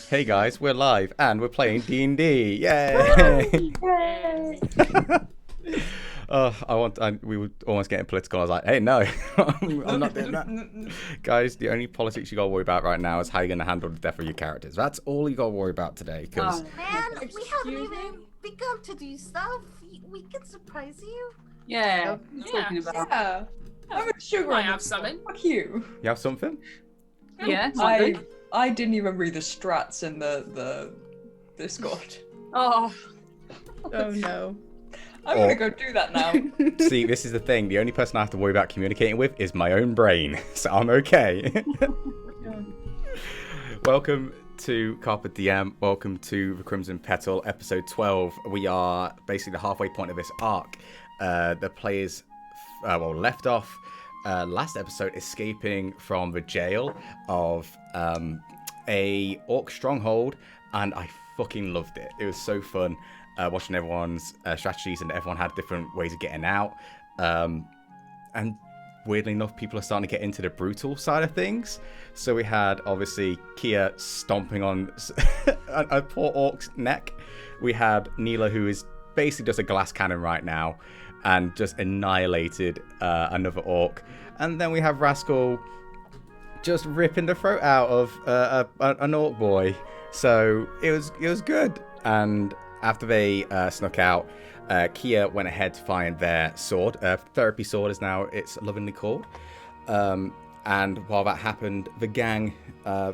Hey guys, we're live and we're playing D&D. Yay! Yay! We were almost getting political. I was like, hey, no, I'm not doing that. Guys, the only politics you gotta worry about right now is how you're gonna handle the death of your characters. That's all you gotta worry about today. Because Man, we haven't Excuse even me? begun to do stuff. We can surprise you. Yeah, Yeah. talking about. Yeah. I'm a sugar I on have the- something. Fuck you. you have something? Yeah, I didn't even read the strats in the Discord. Oh, Oh no. I'm gonna go do that now. See, this is the thing. The only person I have to worry about communicating with is my own brain. So I'm okay. Welcome to CarpeDM. Welcome to the Crimson Petal, episode 12. We are basically the halfway point of this arc. The players left off last episode escaping from the jail of a orc stronghold, and I fucking loved it. It was so fun watching everyone's strategies, and everyone had different ways of getting out. And weirdly enough, people are starting to get into the brutal side of things. So we had, obviously, Kia stomping on a poor orc's neck. We had Neela, who is basically just a glass cannon right now, and just annihilated another orc. And then we have Rascal just ripping the throat out of an orc boy. So it was good. And after they snuck out, Kia went ahead to find their sword. Therapy sword is now it's lovingly called. And while that happened, the gang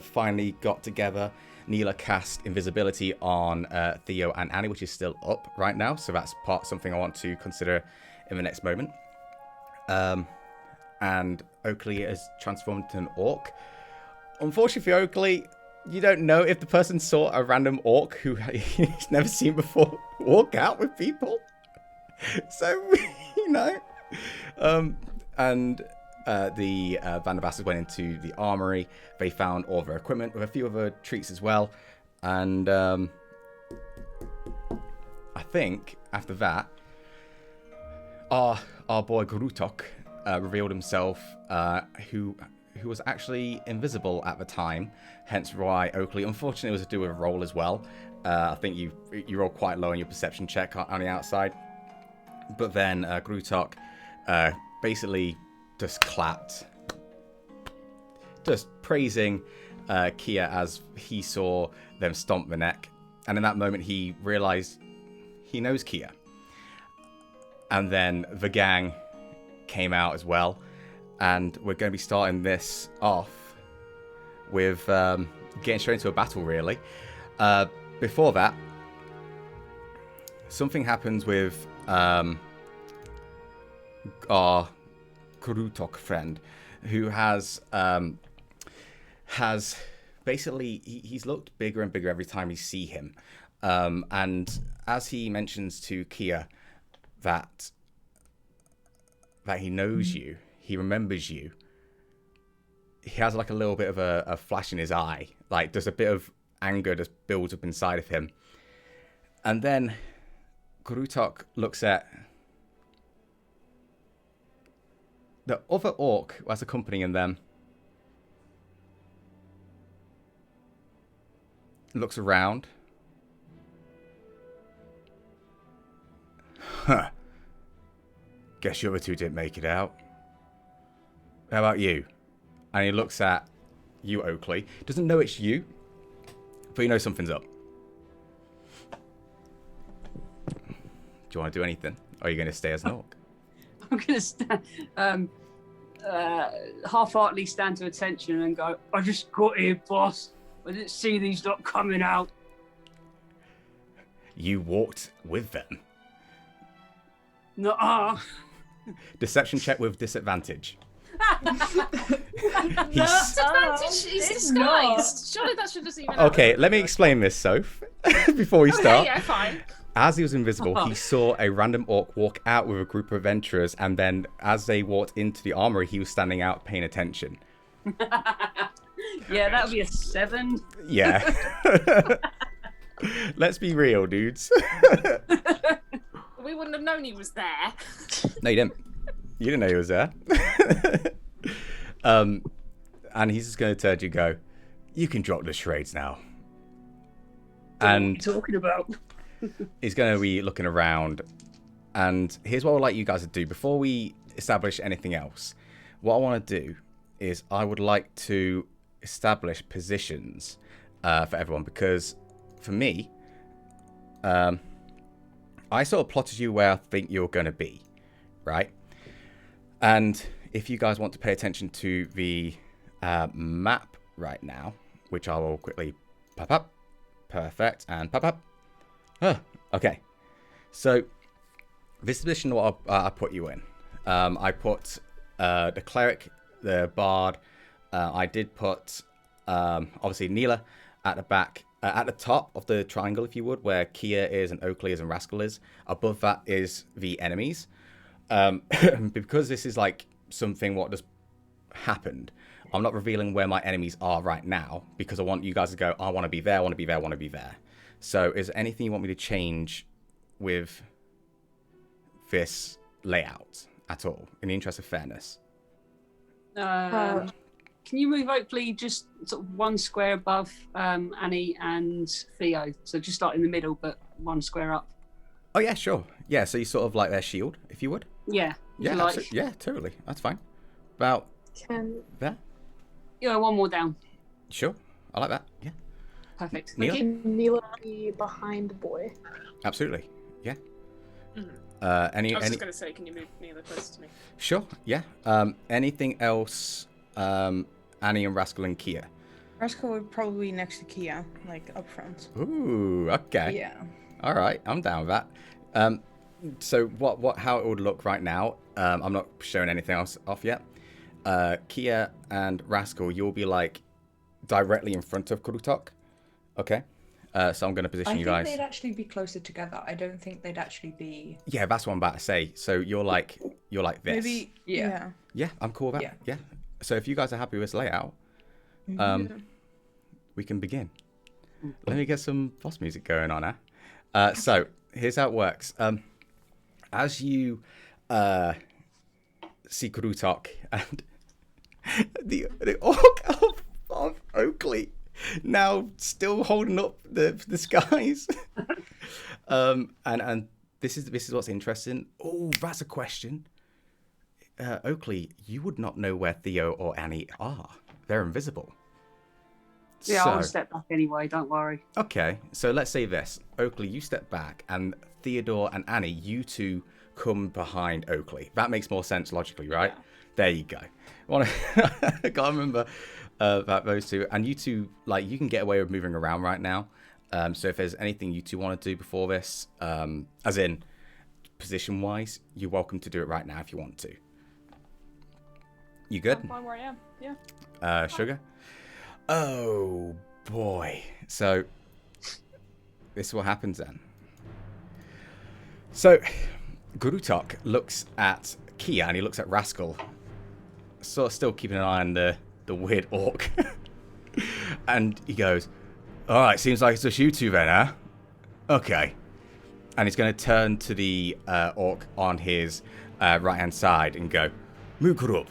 finally got together Neela cast invisibility on Theo and Annie, which is still up right now. So that's something I want to consider in the next moment. And Oakley is transformed into an orc. Unfortunately for Oakley, you don't know if the person saw a random orc who he's never seen before walk out with people. So, and the Vandabasses went into the armory. They found all their equipment with a few other treats as well. And I think after that, our boy Grutok revealed himself, who was actually invisible at the time, hence why Oakley, unfortunately, was to do with a roll as well. I think you rolled quite low on your perception check on the outside. But then Grutok basically just clapped, just praising Kia as he saw them stomp the neck. And in that moment, he realized he knows Kia. And then the gang came out as well. And we're going to be starting this off with getting straight into a battle, really. Before that, something happens with our Kurutok friend, who has basically, he's looked bigger and bigger every time we see him. And as he mentions to Kia that he knows you, he remembers you, he has like a little bit of a flash in his eye. Like there's a bit of anger just builds up inside of him. And then Kurutok looks at the other orc that's accompanying them, looks around. Huh. Guess you other two didn't make it out. How about you? And he looks at you, Oakley. Doesn't know it's you, but you know something's up. Do you want to do anything? Or are you going to stay as an orc? I'm going to stand, half-heartedly stand to attention and go, I just got here, boss. I didn't see these not coming out. You walked with them. Nuh-uh. Deception check with disadvantage. Disadvantage is disguised. Surely that should just even. Okay, let me explain this, Soph, before we start. Yeah, fine. As he was invisible, he saw a random orc walk out with a group of adventurers, and then as they walked into the armory, he was standing out paying attention. Yeah, that would be a 7. Yeah. Let's be real, dudes. We wouldn't have known he was there. No, you didn't. You didn't know he was there. And he's just going to turn to you and go, you can drop the charades now. And what are you talking about? He's going to be looking around. And here's what I'd like you guys to do. Before we establish anything else, what I want to do is I would like to establish positions for everyone. Because for me, I sort of plotted you where I think you're going to be, right? And if you guys want to pay attention to the map right now, which I will quickly pop up. Perfect. And pop up. Okay. So this position what I put you in. I put the cleric, the bard. I did put obviously Neela at the back. At the top of the triangle, if you would, where Kia is and Oakley is and Rascal is. Above that is the enemies. Because this is like something what just happened, I'm not revealing where my enemies are right now because I want you guys to go, I want to be there, I want to be there, I want to be there. So is there anything you want me to change with this layout at all, in the interest of fairness? Can you move Oakley just sort of one square above Annie and Theo? So just start in the middle, but one square up. Oh, yeah, sure. Yeah, so you sort of like their shield, if you would. Yeah. Yeah, like. yeah, totally. That's fine. About there? Yeah, one more down. Sure. I like that. Yeah. Perfect. Neela? Can Neela be behind the boy? Absolutely. Yeah. Mm-hmm. I was just going to say, can you move Neela closer to me? Sure, yeah. Anything else, Annie and Rascal and Kia? Rascal would probably be next to Kia, like up front. Ooh, okay. Yeah. All right, I'm down with that. So how it would look right now? I'm not showing anything else off yet. Kia and Rascal, you'll be like directly in front of Kurutok. Okay. So I'm going to position you guys. I think they'd actually be closer together. I don't think they'd actually be. Yeah, that's what I'm about to say. So you're like this. Maybe. Yeah. Yeah, I'm cool with that. Yeah. So if you guys are happy with this layout, we can begin. Let me get some boss music going on, so here's how it works. As you see Kurutok and the orc of Oakley now still holding up the skies. And this is what's interesting. Oh, that's a question. Oakley, you would not know where Theo or Annie are. They're invisible. Yeah, I'll step back anyway, don't worry. Okay, so let's say this. Oakley, you step back, and Theodore and Annie, you two come behind Oakley. That makes more sense logically, right? Yeah. There you go. I can't remember those two. And you two, like, you can get away with moving around right now. So if there's anything you two want to do before this, as in position-wise, you're welcome to do it right now if you want to. You good? I'm fine where I am, yeah. Sugar? Oh, boy. So, this is what happens then. So, Gurutok looks at Kia and he looks at Rascal. Sort of still keeping an eye on the weird orc. And he goes, alright, seems like it's just you two then, huh? Okay. And he's going to turn to the orc on his right-hand side and go, Mukurup.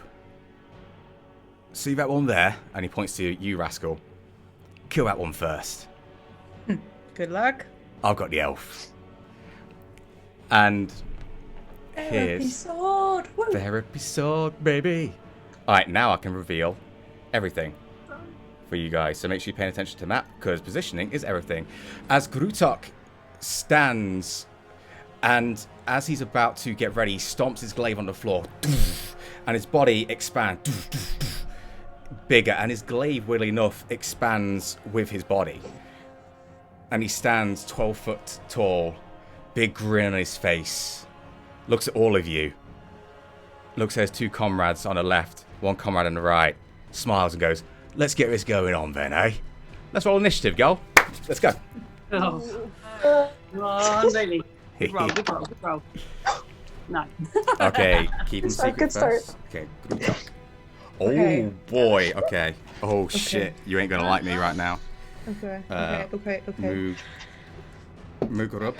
See that one there? And he points to you, Rascal. Kill that one first. Good luck. I've got the elf. And here's therapy sword, baby. Alright, now I can reveal everything for you guys. So make sure you're paying attention to the map, because positioning is everything. As Grutok stands, and as he's about to get ready, he stomps his glaive on the floor. And his body expands. Bigger, and his glaive, weirdly enough, expands with his body. And he stands 12 foot tall, big grin on his face, looks at all of you, looks at his two comrades on the left, one comrade on the right, smiles and goes, let's get this going on then, eh? Let's roll initiative, girl. Let's go. Oh, really? Good roll, good roll, good roll. No. Okay, keep him secret good first. start. Okay, good talk. Oh, Okay. boy, okay. Oh, shit, you ain't gonna like me right now. Okay. Okay. Move it up.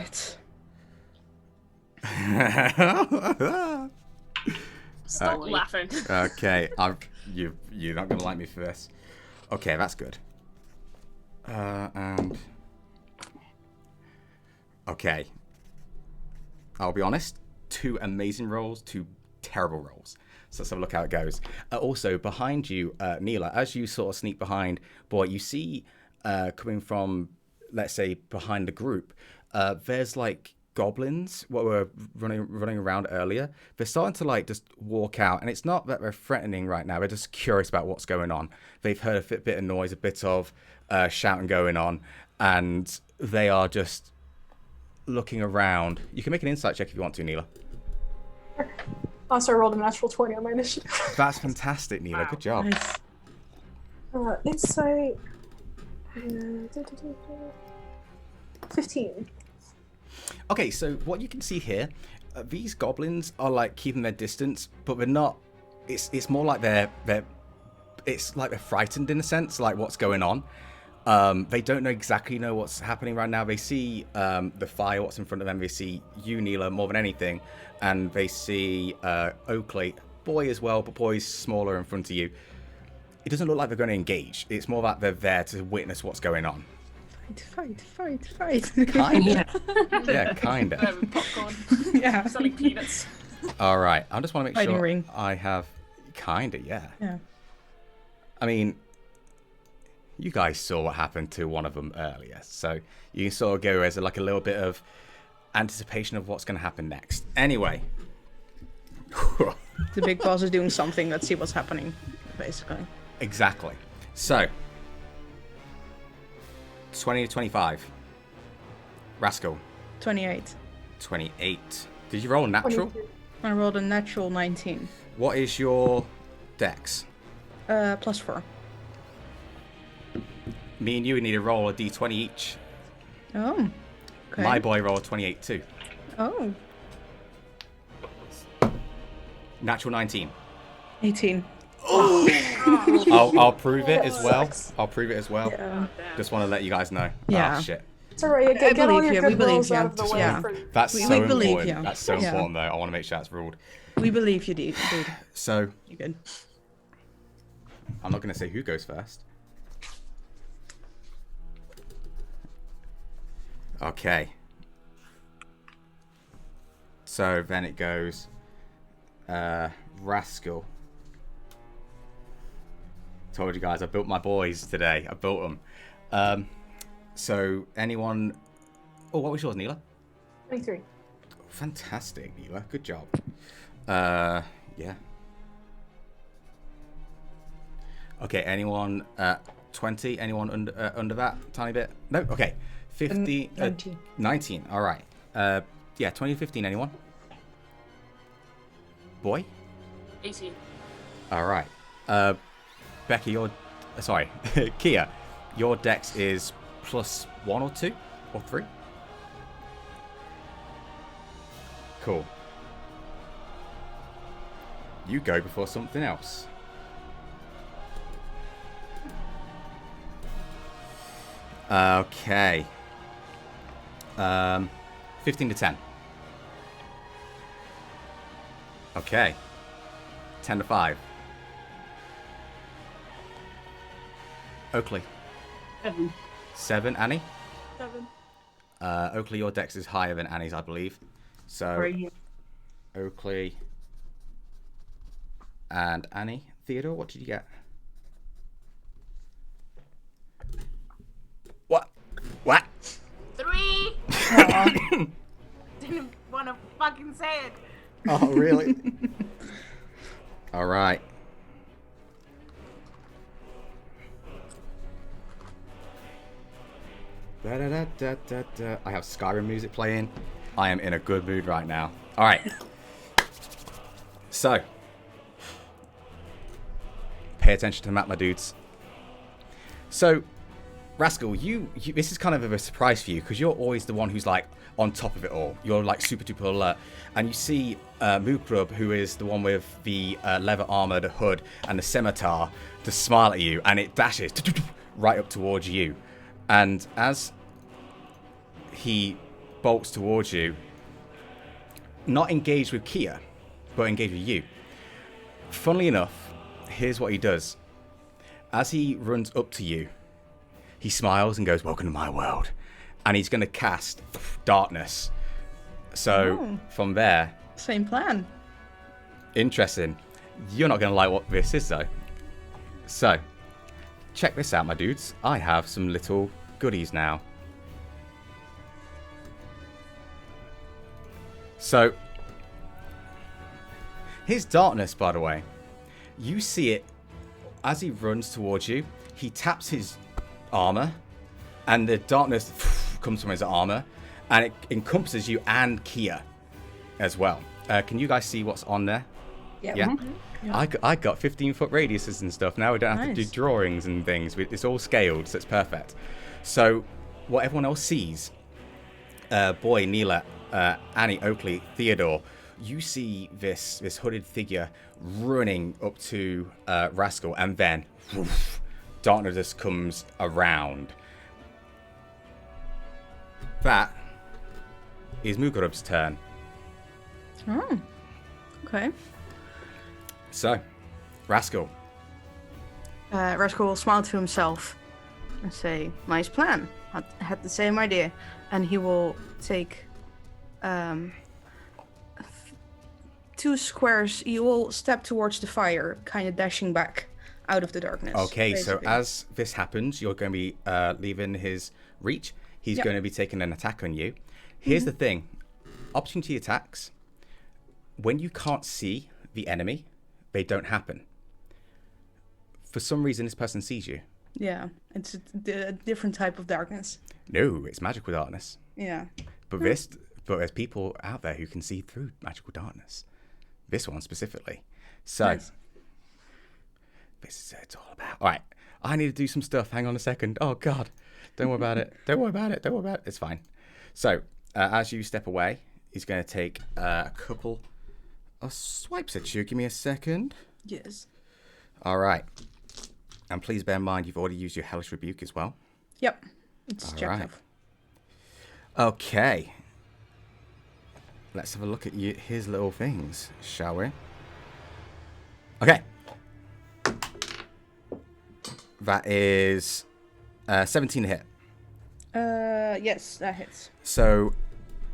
Stop laughing. Okay, you're not gonna like me for this. Okay, that's good. And okay, I'll be honest. 2 amazing rolls, 2 terrible rolls. So let's have a look how it goes. Also, behind you, Neela, as you sort of sneak behind, boy, you see coming from, let's say, behind the group, there's like goblins, what were running around earlier. They're starting to like just walk out, and it's not that they're threatening right now. They're just curious about what's going on. They've heard a bit of noise, a bit of shouting going on, and they are just looking around. You can make an insight check if you want to, Neela. Also, I rolled a natural 20 on my initiative. That's fantastic, Neela. Good job. Nice. Insight. 15. Okay, so what you can see here, these goblins are like keeping their distance, but they're not. It's more like they're frightened in a sense, like what's going on. They don't exactly know what's happening right now. They see the fire, what's in front of them. They see you, Neela, more than anything, and they see Oakley, boy as well, but boy's smaller in front of you. It doesn't look like they're going to engage. It's more that they're there to witness what's going on. Fight. Kinda. Yeah, kinda. Popcorn. Yeah. Selling peanuts. All right, I just want to make Fighting sure ring. I have kinda, yeah. Yeah. I mean, you guys saw what happened to one of them earlier, so you can sort of go as like a little bit of anticipation of what's going to happen next. Anyway. The big boss is doing something. Let's see what's happening, basically. Exactly. So, 20 to 25. Rascal. 28. 28. Did you roll a natural? 22. I rolled a natural 19. What is your dex? +4. Me and you need to roll a d20 each. Oh. Okay. My boy rolled 28 too. Oh. Natural 19. 18. I'll prove it as well. Sucks. I'll prove it as well. Yeah. Just want to let you guys know. Yeah. Oh, shit. It's alright. Get all believe your you, good we believe rolls you. out of the way Yeah. for That's We so believe important. you. That's so Yeah. important, though. I want to make sure that's ruled. We believe you, dude. So, You good. I'm not going to say who goes first. Okay. So then it goes Rascal. Told you guys, I built my boys today. I built them. So anyone... Oh, what was yours, Neela? 23. Fantastic, Neela. Good job. Yeah. Okay, anyone 20? Anyone under that tiny bit? No? Okay. 50... 19. 19, all right. Yeah, 20 to 15, anyone? Boy? 18. All right. Becky, sorry, Kia, your dex is +1 or 2 or 3? Cool. You go before something else. Okay. 15 to 10. Okay. 10 to 5. Oakley. 7. 7. Annie? 7. Oakley, your dex is higher than Annie's, I believe. So, 3. Oakley and Annie. Theodore, what did you get? What? What? 3. Didn't want to fucking say it. Oh, really? All right. Da-da-da-da-da-da. I have Skyrim music playing. I am in a good mood right now. All right. So, pay attention to the map, my dudes. So, Rascal, you this is kind of a surprise for you because you're always the one who's like on top of it all. You're like super duper alert, and you see Mookrub, who is the one with the leather armor, the hood, and the scimitar, to smile at you, and it dashes right up towards you. And as he bolts towards you, not engaged with Kia, but engaged with you. Funnily enough, here's what he does. As he runs up to you, he smiles and goes, "Welcome to my world." And he's going to cast darkness. So from there... Same plan. Interesting. You're not going to like what this is, though. So, check this out, my dudes. I have some little goodies now. So, his darkness, by the way, you see it as he runs towards you. He taps his armor, and the darkness comes from his armor, and it encompasses you and Kia as well. Can you guys see what's on there? Yeah. Yeah. I got 15-foot radiuses and stuff. Now we don't have to do Nice. drawings and things. It's all scaled, so it's perfect. So, what everyone else sees, Boy, Neela, Annie, Oakley, Theodore, you see this hooded figure running up to Rascal, and then woof, darkness just comes around. That is Mugarub's turn. Oh. Okay. So, Rascal. Rascal will smile to himself and say, "Nice plan. I had the same idea." And he will take 2 squares. He will step towards the fire, kind of dashing back out of the darkness. Okay, so basically. as this happens, you're going to be leaving his reach. He's Yep. going to be taking an attack on you. Here's the thing. Opportunity attacks, when you can't see the enemy, they don't happen. For some reason, this person sees you. Yeah, it's a different type of darkness. No, it's magical darkness. Yeah. But there's people out there who can see through magical darkness. This one specifically. So, Nice. this is what it's all about. All right, I need to do some stuff. Hang on a second. Oh God, don't worry about it. Don't worry about it. Don't worry about it. It's fine. So, as you step away, he's going to take a couple of swipes at you. Give me a second. Yes. All right. And please bear in mind you've already used your Hellish Rebuke as well. Yep. It's All checked right. off. Okay. Let's have a look at his little things, shall we? Okay. That is 17 to hit. Yes, that hits. So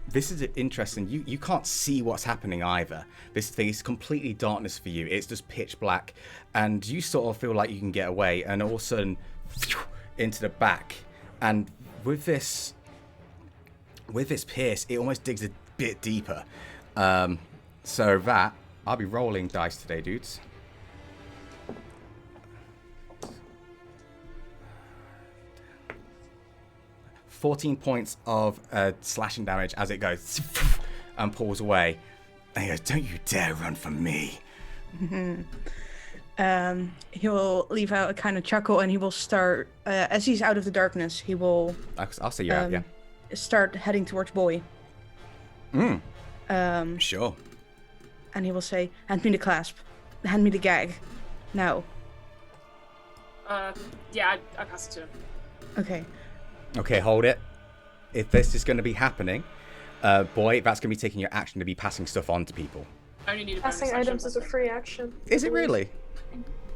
this is interesting. You can't see what's happening either. This thing is completely darkness for you. It's just pitch black. And you sort of feel like you can get away. And all of a sudden, into the back. And with this pierce, it almost digs a bit deeper. So that, I'll be rolling dice today, dudes. $14 points of slashing damage as it goes and pulls away. And he goes, "Don't you dare run from me." He will leave out a kind of chuckle and he will start, as he's out of the darkness, he will I'll say you're out, yeah. start heading towards Boy. Sure. And he will say, "Hand me the clasp. Hand me the gag. Now." Yeah, I pass it to him. Okay. Okay, hold it. If this is going to be happening, Boy, that's going to be taking your action to be passing stuff on to people. I only need a bonus Passing action. items is a free action. Is it really?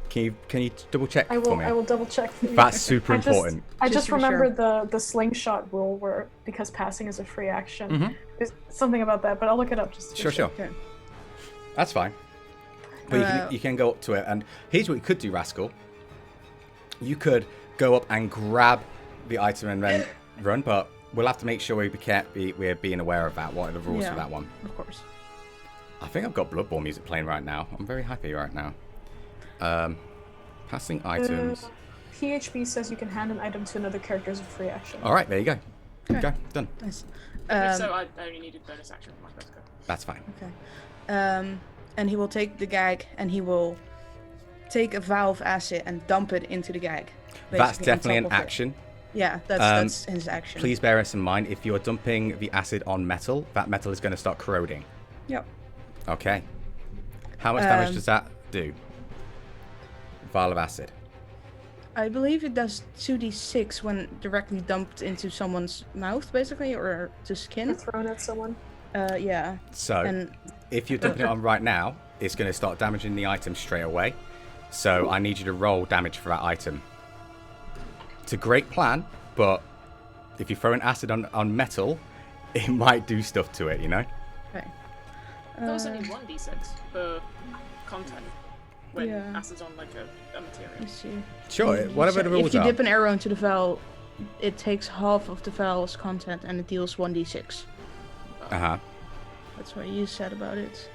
Can you double check I for me? will double check for you. That's super important. I Just just to be remember sure. the slingshot rule where because passing is a free action. Mhm. There's something about that, but I'll look it up just to be Sure. Okay. That's fine. But you can go up to it, and here's what you could do, Rascal. You could go up and grab the item and then run, but we'll have to make sure we're being aware of that. What are the rules for that one? Of course. I think I've got Blood Bowl music playing right now. I'm very happy right now. Passing items. PHB says you can hand an item to another character as a free action. All right, there you go. Okay. Go, done. Nice. So I only needed bonus action for my first go. That's fine. Okay. And he will take the gag and he will take a vial of acid and dump it into the gag. That's basically on definitely an top of it. action. Yeah, that's his action. Please bear this in mind. If you're dumping the acid on metal, that metal is going to start corroding. Yep. Okay. How much damage does that do? Vial of acid. I believe it does 2d6 when directly dumped into someone's mouth, basically, or to Or skin. thrown at someone. Yeah. So, And if you're dumping it on right now, it's going to start damaging the item straight away. So, I need you to roll damage for that item. It's a great plan, but if you throw an acid on metal, it might do stuff to it, you know? okay. There was only 1d6 per content when Yeah. acid's on like a material. Let's see. Sure, whatever the rules If you are. dip an arrow into the vial, it takes half of the vial's content and it deals 1d6. Uh-huh. That's what you said about it.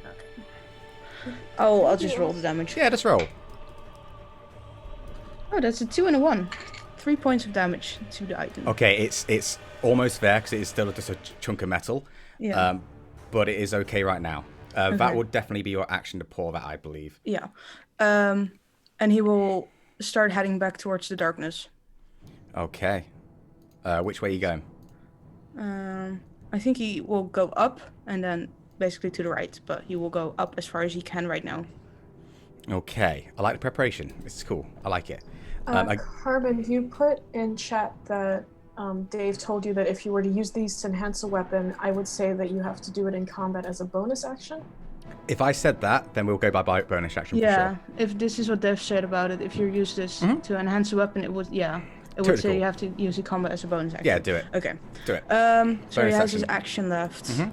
Okay. Oh, I'll just roll the damage. Yeah, just roll. Oh, that's a 2 and a 1. 3 points of damage to the item. Okay, it's almost there because it is still just a chunk of metal. Yeah. But it is okay right now. That Okay. would definitely be your action to pour that, I believe. Yeah. And he will start heading back towards the darkness. Okay. Which way are you going? I think he will go up and then basically to the right, but he will go up as far as he can right now. Okay. I like the preparation. It's cool. I like it. Carbon, you put in chat that Dave told you that if you were to use these to enhance a weapon, I would say that you have to do it in combat as a bonus action. If I said that, then we'll go by bonus action for Yeah, sure. if this is what Dev said about it, if you use this to enhance a weapon, it would, it would Totally say cool. you have to use the combat as a bonus action. Yeah, do it. Okay. Do it. So he Bonus has his action. action left. Mhm.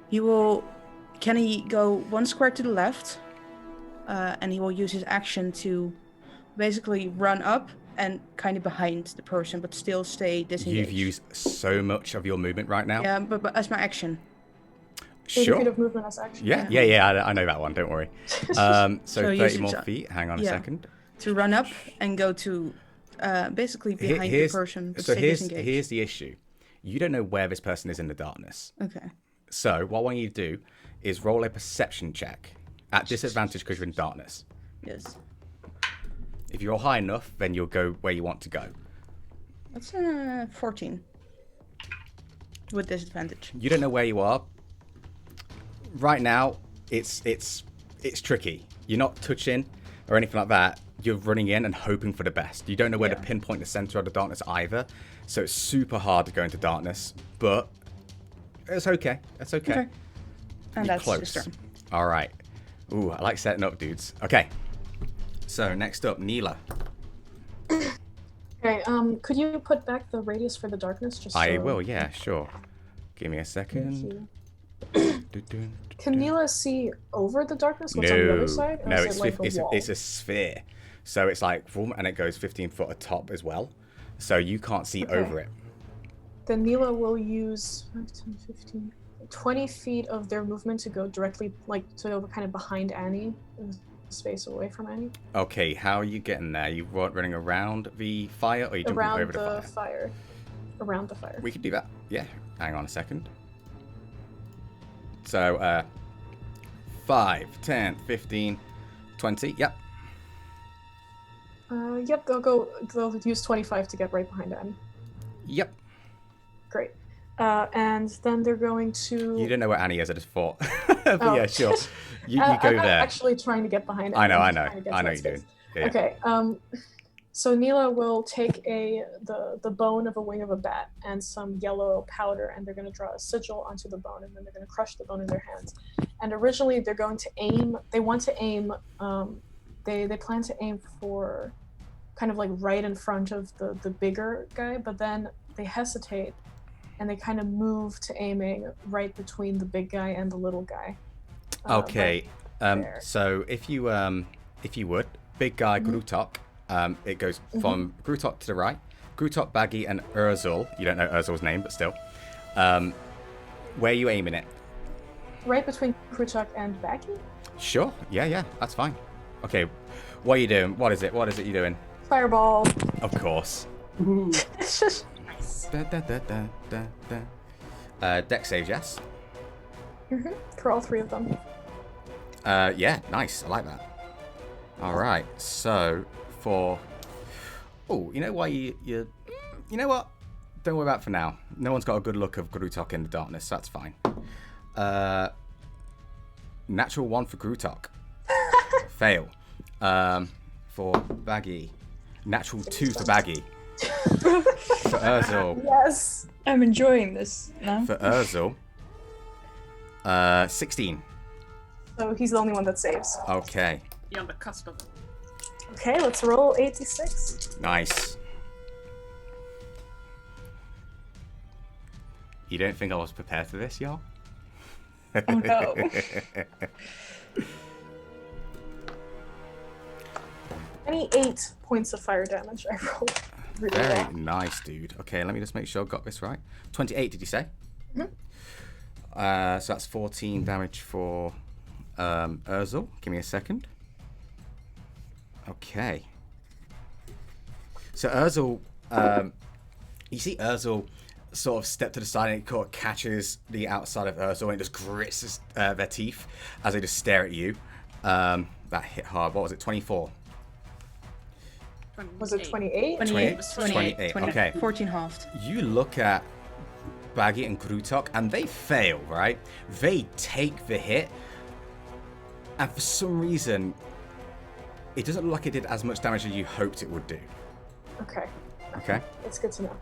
He will. Can he go 1 square to the left? And he will use his action to basically run up and kind of behind the person, but still stay disengaged. You've used so much of your movement right now. Yeah, but as my action. 80 Sure. feet of movement as action. Yeah. I know that one. Don't worry. So So 30 use more it, feet. Hang on a yeah. second. To run up and go to basically behind the person, but stay disengaged. Here's the issue. You don't know where this person is in the darkness. Okay. So what I want you to do is roll a perception check at disadvantage because you're in darkness. Yes. If you're high enough, then you'll go where you want to go. That's 14. With disadvantage. You don't know where you are. Right now, it's tricky. You're not touching or anything like that. You're running in and hoping for the best. You don't know where to pinpoint the center of the darkness either. So it's super hard to go into darkness, but it's okay. That's okay. Okay. And You're that's close. his turn. All right. Ooh, I like setting up, dudes. Okay. So next up, Neela. Okay, could you put back the radius for the darkness? Just I so- will, yeah, sure. Give me a Thank second. you. Can Neela see over the darkness? What's on the other side? Or No, is it like a wall? it's a sphere. So it's like, boom, and it goes 15 foot atop as well. So you can't see Okay. over it. Then Neela will use 5, 10, 15, 20 feet of their movement to go directly, like, to go kind of behind Annie, in space away from Annie. Okay, how are you getting there? You running around the fire, or are you jumping Around over the the fire? fire. Around the fire. We could do that. Yeah. Hang on a second. So, 5, 10, 15, 20. Yep. Yep, they'll use 25 to get right behind Annie. Yep. Great. And then they're going to... You don't know where Annie is, I just thought. But Oh. yeah, sure. You go I'm not there. actually trying to get behind I Annie. know, I'm I just know. trying to get I to know that you're doing. space. Yeah. Okay, so Neela will take the bone of a wing of a bat and some yellow powder, and they're going to draw a sigil onto the bone, and then they're going to crush the bone in their hands. And originally they're going to aim, they want to aim, they plan to aim for kind of like right in front of the bigger guy, but then they hesitate and they kind of move to aiming right between the big guy and the little guy. Okay. there. So if you would, big guy Grutok, it goes from Grutok to the right. Grutok, Baggy, and Urzul. You don't know Urzul's name, but still. Where are you aiming it? Right between Kruchuk and Baggy? Sure. Yeah. That's fine. Okay. What are you doing? What is it you're doing? Fireball. Of course. It's just Deck saves, yes. for all three of them. Yeah, nice. I like that. All right. So for, you know why you know what? Don't worry about it for now. No one's got a good look of Grutok in the darkness. So that's fine. Natural 1 for Grutok. Fail. For Baggy. Natural 2 for Baggy. For Urzul. Yes. I'm enjoying this now. For Urzul. 16. So he's the only one that saves. Okay. You're on the cusp of it. Okay, let's roll 86. Nice. You don't think I was prepared for this, y'all? Oh no. 28 points of fire damage. I rolled really Very well. nice, dude. Okay, let me just make sure I got this right. 28, did you say? Mhm. So that's 14 damage for Urzul. Give me a second. Okay. So Urzul, you see Urzul sort of step to the side and it kind of catches the outside of Urzul and it just grits their teeth as they just stare at you. That hit hard. What was it? 24? Was it 28? 28. 28. Okay. 14 halved. You look at Baggy and Grutok and they fail, right? They take the hit and for some reason it doesn't look like it did as much damage as you hoped it would do. Okay. Okay? It's good to know.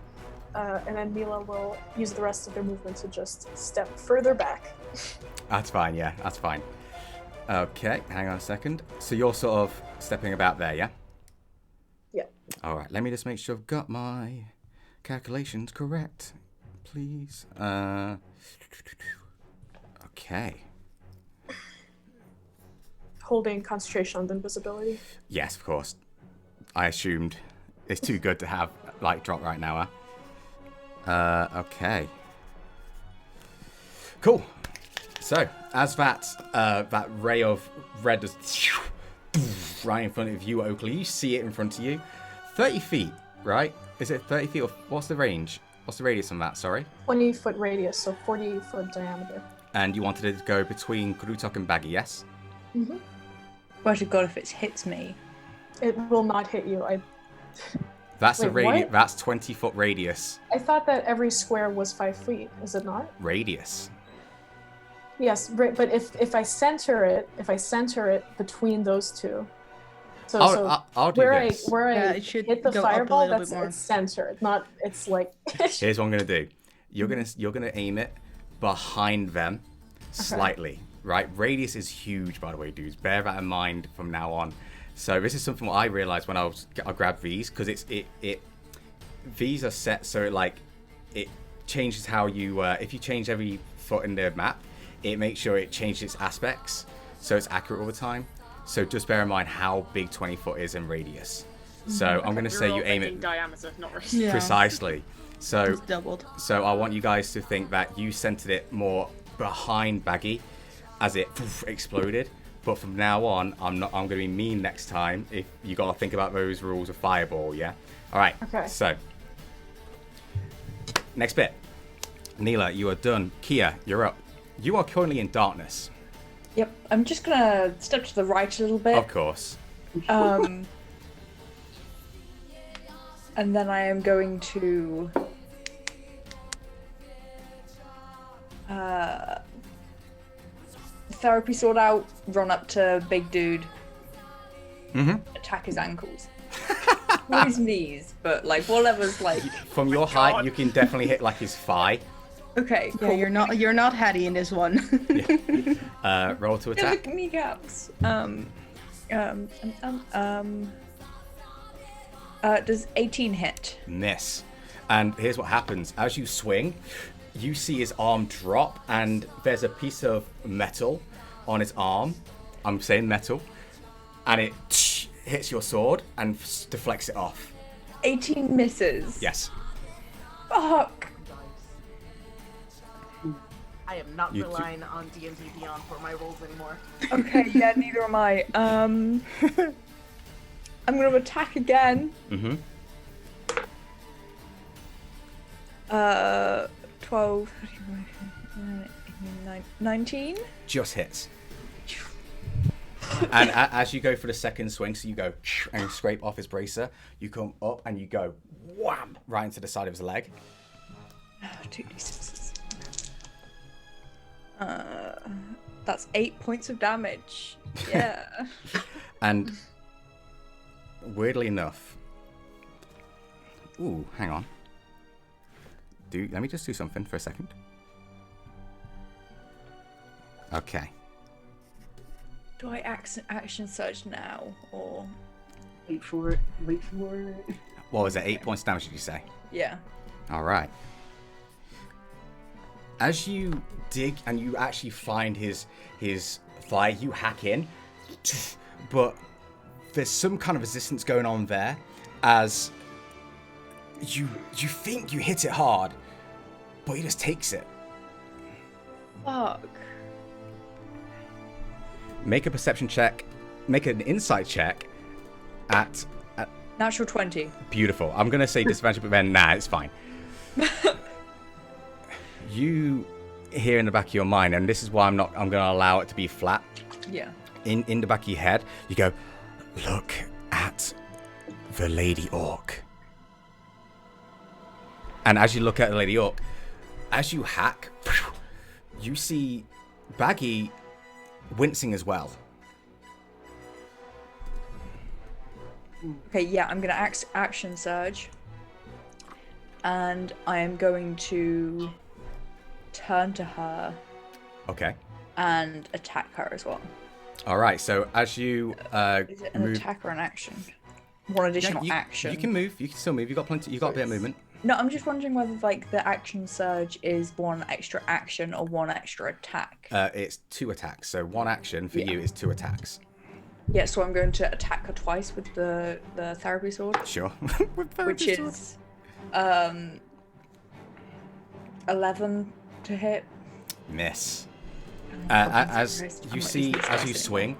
And then Mila will use the rest of their movement to just step further back. That's fine, yeah, that's fine. Okay, hang on a second. So you're sort of stepping about there, yeah? Yeah. Alright, let me just make sure I've got my calculations correct. Please. Okay. Holding concentration on the invisibility. Yes, of course. I assumed it's too good to have like drop right now, huh? Okay. Cool. So, as that ray of red is right in front of you, Oakley, you see it in front of you. 30 feet, right? Is it 30 feet? Or what's the range? What's the radius on that? Sorry. 20-foot radius, so 40-foot diameter. And you wanted it to go between Grutok and Baggy, yes? Mm-hmm. Swear to God, if it hits me. It will not hit you. That's a Wait, radius. what? That's 20-foot radius. I thought that every square was 5 feet. Is it not? Radius. Yes, but if I center it between those two, so I'll do where this. It should hit the go up a fireball, little that's bit more. it's centered, not it's like. Here's what I'm gonna do. You're gonna aim it behind them, slightly. Right? Radius is huge, by the way, dudes. Bear that in mind from now on. So this is something what I realized when I grabbed these, because these are set so it changes how you if you change every foot in the map, it makes sure it changes its aspects so it's accurate all the time. So just bear in mind how big 20 foot is in radius. So I'm gonna say you aim it diameter, not radius. Yeah. precisely. So It's doubled. So I want you guys to think that you centered it more behind Baggy as it exploded. But from now on, I'm going to be mean next time. If you got to think about those rules of Fireball, yeah? All right. Okay. So next bit. Neela, you are done. Kia, you're up. You are currently in darkness. Yep, I'm just gonna step to the right a little bit. Of course. And then I am going to therapy sword out, run up to big dude, attack his ankles. Not his knees, but like whatever's like. From your height, you can definitely hit like his thigh. Okay, Yeah, cool. you're not Hattie in this one. Roll to Yeah, attack. the kneecaps. Does 18 hit? Miss. And here's what happens. As you swing, you see his arm drop, and there's a piece of metal on his arm. I'm saying metal. And it hits your sword and deflects it off. 18 misses. Yes. Fuck. I am not You two- relying on D&D Beyond for my rolls anymore. Okay, yeah, neither am I. I'm gonna attack again. 12, 19? Just hits. And as you go for the second swing, so you go and scrape off his bracer, you come up and you go wham right into the side of his leg. 2d6. That's 8 points of damage. Yeah. And weirdly enough, ooh, hang on. Let me just do something for a second. Okay. Do I action surge now, or? Wait for it. What was it? 8 points damage, did you say? Yeah. All right. As you dig and you actually find his thigh, you hack in, but there's some kind of resistance going on there, as you think you hit it hard, but he just takes it. Fuck. Make a perception check. Make an insight check at Natural 20. beautiful. I'm gonna say disadvantage, but then nah, it's fine. You hear in the back of your mind, and this is why I'm gonna allow it to be flat. Yeah. In the back of your head, you go, look at the Lady Orc. And as you look at the Lady Orc, as you hack, you see Baggy wincing as well. Okay, yeah, I'm gonna action surge. And I am going to turn to her Okay. and attack her as well. All right. So as you Is it an move, attack or an action? One additional you, action. you can move. You can still move. You got plenty. You got a bit of movement. No, I'm just wondering whether like the action surge is one extra action or one extra attack. It's 2 attacks. So 1 action for you is 2 attacks. Yeah, so I'm going to attack her twice with the therapy sword, Sure. which is 11 to hit. Miss. As Christ, you I'm not see, using this as you dice swing,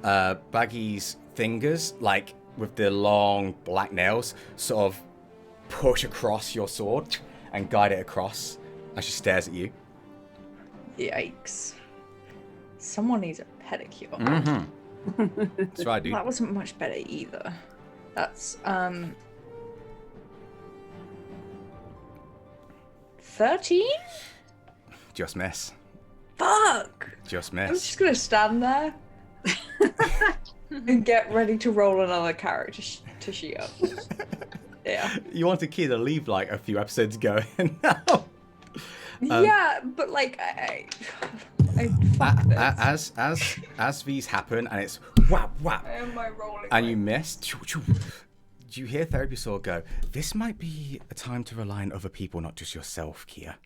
Baggy's fingers, like with the long black nails, sort of push across your sword and guide it across as she stares at you. Yikes. Someone needs a pedicure. Mm-hmm. That's right, dude. That wasn't much better either. That's 13? Just miss. Fuck! Just I'm miss. just gonna stand there and get ready to roll another character to shoot up. Yeah. You wanted Kia to leave like a few episodes ago, and now Yeah, but like I fuck this. as these happen, and it's whap whap, Am I rolling? and you miss. You hear Therapy Sword go, "This might be a time to rely on other people, not just yourself, Kia."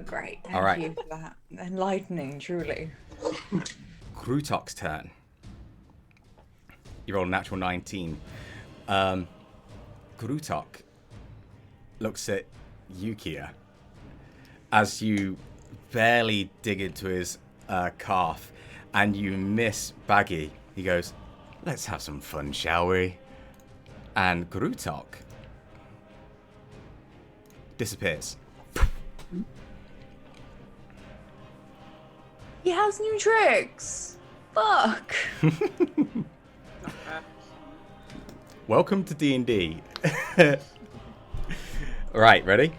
Great. All right. Thank you for that. Enlightening, truly. Grutok's turn. You rolled a natural 19. Grutok looks at you, Kia, as you barely dig into his calf, and you miss Baggy. He goes, "Let's have some fun, shall we?" And Grutok disappears. He has new tricks. Fuck. Welcome to D&D. Right, ready?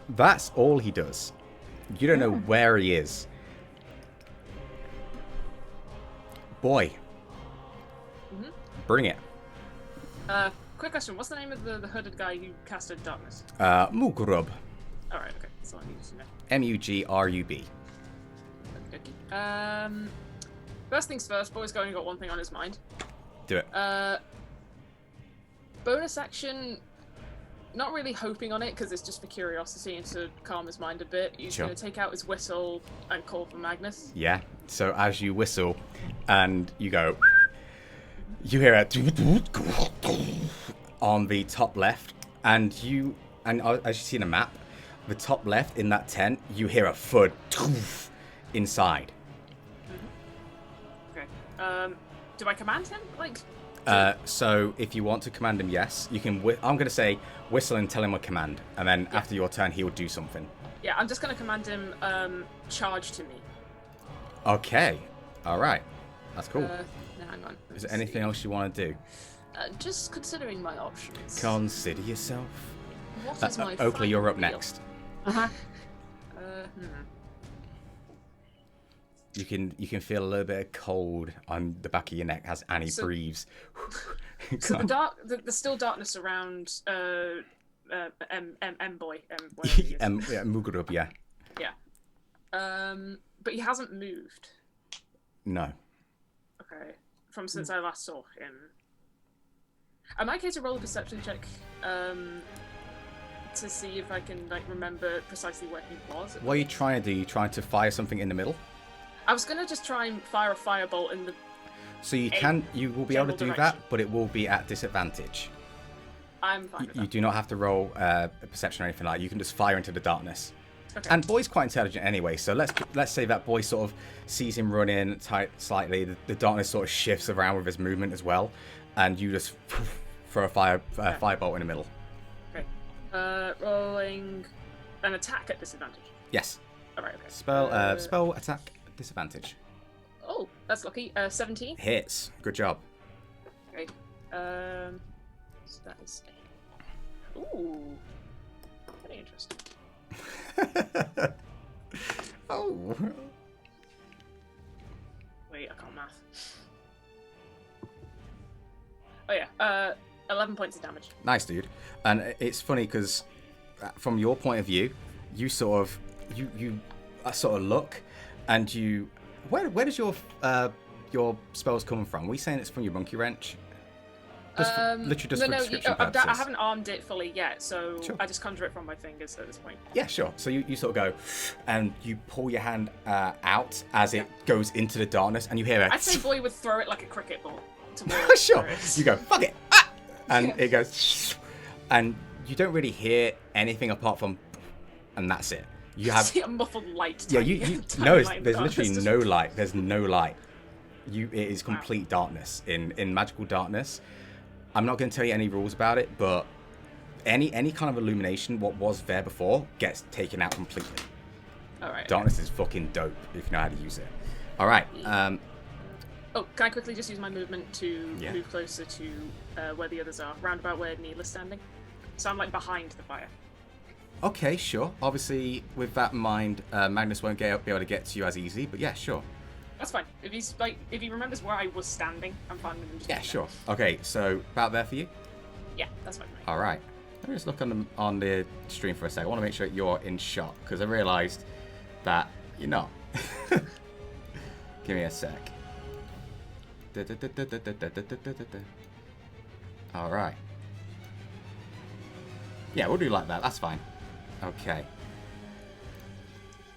That's all he does. You don't know where he is. Boy. Bring it. Quick question. What's the name of the hooded guy who casted darkness? Mugrub. Alright, okay. That's all I need to know. M-U-G-R-U-B. Okay. First things first, boy's only got one thing on his mind. Do it. Bonus action, not really hoping on it because it's just for curiosity and to calm his mind a bit. He's Sure. going to take out his whistle and call for Magnus. Yeah. So as you whistle and you go, you hear it on the top left, and as you see in a map, the top left in that tent, you hear a thud inside. Okay. Do I command him? Like. So if you want to command him, yes, you can. I'm going to say whistle and tell him a command, and then after your turn, he will do something. Yeah, I'm just going to command him charge to me. Okay. All right. That's cool. Now, hang on. Is there anything else you want to do? Just considering my options. Consider yourself. What is my Oakley, you're up final next. deal? Uh-huh. You can feel a little bit of cold on the back of your neck as Annie breathes. So the still darkness around M boy. Mugrub, yeah. Yeah. But he hasn't moved. No. Okay. From since I last saw him. Am I okay to roll a perception check? To see if I can remember precisely where he was. What are you trying to do? You trying to fire something in the middle? I was gonna just try and fire a firebolt in the. So you will be able to do general that, but it will be at disadvantage. I'm fine with You that. do not have to roll a perception or anything like that. You can just fire into the darkness. Okay. And Boy's quite intelligent anyway, so let's say that Boy sort of sees him running slightly. The darkness sort of shifts around with his movement as well, and you just throw a firebolt in the middle. Okay. Rolling an attack at disadvantage. Yes. All right. Okay. Spell attack disadvantage. Oh, that's lucky. 17. Hits. Good job. Okay. So that is. Ooh. Very interesting. Oh. Wait, I can't math. Oh yeah. 11 points of damage. Nice, dude. And it's funny because from your point of view, you sort of you sort of look, and you where does your spells come from? Are we saying it's from your monkey wrench? Literally just for description purposes. I haven't armed it fully yet, so Sure. I just conjure it from my fingers at this point. Yeah, sure. So you sort of go, and you pull your hand out as it goes into the darkness, and you hear it. I'd say Boy would throw it like a cricket ball. Towards Sure. where it is. You go, fuck it, and it goes, and you don't really hear anything apart from, and that's it. You have see a muffled light. yeah. tiny No, light in the there's darkness literally just- no light. There's no light. It is complete darkness in magical darkness. I'm not going to tell you any rules about it, but any kind of illumination, what was there before, gets taken out completely. All right. Darkness is fucking dope if you know how to use it. All right. Oh, can I quickly just use my movement to Yeah. move closer to where the others are, round about where Neil is standing? So I'm like behind the fire. Okay, sure. Obviously, with that in mind, Magnus won't be able to get to you as easy, but yeah, sure. That's fine. If he remembers where I was standing, I'm fine with him just Yeah, being sure. Okay, so about there for you? there. Yeah, that's fine. Mate. All right. Let me just look on the stream for a second. I want to make sure you're in shot because I realised that you're not. Give me a sec. All right. Yeah, we'll do like that. That's fine. Okay.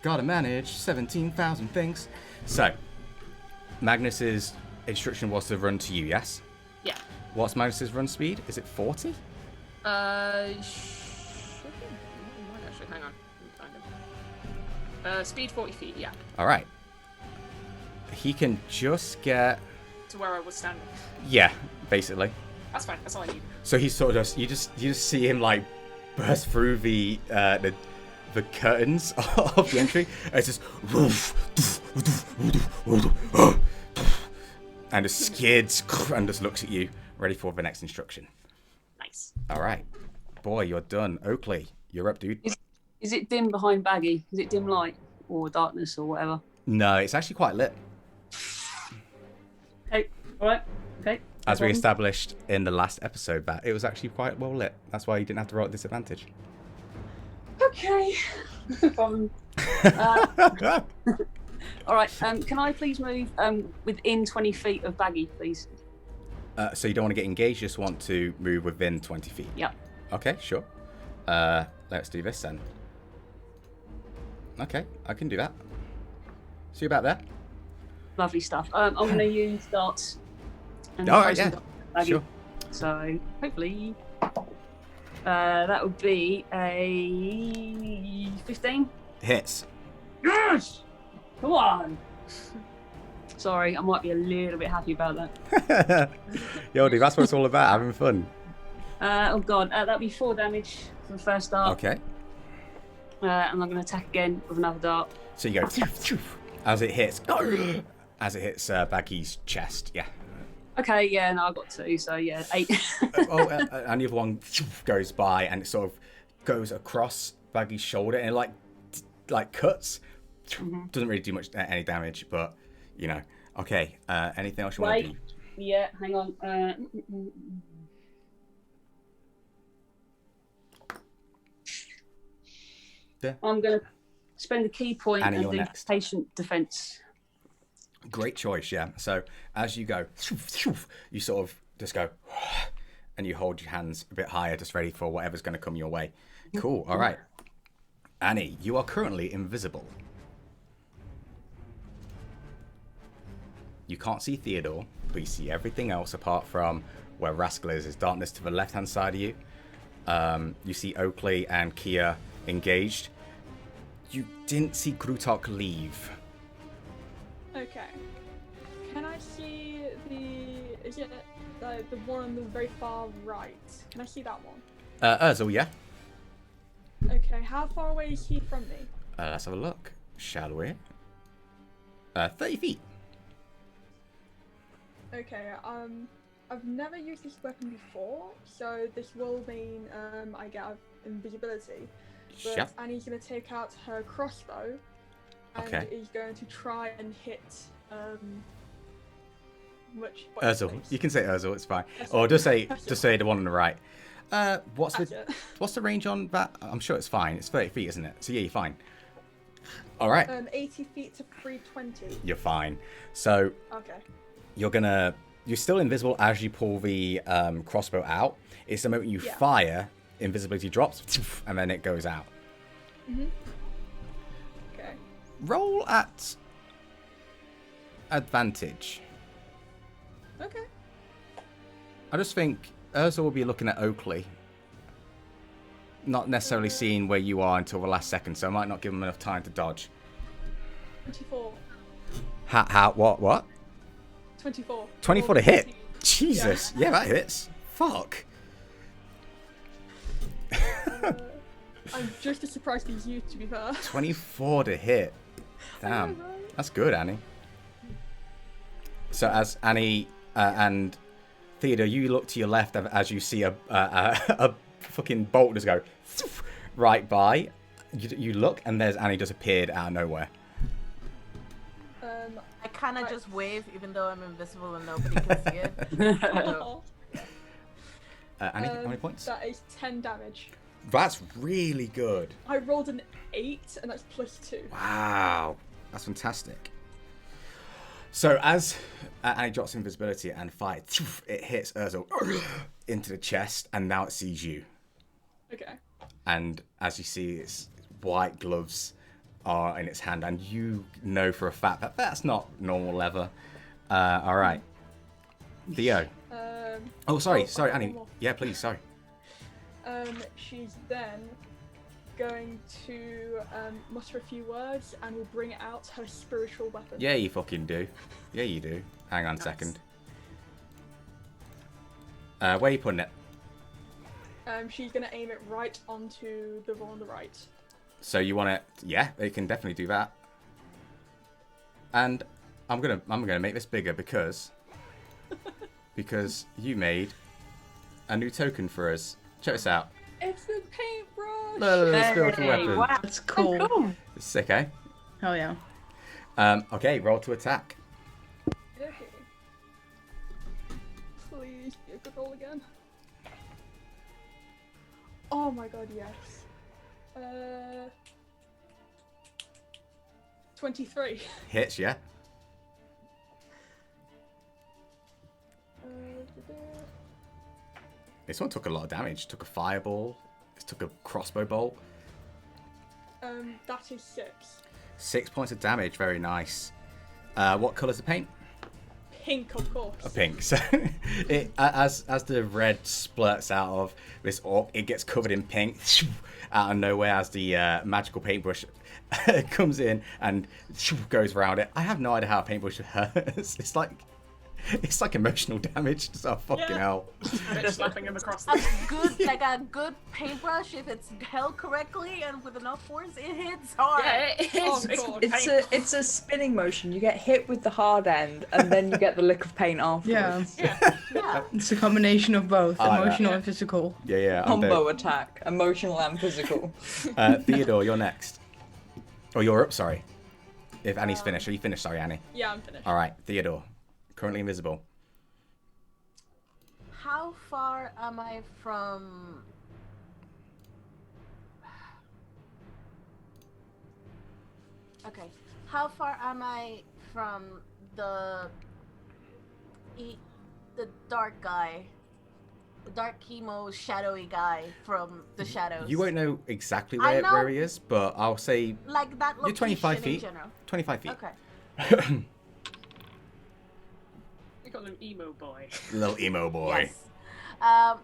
Gotta manage 17,000 things. So, Magnus's instruction was to run to you, yes? Yeah. What's Magnus's run speed? Is it 40? Should be. Might actually. Hang on. Let me find him. Speed 40 feet. Yeah. All right. He can just get. To where I was standing. Yeah, basically. That's fine. That's all I need. So he sort of just you just see him like burst through the curtains of the entry. And it's just and just skids and just looks at you, ready for the next instruction. Nice. All right, boy, you're done. Oakley, you're up, dude. Is it dim behind Baggy? Is it dim light or darkness or whatever? No, it's actually quite lit. Okay, all right. Okay. As we established in the last episode, that it was actually quite well lit. That's why you didn't have to roll at disadvantage. Okay. No problem. All right. Can I please move within 20 feet of Baggy, please? So you don't want to get engaged, you just want to move within 20 feet? Yep. Okay, sure. Let's do this then. Okay, I can do that. See you about there? Lovely stuff. I'm going to use darts. And All right, throw some yeah. darts at Baggy. Sure. So hopefully that would be a 15. Hits. Yes! Come on! Sorry, I might be a little bit happy about that. Yo, dude, that's what it's all about, having fun. Oh god, that'll be 4 damage for the first dart. Okay. And I'm going to attack again with another dart. So you go as it hits. As it hits Baggy's chest, yeah. Okay, yeah, no, I got 2, so yeah, 8. And the other one goes by and it sort of goes across Baggy's shoulder and it like cuts. Doesn't really do much any damage, but you know. Okay. Anything else you want to do? Yeah, hang on. Yeah. I'm going to spend a key point Annie, and you're do next. patient defense. Great choice, yeah. So as you go, you sort of just go, and you hold your hands a bit higher, just ready for whatever's going to come your way. Cool. All right. Annie, you are currently invisible. You can't see Theodore, but you see everything else apart from where Rascal is. There's darkness to the left-hand side of you. You see Oakley and Kia engaged. You didn't see Grutok leave. Okay. Can I see is it the one on the very far right? Can I see that one? Urzel, yeah. Okay, how far away is he from me? Let's have a look, shall we? 30 feet. Okay, I've never used this weapon before, so this will mean I get invisibility. But Yep. Annie's gonna take out her crossbow and Okay. is going to try and hit which Urzel. place? You can say Urzel, it's fine. That's Or it. just say That's just it. say the one on the right. What's That's the it. what's the range on that? I'm sure it's fine. It's 30 feet, isn't it? So yeah, you're fine. All right, 80 feet to 320. you're fine. So Okay. you're still invisible as you pull the crossbow out. It's the moment you Yeah. fire, invisibility drops, and then it goes out. Okay. Roll at advantage. Okay. I just think Urza will be looking at Oakley. not necessarily seeing where you are until the last second, so I might not give him enough time to dodge. 24. What? 24. 24 to hit? Jesus. Yeah, that hits. Fuck. I'm just as surprised as you, to be fair. 24 to hit. Damn. That's good, Annie. So as Annie and Theodore, you look to your left as you see a fucking bolt just go right by. You look, and there's Annie just appeared out of nowhere. I kind of just wave, even though I'm invisible and nobody can see it. So, Annie, how many points? That is 10 damage. That's really good. I rolled an 8, and that's +2. Wow. That's fantastic. So as Annie drops invisibility and fire, it hits Urzel into the chest, and now it sees you. Okay. And as you see, its white gloves are in its hand, and you know for a fact that that's not normal leather. All right. Theo. Sorry, Annie. Yeah, please, sorry. She's then going to mutter a few words and will bring out her spiritual weapon. Yeah, you fucking do. Yeah, you do. Hang on a second. Where are you putting it? She's going to aim it right onto the one on the right. So you want it? Yeah, they can definitely do that. And I'm gonna make this bigger because you made a new token for us. Check this out. It's the paintbrush. The spiritual weapon. Wow. That's cool. It's sick, eh? Oh yeah. Okay, roll to attack. Okay. Please be a good roll again. Oh my god, yes. 23. Hits, yeah. This one took a lot of damage. Took a fireball. It took a crossbow bolt. That is 6. 6 points of damage. Very nice. What colour's the paint? Pink, of course. A pink. So as the red splurts out of this orc, it gets covered in pink out of nowhere as the magical paintbrush comes in and goes around it. I have no idea how a paintbrush hurts. It's like emotional damage. So fucking hell. Just slapping him across a the good, like a good paintbrush, if it's held correctly and with enough force, it hits hard. Yeah, it Oh, is. God. It's a spinning motion. You get hit with the hard end, and then you get the lick of paint afterwards. Yeah. It's a combination of both, I like emotional that. and physical. Yeah. Combo attack, emotional and physical. Theodore, you're next. Oh, you're up. Sorry. If Annie's finished, are you finished? Sorry, Annie. Yeah, I'm finished. All right, Theodore, currently invisible. How far am I from? Okay. How far am I from the dark guy? The dark chemo shadowy guy from the shadows. You won't know exactly I know. where he is, but I'll say like that location you're 25 in feet. general. 25 feet. Okay. We call him emo boy. Little emo boy. Yes.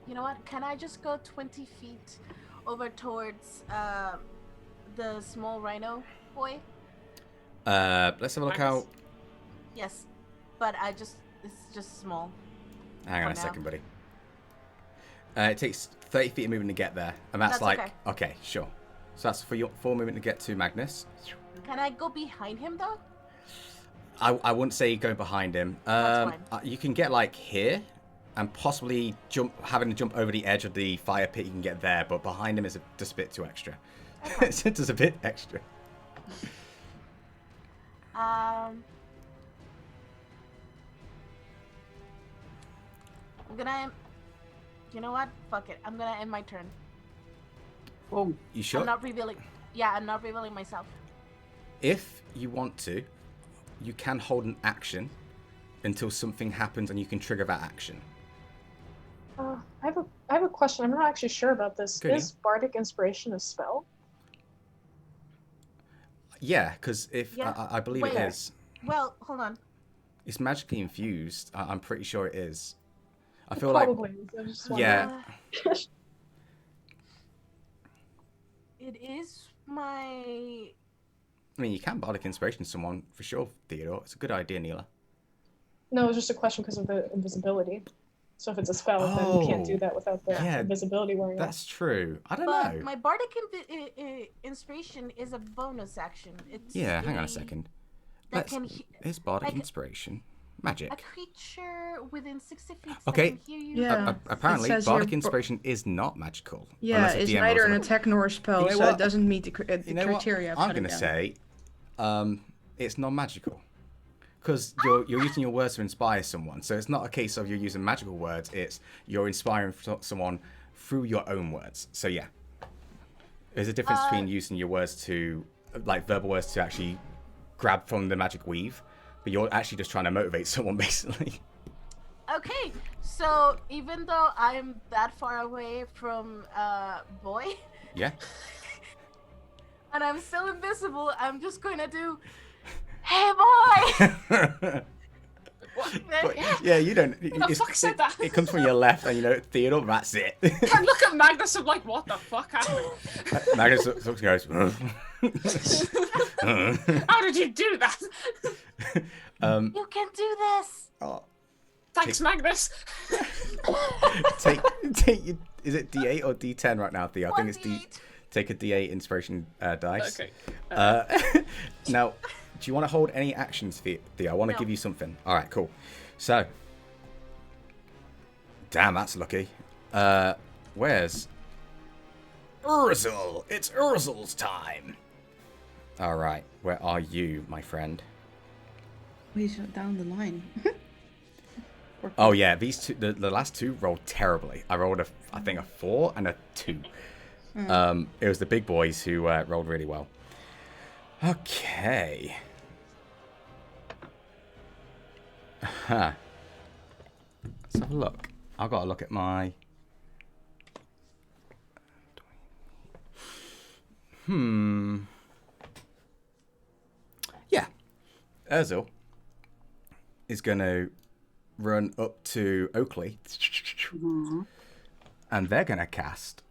You know what? Can I just go 20 feet over towards the small rhino boy? Let's have a look how. Yes, but it's just small. Hang on a now. second, buddy. It takes 30 feet of movement to get there, and that's like okay. Sure. So that's for your 4 movement to get to Magnus. Can I go behind him though? I wouldn't say go behind him. That's You can get like here, and possibly having to jump over the edge of the fire pit. You can get there, but behind him is just a bit too extra. Okay. It's just a bit extra. I'm gonna. You know what? Fuck it. I'm gonna end my turn. Whoa. You sure? I'm not revealing. Yeah, I'm not revealing myself. If you want to, you can hold an action until something happens, and you can trigger that action. I have a question. I'm not actually sure about this. Good, Is Bardic Inspiration a spell? Yeah, because if Yeah. I believe Wait. it is. Well, hold on. It's magically infused. I'm pretty sure it is. I It feel like probably is. I just wonder. yeah. it is my. I mean, you can bardic inspiration someone for sure, Theodore. It's a good idea, Neela. No, it was just a question because of the invisibility. So if it's a spell, then you can't do that without the invisibility wearing off. That's true. I don't But know. my bardic inspiration is a bonus action. It's Hang on a second. Is bardic can- inspiration magic? a creature within 60 feet Okay. can hear you. Yeah. Apparently, It says bardic here- inspiration is not magical. Yeah, unless it's DM neither rolls an it. attack nor a spell, You know so what? it doesn't meet the You know what? criteria. I'm going to say it's non-magical. Because you're using your words to inspire someone. So it's not a case of you're using magical words. It's you're inspiring someone through your own words. So yeah. There's a difference between using your words to, like verbal words to actually grab from the magic weave. But you're actually just trying to motivate someone, basically. Okay, so even though I'm that far away from boy, Yeah. and I'm still invisible, I'm just going to do, hey boy! But, yeah, you don't. Who the fuck said that? It comes from your left, and Theodore, that's it. I look at Magnus, I'm like, what the fuck happened? Magnus looks and goes. How did you do that? You can do this! Oh, Thanks, Magnus. take your, is it D8 or D10 right now, Theo? I think it's D. Take a D8 inspiration dice. Okay. Now, do you want to hold any actions, Theo? I want to give you something. All right, cool. So, damn, that's lucky. Where's Ursel? It's Ursel's time. All right, where are you, my friend? He's down the line. Oh yeah, these two, the last two rolled terribly. I rolled I think a 4 and a 2. It was the big boys who rolled really well. Okay. Let's have a look. I've got to look at my. Yeah. Urzel is going to run up to Oakley. And they're going to cast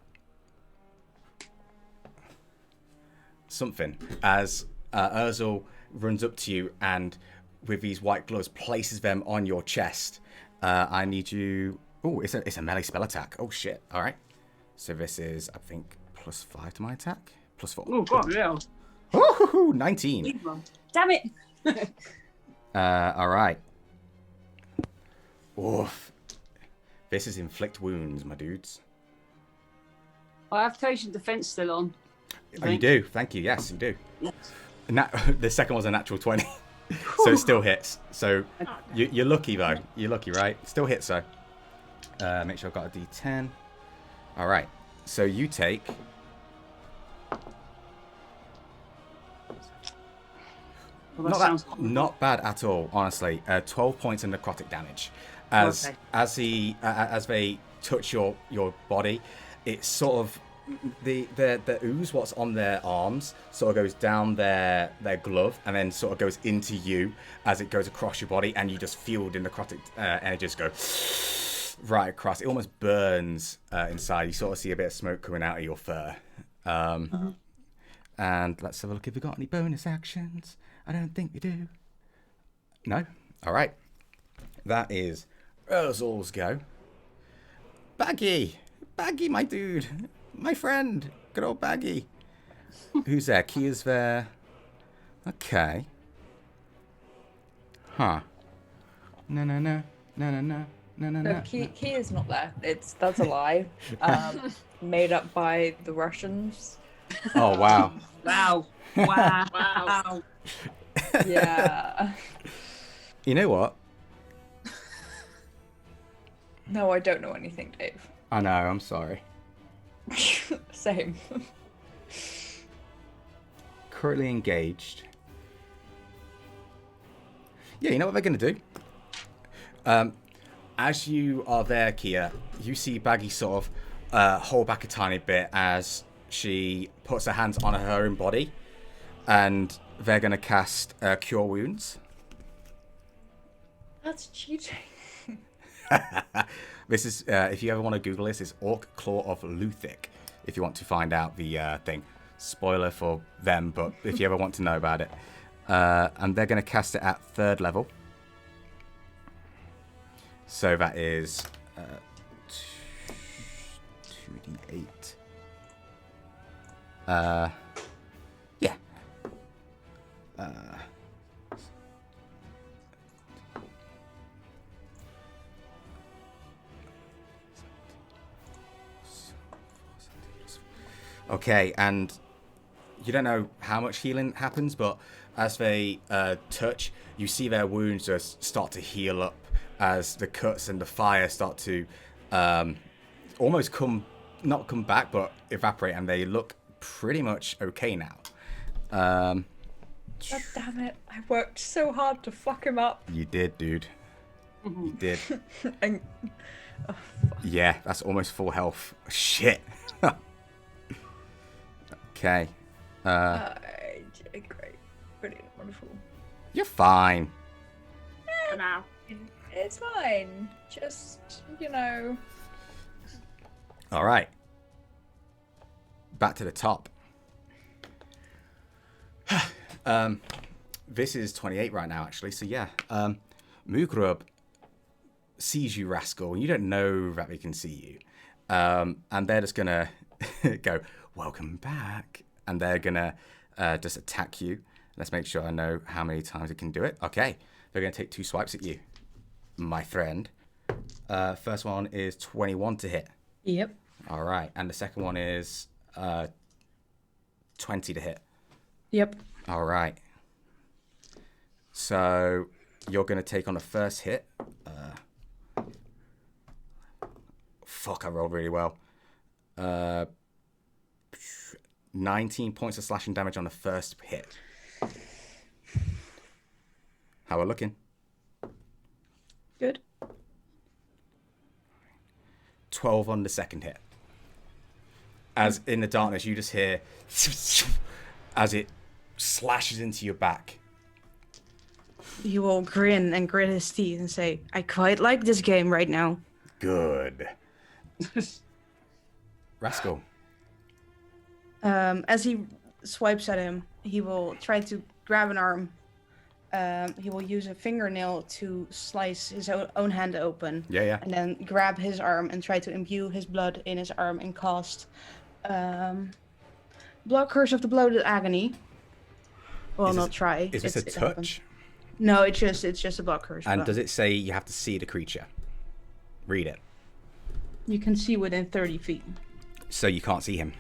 something as Urzel runs up to you and with these white gloves places them on your chest. I need you... Oh, it's a melee spell attack. Oh, shit. All right. So this is, I think, +5 to my attack. +4. Oh, God, yeah. Woohoo! 19. Damn it. All right. Oof. This is inflict wounds, my dudes. I have patient defense still on. Oh, you do? Thank you. Yes, you do. Yes. The second was a natural 20. So it still hits. So you're lucky, though. You're lucky, right? Still hits, though. Make sure I've got a D10. All right. So you take... Well, that Not bad at all, honestly. 12 points of necrotic damage. As they touch your body, it's sort of the ooze, what's on their arms, sort of goes down their glove and then sort of goes into you as it goes across your body, and you just feel the necrotic energies go right across. It almost burns inside. You sort of see a bit of smoke coming out of your fur. And let's have a look if we've got any bonus actions. I don't think we do. No? All right. That is Urzel's go. Baggy, my dude. My friend. Good old Baggy. Who's there? Kia's there. Okay. Huh. No. Key is not there. That's a lie. Made up by the Russians. Oh, wow. Wow. Wow. Yeah. You know what? No, I don't know anything, Dave. I know, I'm sorry. Same. Currently engaged. Yeah, you know what they're going to do? As you are there, Kia, you see Baggy sort of hold back a tiny bit as she puts her hands on her own body, and they're going to cast Cure Wounds. That's cheating. This is, if you ever want to Google this, it's Orc Claw of Luthic, if you want to find out the thing. Spoiler for them, but if you ever want to know about it. And they're going to cast it at 3rd level. So that is 2d8. Yeah. Okay, and you don't know how much healing happens, but as they touch, you see their wounds just start to heal up as the cuts and the fire start to almost not come back, but evaporate, and they look pretty much okay now. God damn it. I worked so hard to fuck him up. You did, dude. You did. And... Yeah, that's almost full health. Shit. Okay. Great. Brilliant. Wonderful. You're fine. For now. It's fine. Just, All right. Back to the top. This is 28 right now, actually. So, yeah. Mugrub sees you, Rascal. You don't know that they can see you. And they're just going to go, welcome back. And they're going to just attack you. Let's make sure I know how many times it can do it. Okay. They're going to take 2 swipes at you, my friend. First one is 21 to hit. Yep. All right. And the second one is 20 to hit. Yep. All right. So you're going to take on the first hit. Fuck, I rolled really well. 19 points of slashing damage on the first hit. How are we looking? Good. 12 on the second hit. As in the darkness, you just hear as it slashes into your back. He will grin and grit his teeth and say, I quite like this game right now. Good. Rascal. As he swipes at him, he will try to grab an arm. He will use a fingernail to slice his own hand open. Yeah. And then grab his arm and try to imbue his blood in his arm and cast Blood Curse of the Bloated Agony. Well, not try. Is this a touch? No, it's just a Blood Curse. And does it say you have to see the creature? Read it. You can see within 30 feet. So you can't see him.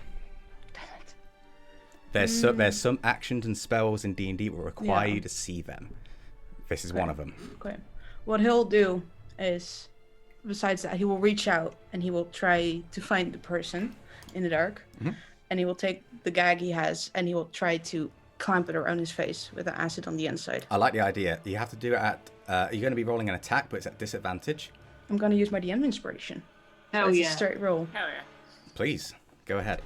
There's some actions and spells in D&D that will require you to see them. This is one of them. Okay. What he'll do is, besides that, he will reach out and he will try to find the person in the dark. Mm-hmm. And he will take the gag he has and he will try to clamp it around his face with the acid on the inside. I like the idea. You have to do it at... you're going to be rolling an attack, but it's at disadvantage. I'm going to use my DM inspiration. Hell It's yeah. a straight roll. Hell yeah. Please, go ahead.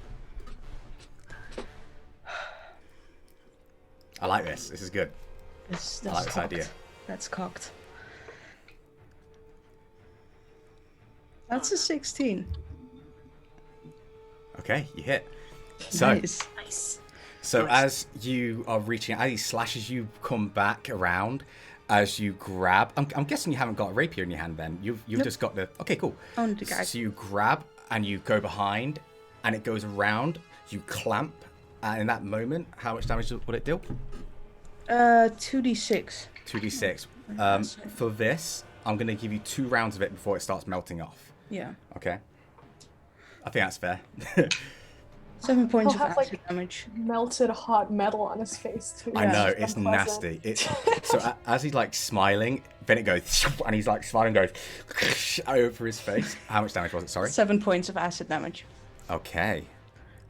I like this. This is good. That's I like this cocked. idea. That's cocked. That's a 16. Okay, you hit. So, Nice. Nice. So as you are reaching, as he slashes, you come back around. As you grab, I'm guessing you haven't got a rapier in your hand. Then you've just got the. Okay, cool. On the gag. So you grab and you go behind, and it goes around. You clamp, and in that moment, how much damage would it deal? 2d6. 2d6. For this, I'm gonna give you 2 rounds of it before it starts melting off. Yeah. Okay. I think that's fair. 7 points He'll of have, acid like, damage. Melted hot metal on his face too. I know, It's it's unpleasant. nasty. So as he's like smiling, then it goes, and he's like smiling, goes over his face. How much damage was it? Sorry. 7 points of acid damage. Okay.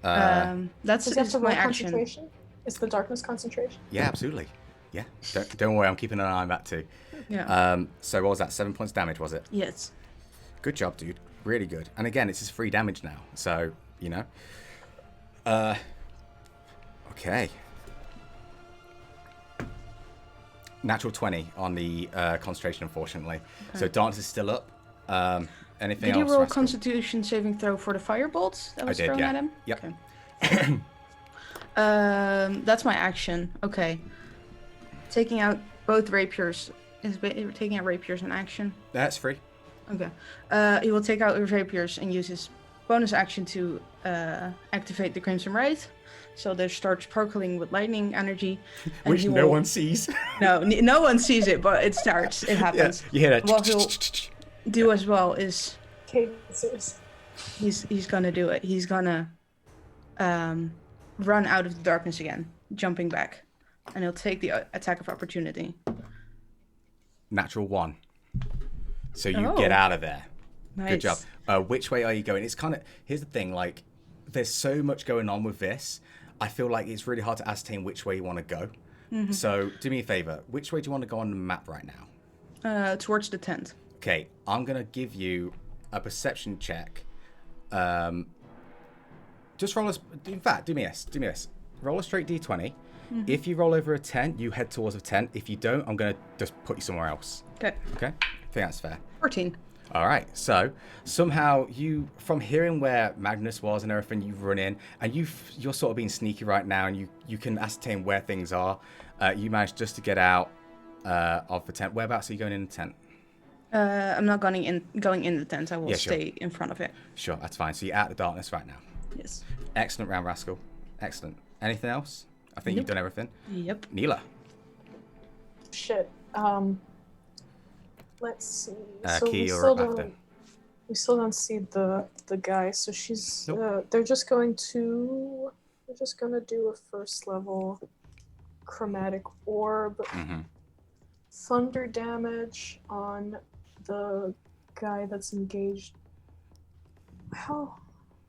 That's Does he have to roll my action. concentration? Is the darkness concentration? Yeah, absolutely. Yeah. Don't worry, I'm keeping an eye on that too. Yeah. So what was that? 7 points damage, was it? Yes. Good job, dude. Really good. And again, it's just free damage now. So, you know. Okay. Natural 20 on the concentration, unfortunately. Okay. So Dance is still up. Anything Did you else? roll a Rascal? Constitution saving throw for the firebolts that was did, thrown yeah. at him? Yep. Okay. That's my action. Okay. Taking out both rapiers. Taking out rapiers an action? That's free. Okay. He will take out his rapiers and use his bonus action to activate the Crimson Wraith. So they start sparkling with lightning energy. Which no one sees. No one sees it, but it starts. It happens. Yeah, you hear that. What he'll do as well is Cadences. he's gonna do it. He's gonna run out of the darkness again, jumping back, and he'll take the attack of opportunity. Natural 1. So you get out of there. Nice. Good job. Which way are you going? It's kind of, here's the thing, like, there's so much going on with this. I feel like it's really hard to ascertain which way you want to go. Mm-hmm. So do me a favor. Which way do you want to go on the map right now? Towards the tent. Okay, I'm going to give you a perception check. Just roll in fact, do me this. Roll a straight D20. Mm-hmm. If you roll over a 10, you head towards a 10. If you don't, I'm going to just put you somewhere else. Okay. Okay? I think that's fair. 14. All right. So somehow you, from hearing where Magnus was and everything, you run in, and you're sort of being sneaky right now, and you can ascertain where things are. You managed just to get out of the tent. Whereabouts are you going in the tent? I'm not going in the tent. I will stay in front of it. Sure, that's fine. So you're out of the darkness right now. Yes. Excellent round, Rascal. Excellent. Anything else? I think you've done everything. Yep. Neela. Shit. Let's see. Key, you're up after. We still don't see the guy, so she's. Nope. They're just gonna do a first level chromatic orb, thunder damage on the guy that's engaged. How?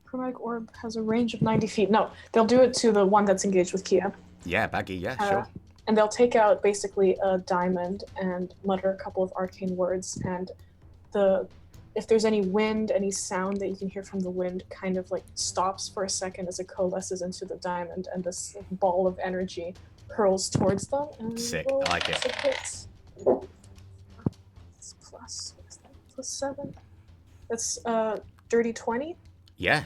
Chromatic orb has a range of 90 feet. No, they'll do it to the one that's engaged with Kia. Yeah, Baggy. Yeah, sure. And they'll take out basically a diamond and mutter a couple of arcane words, and if there's any wind, any sound that you can hear from the wind kind of like stops for a second as it coalesces into the diamond, and this ball of energy hurls towards them. And sick, I like it. It's plus, what is that? Plus 7. That's dirty 20. Yeah.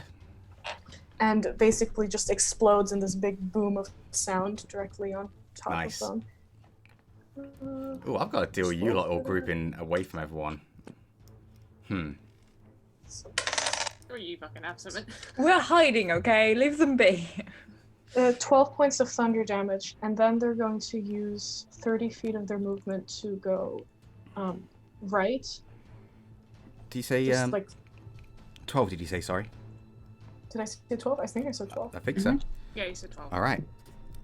And basically just explodes in this big boom of sound directly on top of them. Oh, I've got to deal with you lot all grouping away from everyone. Or you fucking have something. We're hiding, okay? Leave them be. 12 points of thunder damage, and then they're going to use 30 feet of their movement to go right. Did you say Just, like, 12? Did you say, sorry? Did I say 12? I think I said 12. I think so. Yeah, you said 12. All right.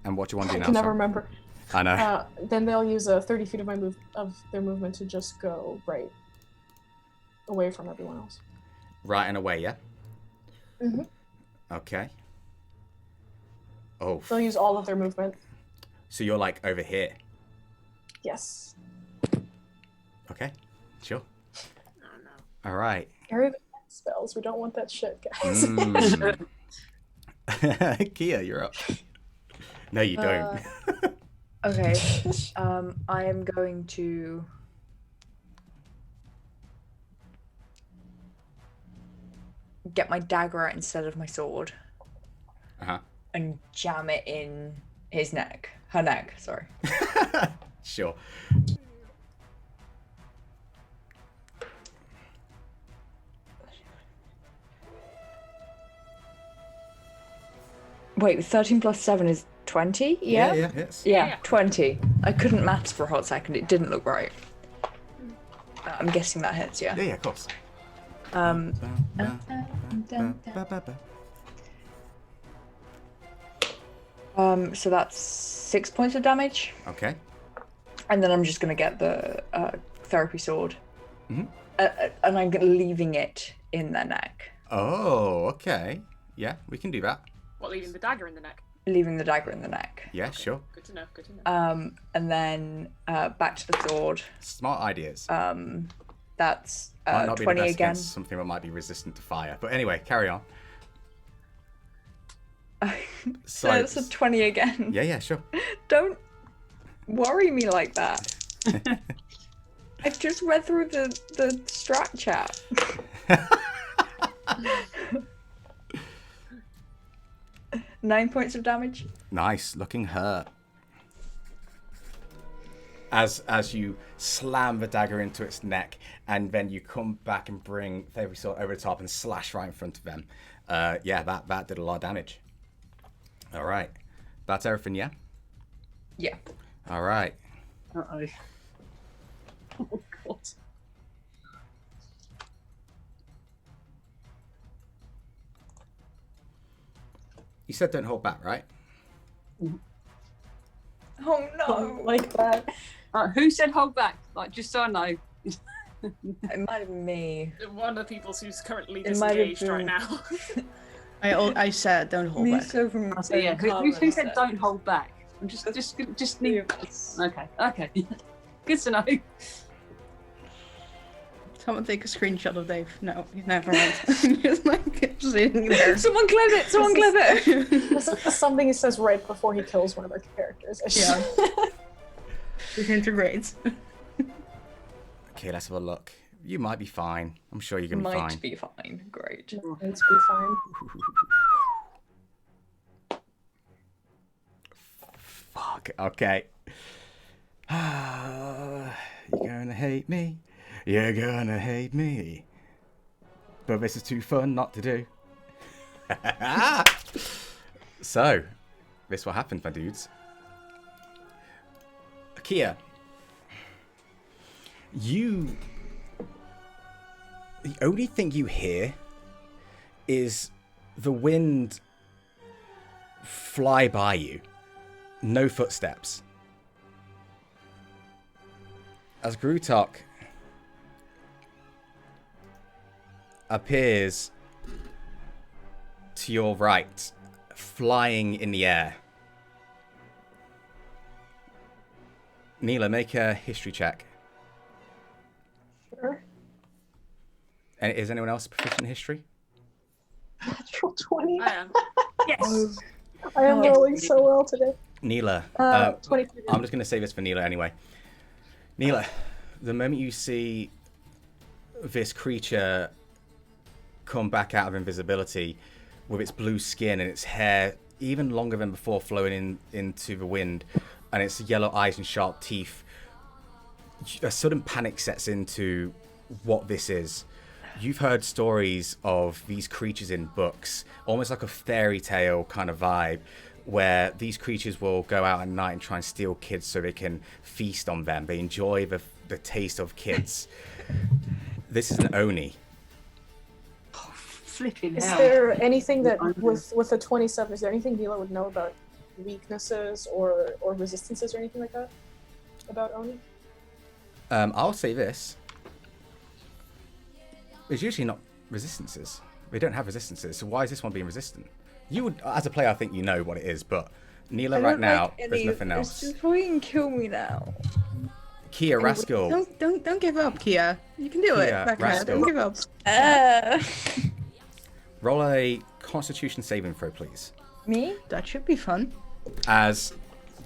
And what do you want to do now? I can never remember. I know. Then they'll use 30 feet of their movement to just go right, away from everyone else. Right and away, yeah? Mm-hmm. Okay. Oh. They'll use all of their movement. So you're like over here? Yes. Okay. Sure. Oh, no. All right. Area spells. We don't want that shit, guys. Kia, you're up. No, you don't. Okay. I am going to get my dagger out instead of my sword. And jam it in his neck. Her neck, sorry. Sure. Wait, 13 plus 7 is 20? Yeah? Yeah, yes. Yeah, 20. I couldn't maths for a hot second. It didn't look right. I'm guessing that hits, yeah? Yeah, of course. So that's 6 points of damage. Okay. And then I'm just going to get the therapy sword. Mm-hmm. And I'm leaving it in their neck. Oh, okay. Yeah, we can do that. What, leaving the dagger in the neck? Leaving the dagger in the neck. Yeah, sure. Good to know, good to know. And then back to the sword. Smart ideas. That's might not be 20 the best again. against something that might be resistant to fire. But anyway, carry on. So that's a 20 again. Yeah, sure. Don't worry me like that. I've just read through the strat chat. 9 points of damage. Nice, looking hurt. As you slam the dagger into its neck, and then you come back and bring Favory Sword over the top and slash right in front of them. Yeah, that did a lot of damage. All right. That's everything, yeah? Yeah. All right. Uh-oh. Oh, God. You said don't hold back, right? Oh no! Don't like that. Who said hold back? Like, just so I know. It might have been me. One of the people who's currently It might have disengaged right been- now. I said don't hold Me back. so from So, yeah, who said don't hold back? I'm just need. us. Okay. Good to know. Someone take a screenshot of Dave. No, he's never mind. Just like sitting there. Someone clip it! Someone clip it! This is something he says right before he kills one of our characters. Yeah. Disintegrates. Okay, let's have a look. You might be fine. I'm sure you're going to be fine. Might be fine. Great. Might be fine. Fuck, okay. You're gonna hate me. You're gonna hate me. But this is too fun not to do. So, this what happened, my dudes. Kia, the only thing you hear is the wind fly by you. No footsteps. As Grutok appears to your right, flying in the air. Neela, make a history check. Sure. And is anyone else proficient in history? Natural 20. I am. Yes. I am rolling so well today. Neela, 23. I'm just going to say this for Neela anyway. Neela, the moment you see this creature come back out of invisibility with its blue skin and its hair even longer than before flowing into the wind, and its yellow eyes and sharp teeth, a sudden panic sets into what this is. You've heard stories of these creatures in books, almost like a fairy tale kind of vibe, where these creatures will go out at night and try and steal kids so they can feast on them. They enjoy the taste of kids. This is an Oni. Oh, flipping Is hell. there anything that, with a 27, is there anything Neela would know about weaknesses or resistances or anything like that? About Oni? I'll say this. There's usually not resistances. They don't have resistances, so why is this one being resistant? You would, as a player, I think you know what it is, but Neela right now, there's nothing else. Just fucking kill me now. Kia Rascal. Don't give up, Kia. You can do it. Kia Back ahead. Don't Rascal. give up. Roll a Constitution saving throw, please. Me? That should be fun. As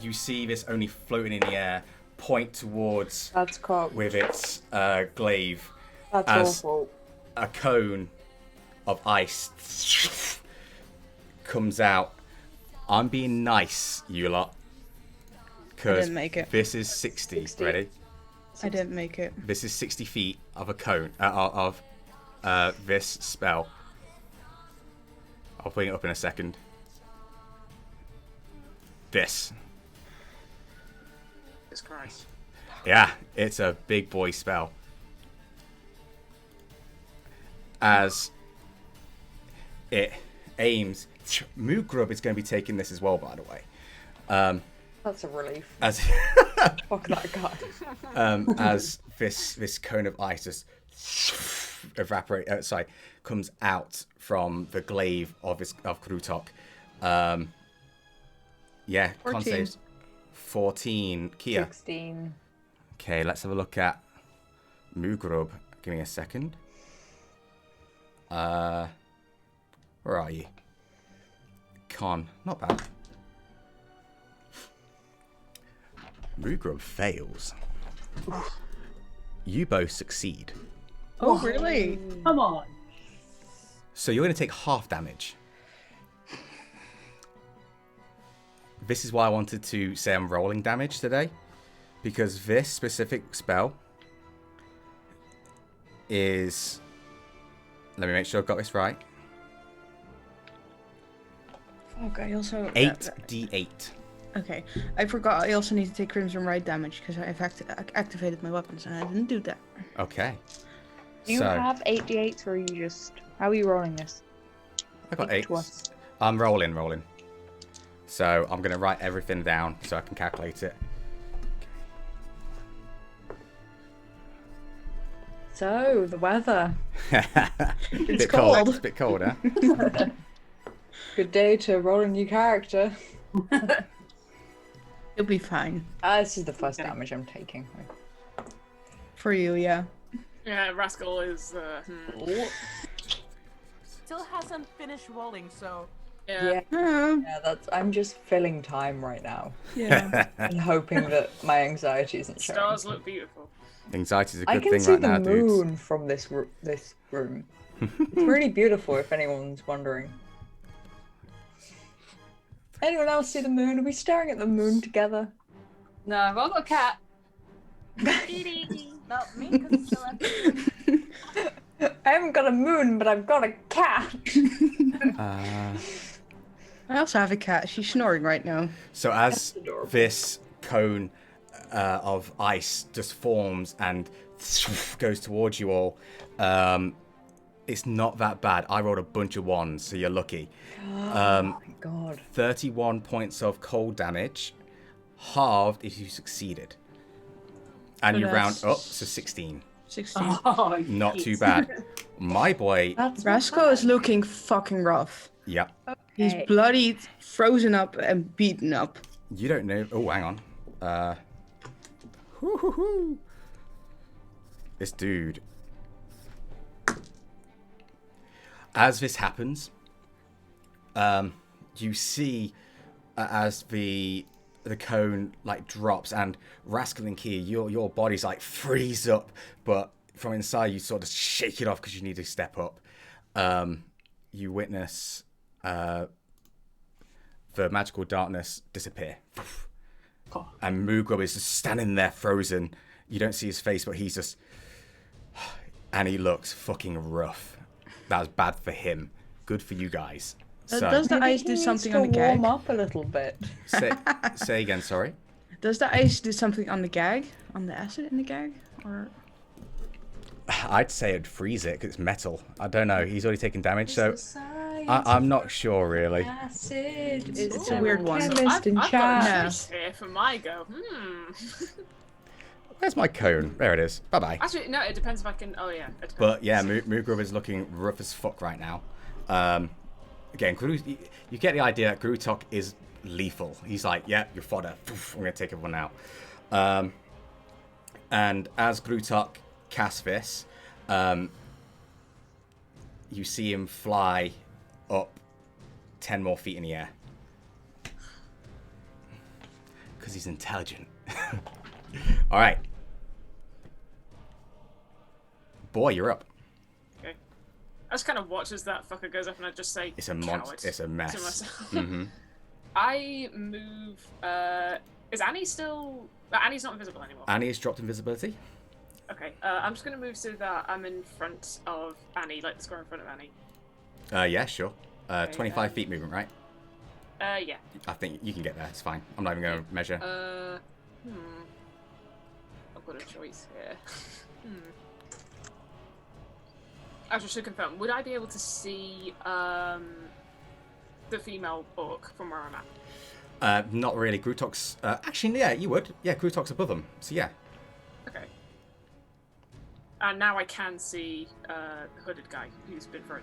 you see this only floating in the air, point towards That's cocked. with its glaive That's as awful. a cone of ice comes out. I'm being nice, you lot, because didn't make it. this is 60. Ready? I didn't make it. This is 60 feet of a cone of this spell. I'll bring it up in a second. This. Jesus Christ. Yeah, it's a big boy spell. As it aims, Moogrub is going to be taking this as well, by the way. That's a relief. As Fuck that guy. as this cone of ice just comes out from the glaive of Krutok. Yeah, con 14. saves 14. Kia. 16. Okay, let's have a look at Moogrub. Give me a second. Where are you? Con, not bad. Moogrub fails. You both succeed. Oh, really? Come on. So you're going to take half damage. This is why I wanted to say I'm rolling damage today. Because this specific spell is... Let me make sure I've got this right. Fuck, I also... 8d8. Okay, I forgot I also need to take Crimson Ride damage because I've activated my weapons and I didn't do that. Okay. Do you have 8d8s or are you just... How are you rolling this? I got 8. I'm rolling. So I'm going to write everything down so I can calculate it. So, the weather. It's cold. It's a bit cold, huh? Good day to roll a new character. You'll be fine. This is the first damage I'm taking. For you, yeah. Yeah, Rascal is. Still hasn't finished rolling, so. Yeah. Yeah, I'm just filling time right now. Yeah. And hoping that my anxiety isn't showing. Stars look beautiful. Anxiety's a I good can thing see right the now, dudes. moon from this room. It's really beautiful, if anyone's wondering. Anyone else see the moon? Are we staring at the moon together? No, I've got a cat. Not me, because it's still after. I haven't got a moon, but I've got a cat. I also have a cat. She's snoring right now. So as this cone of ice just forms and goes towards you all, it's not that bad. I rolled a bunch of ones, so you're lucky. Oh my god. 31 points of cold damage, halved if you succeeded. And So you round that's up to 16. 16. Oh, Not too bad. My boy, Rascal is looking fucking rough. yep. He's bloodied, frozen up, and beaten up. You don't know. Oh, hang on. This dude. As this happens, you see as the cone like drops and Rascal and Kia, your body's like freeze up, but from inside you sort of shake it off because you need to step up. You witness the magical darkness disappear. And Moogrub is just standing there frozen. You don't see his face, but he's just... And he looks fucking rough. That was bad for him. Good for you guys. So, Does the ice do something on the gag? Warm up a little bit. say again, sorry. Does the ice do something on the gag? On the acid in the gag? Or... I'd say it'd freeze it because it's metal. I don't know. He's already taken damage, so I'm not sure really. Acid. It's a weird one. I've got a Yeah. choice here for my go. Where's my cone? There it is. Bye-bye. Actually, no, it depends if I can... Oh, yeah. It depends. But yeah, Moogrub is looking rough as fuck right now. Again, you get the idea that Grutok is lethal. He's like, yeah, you're fodder. I'm going to take everyone out. And as Grutok casts this, you see him fly up 10 more feet in the air. Because he's intelligent. All right. Boy, you're up. Okay. I just kind of watch as that fucker goes up and I just say, It's a coward monster. It's a mess. to myself. Mm-hmm. I move... is Annie still... Annie's not invisible anymore. Annie has dropped invisibility. Okay, I'm just going to move so that I'm in front of Annie, like the square in front of Annie. Yeah, sure. 25 feet movement, right? Yeah. I think you can get there. It's fine. I'm not even going to measure. I've got a choice here. Actually, to confirm, would I be able to see the female orc from where I'm at? Not really. Grutok's... actually, yeah, you would. Yeah, Grutok's above them. So, yeah. Okay. And now I can see the hooded guy who's been thrown.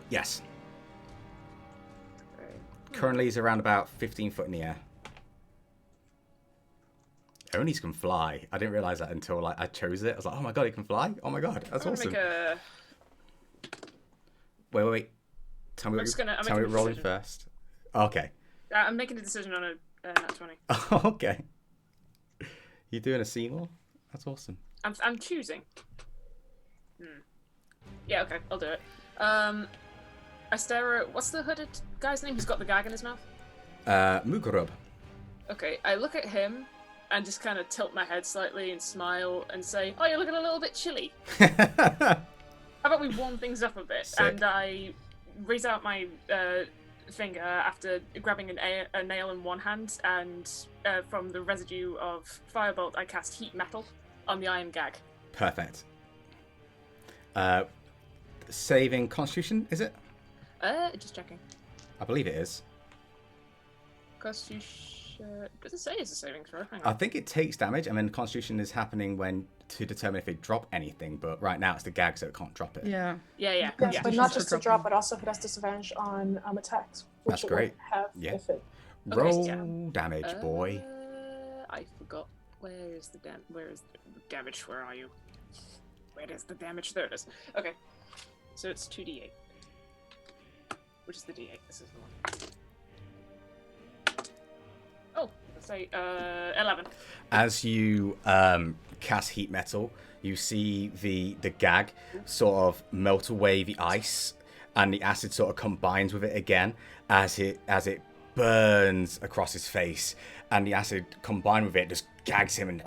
Yes. Okay. Currently, he's around about 15 foot in the air. Onies can fly. I didn't realize that until like I chose it. I was like, oh my god, he can fly. Oh my god, that's awesome. Make a... Wait. Tell me what you're rolling first. Okay. I'm making a decision on a nat 20. Okay. You doing a Seymour? That's awesome. I'm choosing. Yeah, okay, I'll do it. I stare at... What's the hooded guy's name who's got the gag in his mouth? Mugrub. Okay, I look at him and just kind of tilt my head slightly and smile and say, "Oh, you're looking a little bit chilly. How about we warm things up a bit?" Sick. And I raise out my finger after grabbing a nail in one hand, and from the residue of Firebolt, I cast Heat Metal on the iron gag. Perfect. Saving Constitution, is it? Just checking. I believe it is. Constitution. Does it say it's a saving throw? Hang I on. think it takes damage, and then Constitution is happening when to determine if it drop anything. But right now it's the gag, so it can't drop it. Yeah. Yeah. Yes, but not just to dropping. drop, but also if it has disadvantage on attacks. Which That's it will great. Have Yeah. if it... Roll yeah. damage, boy. I forgot. Where is the damage? Where are you? Where is the damage? There it is. Okay. So it's 2d8. Which is the d8. This is the one. Oh, let's say 11. As you cast Heat Metal, you see the gag sort of melt away the ice, and the acid sort of combines with it again as it burns across his face, and the acid combined with it just gags him,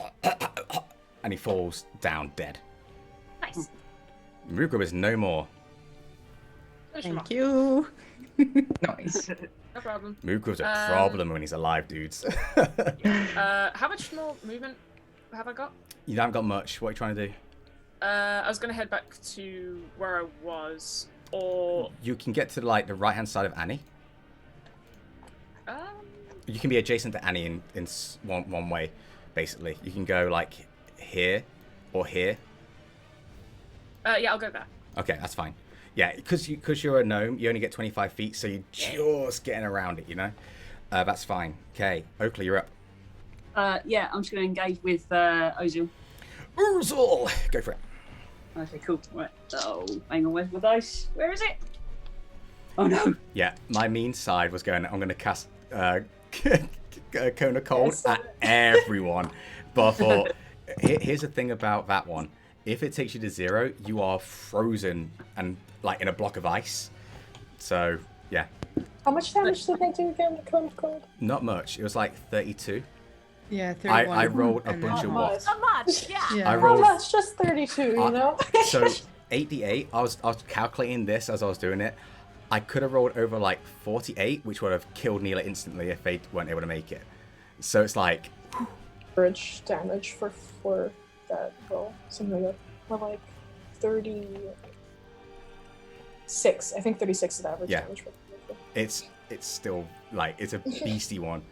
and he falls down dead. Nice. Mugrub is no more. Thank you. Nice. No problem. Mugrub's a problem when he's alive, dudes. How much more movement have I got? You haven't got much. What are you trying to do? I was gonna head back to where I was, or You can get to like the right-hand side of Annie. You can be adjacent to Annie in one way, basically. You can go like here or here. yeah, I'll go there. Okay, that's fine. Yeah, because you're a gnome, you only get 25 feet, so you're just getting around it, you know? That's fine. Okay, Oakley, you're up. Yeah, I'm just going to engage with Ozil. Urzul! Go for it. Okay, cool. Right. Oh, hang on, where's my dice? Where is it? Oh no. Yeah, my mean side was going, I'm going to cast Cone of Cold at everyone. But I thought, here's the thing about that one. If it takes you to 0, you are frozen and like in a block of ice. So, yeah. How much damage did they do again? The cone of cold? Not much. It was like 32. Yeah, 31. I rolled a and bunch then- of what? Not much, yeah. Yeah. I Oh, rolled. that's just 32, you know? So 8d8. I was calculating this as I was doing it. I could have rolled over like 48, which would have killed Neela instantly if they weren't able to make it. So it's like, Average damage for that roll. Something like that. More like 36. I think 36 is the average Yeah. damage for it's still like it's a beastie one.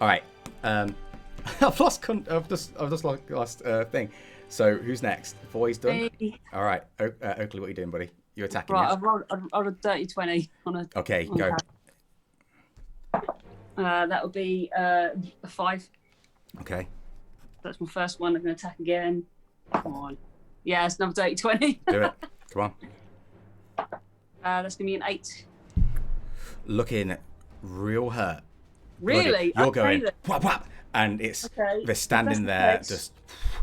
All right, I've just lost thing. So who's next? Boy's done. Hey. All right, Oakley, what are you doing, buddy? You attacking? Right, yes? I've rolled a dirty 20 on a. Okay, on go. That would be a 5. Okay, That's my first one. I'm going to attack again. Come on. Yeah, it's another dirty 20. do it. Come on. That's going to be an 8. Looking real hurt. Really? You're Okay, going then. whap whap, and it's Okay. they're standing That's the there case. just.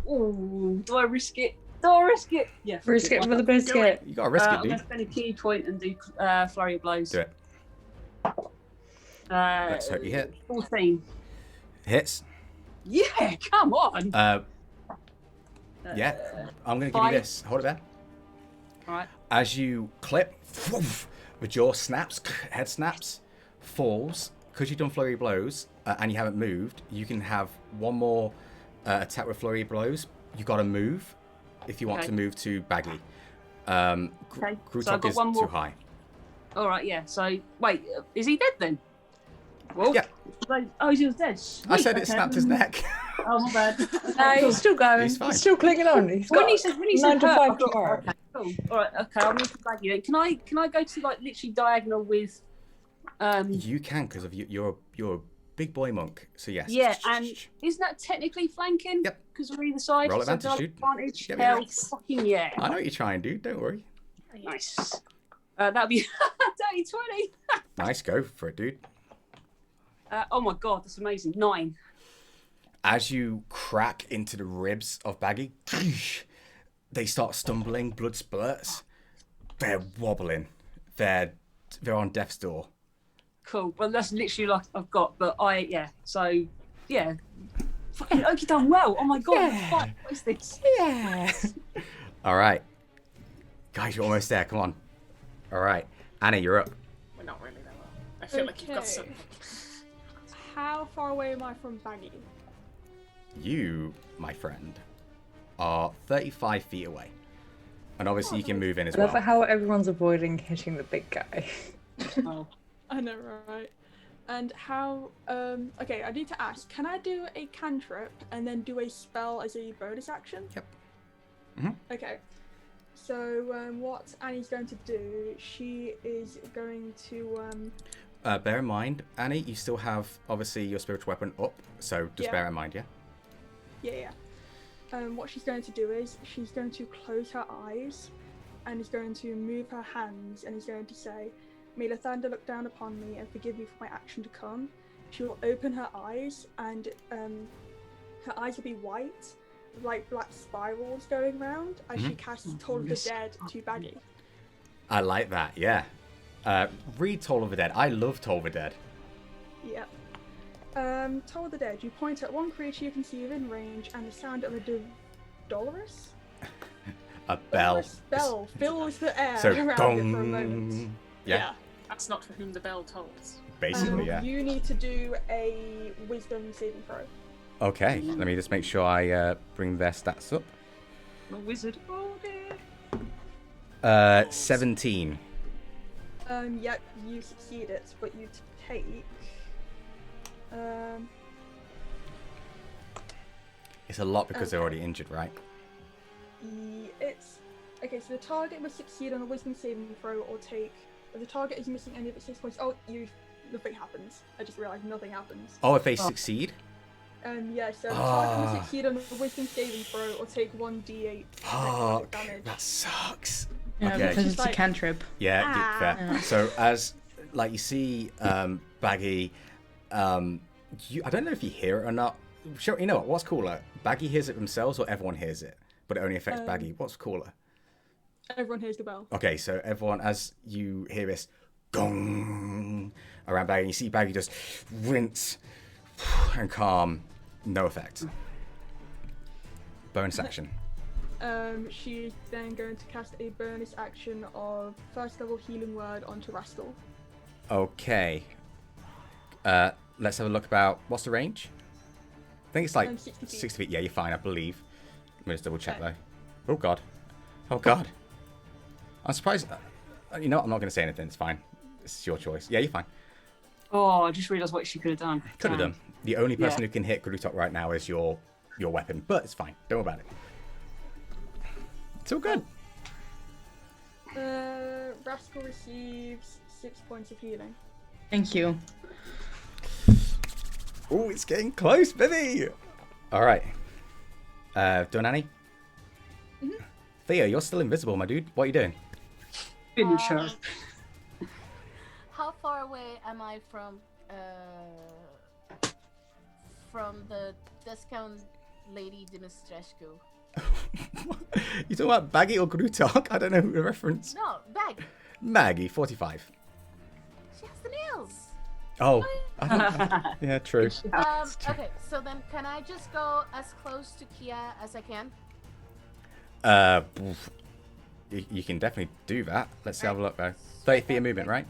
Ooh, do I risk it? Do I risk it? Yeah. fuck Risk it why for the not? Do it. biscuit. You gotta risk I'm it, going dude. to spend a key point and do flurry of blows. Do it. Let's hope you hit. 14. Hits. Yeah, come on. Yeah, I'm gonna give you 5. this. Hold it there. All right. As you clip, the jaw snaps, head snaps, falls. Because you've done flurry of blows and you haven't moved, you can have one more attack with flurry of blows. You got to move if you want Okay. to move to Baggy. Okay, so I've Grutok got is one more. too high. All right, yeah. So, wait, is he dead then? Well, Yeah. Oh, he was dead. I Sweet, said it okay. snapped his neck. Oh, my bad. No, he's still going. He's fine. He's still clinging on. He's When got he said 9 to hurt, 5 I thought, tomorrow. okay, cool. All right, okay, I'll move to Baggy then. Can I go to like literally diagonal with? You can because of you're a big boy monk. So yes. Yeah, and isn't that technically flanking? Yep. Because we're either side. Roll so advantage, do I have dude. Advantage. Yep, Hell, yep. fucking yeah. I know what you're trying, dude. Don't worry. Nice. That'll be dirty 20. Nice, go for it, dude. Oh my god, that's amazing. 9. As you crack into the ribs of Baggy, they start stumbling, blood spurts. They're wobbling. They're on death's door. Cool. Well, that's literally like I've got, but So, yeah. Fucking Oki done well. Oh my god. Yeah. What is this? Yeah. All right. Guys, you're almost there. Come on. All right. Anna, you're up. We're not really that well. I feel like you've got some. How far away am I from Baggy? You, my friend, are 35 feet away. And obviously you can move in as well. I love how everyone's avoiding hitting the big guy. Oh. I know, right? And how? Okay, I need to ask. Can I do a cantrip and then do a spell as a bonus action? Yep. Mm-hmm. Okay. So what Annie's going to do? She is going to. Bear in mind, Annie, you still have obviously your spiritual weapon up, so just bear in mind, yeah. Yeah. What she's going to do is she's going to close her eyes, and is going to move her hands, and is going to say, "May the thunder look down upon me and forgive me for my action to come." She will open her eyes, and her eyes will be white, like black spirals going round as she casts Toll of the Dead to Baggy. I like that, yeah. Read Toll of the Dead. I love Toll of the Dead. Yep. Toll of the Dead. You point at one creature you can see within range, and the sound of a dolorous? A bell. Dolorous bell fills the air So, around gong. it for a moment. Yeah. That's not for whom the bell tolls. Basically, yeah. You need to do a wisdom saving throw. Okay, let me just make sure I bring their stats up. I'm a wizard. Oh dear. 17. Yep, you succeed it, but you take. It's a lot because they're already injured, right? It's okay. So the target must succeed on a wisdom saving throw or take. If the target is missing any of its 6 points, nothing happens. I just realized nothing happens. Oh, if they succeed? Yeah. So the target must succeed on a wisdom saving throw or take 1d8 Fuck, damage. that sucks. Yeah, Okay. because it's a Like- cantrip. Yeah, fair. Yeah. So as like you see, Baggy, I don't know if you hear it or not. Sure, you know what? What's cooler? Baggy hears it themselves, or everyone hears it, but it only affects Baggy. What's cooler? Everyone hears the bell. Okay, so everyone, as you hear this gong around Baggy, you see Baggy just rinse and calm, no effect. Bonus action. She's then going to cast a bonus action of first level healing word onto Rascal. Okay. Let's have a look about what's the range? I think it's like 60 feet. 60 feet. Yeah, you're fine, I believe. Let me just double check though. Oh god. Oh god. I'm surprised. You know what? I'm not going to say anything. It's fine. It's your choice. Yeah, you're fine. Oh, I just realised what she could have done. Could have Damn. done. The only person Yeah. who can hit Grutok right now is your weapon, but it's fine. Don't worry about it. It's all good. Rascal receives 6 points of healing. Thank you. Oh, it's getting close, baby. All right. Done, Annie? Theo, you're still invisible, my dude. What are you doing? Finisher. How far away am I from the discount lady Dimitrescu? You talking about Baggy or Grutok? I don't know the reference. No, Bag. Maggie, 45. She has the nails. Oh, I don't, yeah, true. Okay, so then can I just go as close to Kia as I can? You can definitely do that. Let's have a look though. 30 feet of movement, right?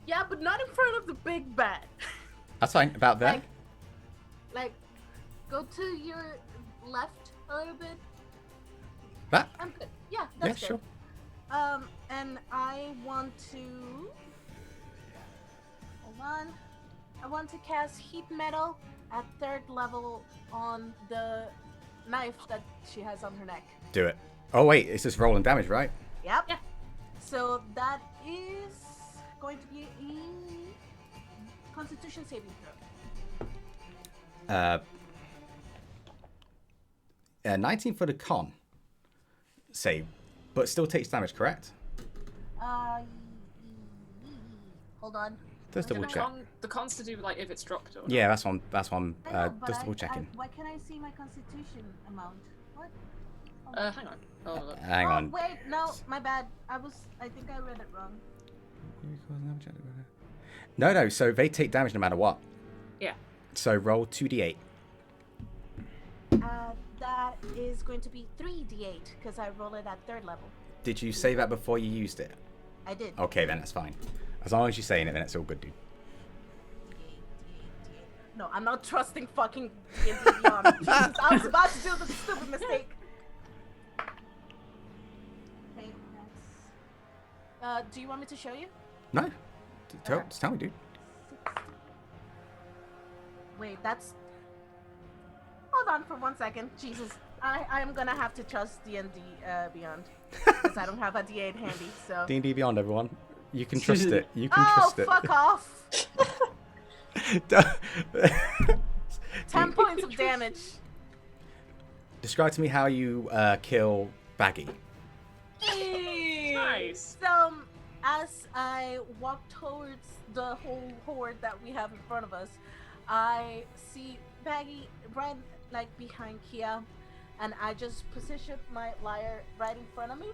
Yeah, but not in front of the big bat. That's fine. About there. Like, go to your left a little bit. That? I'm good. Yeah, Yeah, that's good. sure. And I want to. Hold on. I want to cast heat metal at 3rd level on the knife that she has on her neck. Do it. Oh wait, it's just rolling damage, right? Yep. Yeah. So that is going to be a Constitution saving throw. 19 for the con save, but still takes damage, correct? Hold on. Just double check. The cons to do like if it's dropped or Yeah, that's one. I know, but Just double checking. why can't I see my Constitution amount? What? hang on. Oh, look. Hang on. Wait, no, my bad. I think I read it wrong. No. So they take damage no matter what. Yeah. So roll 2d8. That is going to be 3d8 because I roll it at 3rd level. Did you say that before you used it? I did. Okay, then that's fine. As long as you're saying it, then it's all good, dude. D8. No, I'm not trusting fucking D&D Beyond. Jesus, I was about to do the stupid mistake. Okay, do you want me to show you? No. Just tell me, dude. Wait, that's... Hold on for 1 second. Jesus. I'm gonna have to trust D&D Beyond. Because I don't have a D8 handy, so... D&D Beyond, everyone. You can trust it. You can trust it. Oh, fuck off! 10 points of damage. Describe to me how you kill Baggy. Nice. So, as I walk towards the whole horde that we have in front of us, I see Baggy right like behind Kia, and I just position my lyre right in front of me,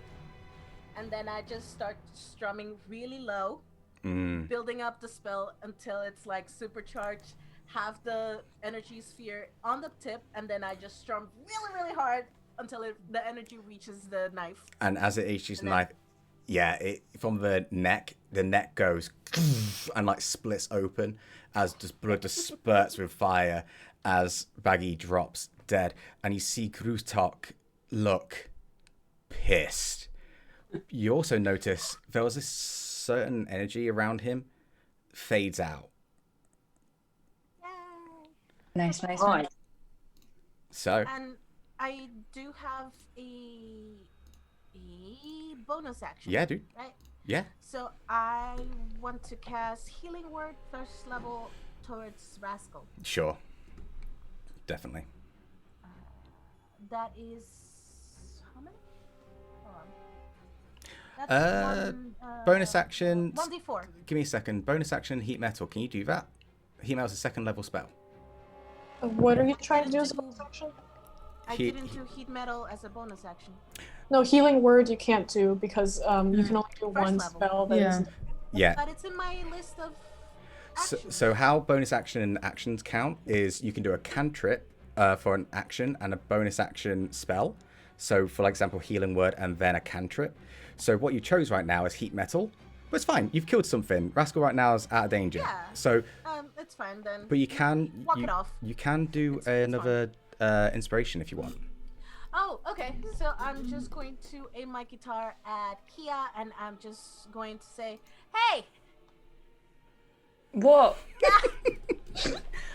and then I just start strumming really low, building up the spell until it's like supercharged, have the energy sphere on the tip, and then I just strum really, really hard until the energy reaches the knife. And as it reaches the knife, from the neck goes and like splits open as just blood just spurts with fire as Baggy drops dead. And you see Grutok look pissed. You also notice there was this certain energy around him fades out. Nice. Right. So. And I do have a bonus action. Yeah, dude. Right? Yeah. So I want to cast Healing Word 1st level towards Rascal. Sure. Definitely. That is how many? Hold on. That's bonus action. 1d4. Give me a second. Bonus action, heat metal. Can you do that? Heat metal is a 2nd level spell. What are you trying to do as a bonus action? I didn't do heat metal as a bonus action. No, healing word you can't do because you can only do First one level. spell. That is Yeah. But it's in my list of actions. So how bonus action and actions count is you can do a cantrip for an action and a bonus action spell. So for example, healing word and then a cantrip. So what you chose right now is heat metal. But it's fine. You've killed something. Rascal right now is out of danger. Yeah. So it's fine then. but you can Walk it off. You can do another inspiration if you want. Oh, okay. So I'm just going to aim my guitar at Kia, and I'm just going to say, "Hey!" What?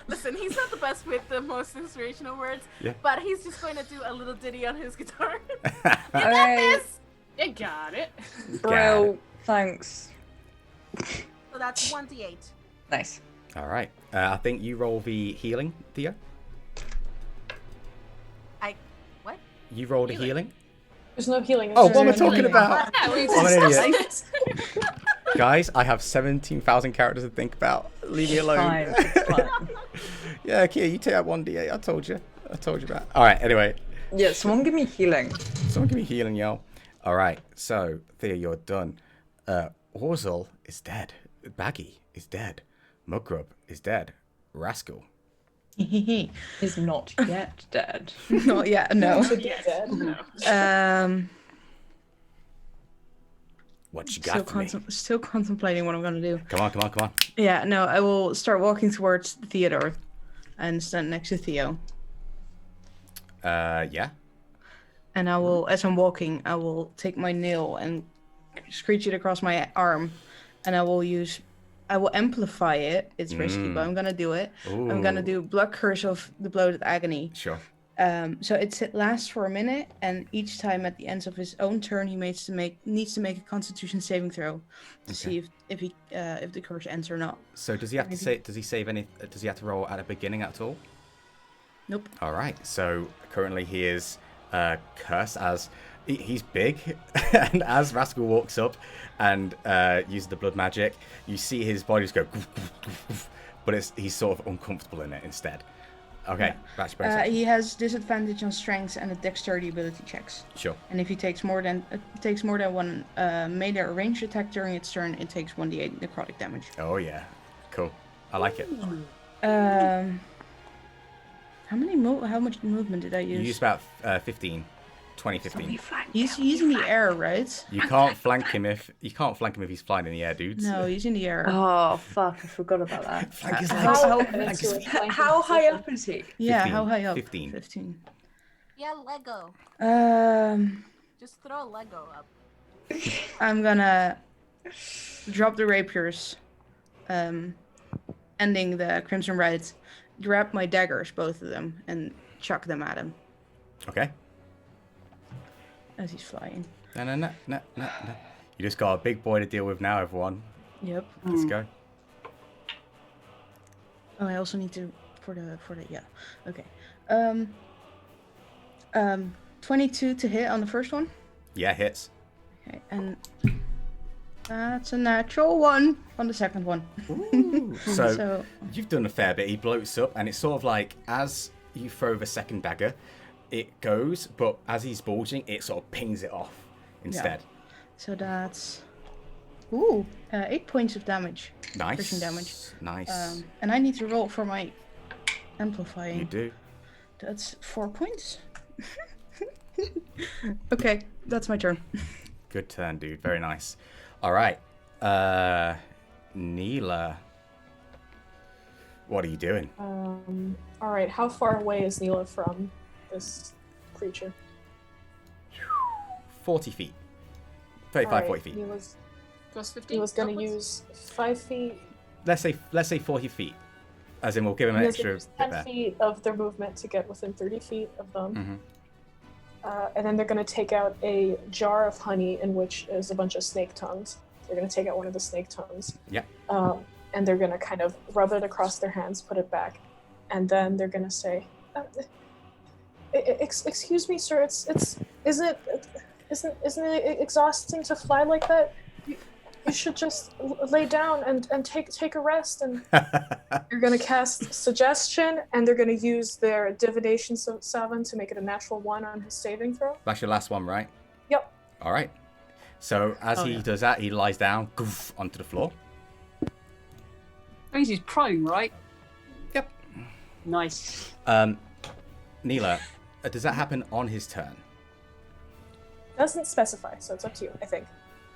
Listen, he's not the best with the most inspirational words, but he's just going to do a little ditty on his guitar. You got this! You got it. Bro, thanks. So that's 1d8. Nice. All right. I think you roll the healing, Theo. What? You rolled a healing? There's no healing. Oh, what am I talking about? Yeah, I'm an idiot. Guys, I have 17,000 characters to think about. Leave me alone. Fine. Yeah, Kia, you take that 1d8. I told you that. All right, anyway. Yeah, someone give me healing. Someone give me healing, yo. All right, so, Theo, you're done. Orzel is dead. Baggy is dead. Mugrub is dead. Rascal. Is not yet dead. Not yet, no. No. What you got for me? Still contemplating what I'm gonna do. Come on. Yeah, no, I will start walking towards Theodore and stand next to Theo. Yeah. And I will, as I'm walking, I will take my nail and screech it across my arm, and I will amplify it. It's risky, but I'm gonna do it. Ooh. I'm gonna do Blood Curse of the Bloated Agony. Sure. So it lasts for a minute, and each time at the end of his own turn, he needs to make a Constitution saving throw to see if the curse ends or not. So does he have to say? Does he save any? Does he have to roll at the beginning at all? Nope. All right. So currently he is cursed as he's big, and as Rascal walks up and uses the blood magic, you see his body just go, but he's sort of uncomfortable in it instead. Okay, that's better. He has disadvantage on strengths and dexterity ability checks. Sure. And if he takes more than one melee or ranged attack during its turn, it takes 1d8 necrotic damage. Oh yeah. Cool. I like it. How much movement did I use? You used about 15. 20, 15. He's in the air, right? You can't flank him if he's flying in the air, dudes. No, he's in the air. Oh fuck! I forgot about that. Flank his legs. How high up is he? Yeah, 15. how high up? 15. Yeah, Lego. Just throw a Lego up. I'm gonna drop the rapiers, ending the Crimson Red, grab my daggers, both of them, and chuck them at him. Okay. As he's flying. No. You just got a big boy to deal with now, everyone. Yep. Let's go. Oh, I also need to for the yeah. Okay. 22 to hit on the first one. Yeah, hits. Okay, and that's a natural 1 on the second one. Ooh. So you've done a fair bit. He bloats up, and it's sort of like as you throw the second dagger, it goes, but as he's bulging, it sort of pings it off instead. Yeah. So that's 8 points of damage. Nice. Piercing damage. Nice. And I need to roll for my amplifying. You do. That's 4 points. Okay, that's my turn. Good turn, dude. Very nice. All right. Neela. What are you doing? All right. How far away is Neela from this creature? 40 feet. 35, 40 feet. Neela's Plus 15. going to use 5 feet. Let's say 40 feet. As in, we'll give him an Neela's extra gonna use bit 10 there. feet of their movement to get within 30 feet of them. Mm-hmm. And then they're going to take out a jar of honey in which is a bunch of snake tongues. They're going to take out one of the snake tongues. Yeah. And they're going to kind of rub it across their hands, put it back, and then they're going to say, "Excuse me, sir. Isn't it exhausting to fly like that? You should just lay down and take a rest." And you're going to cast suggestion, and they're going to use their divination savant to make it a natural 1 on his saving throw. That's your last one, right? Yep. All right. So as he does that, he lies down, goof, onto the floor. Oh, he's prone, right? Yep. Nice. Neela, does that happen on his turn? Doesn't specify, so it's up to you, I think.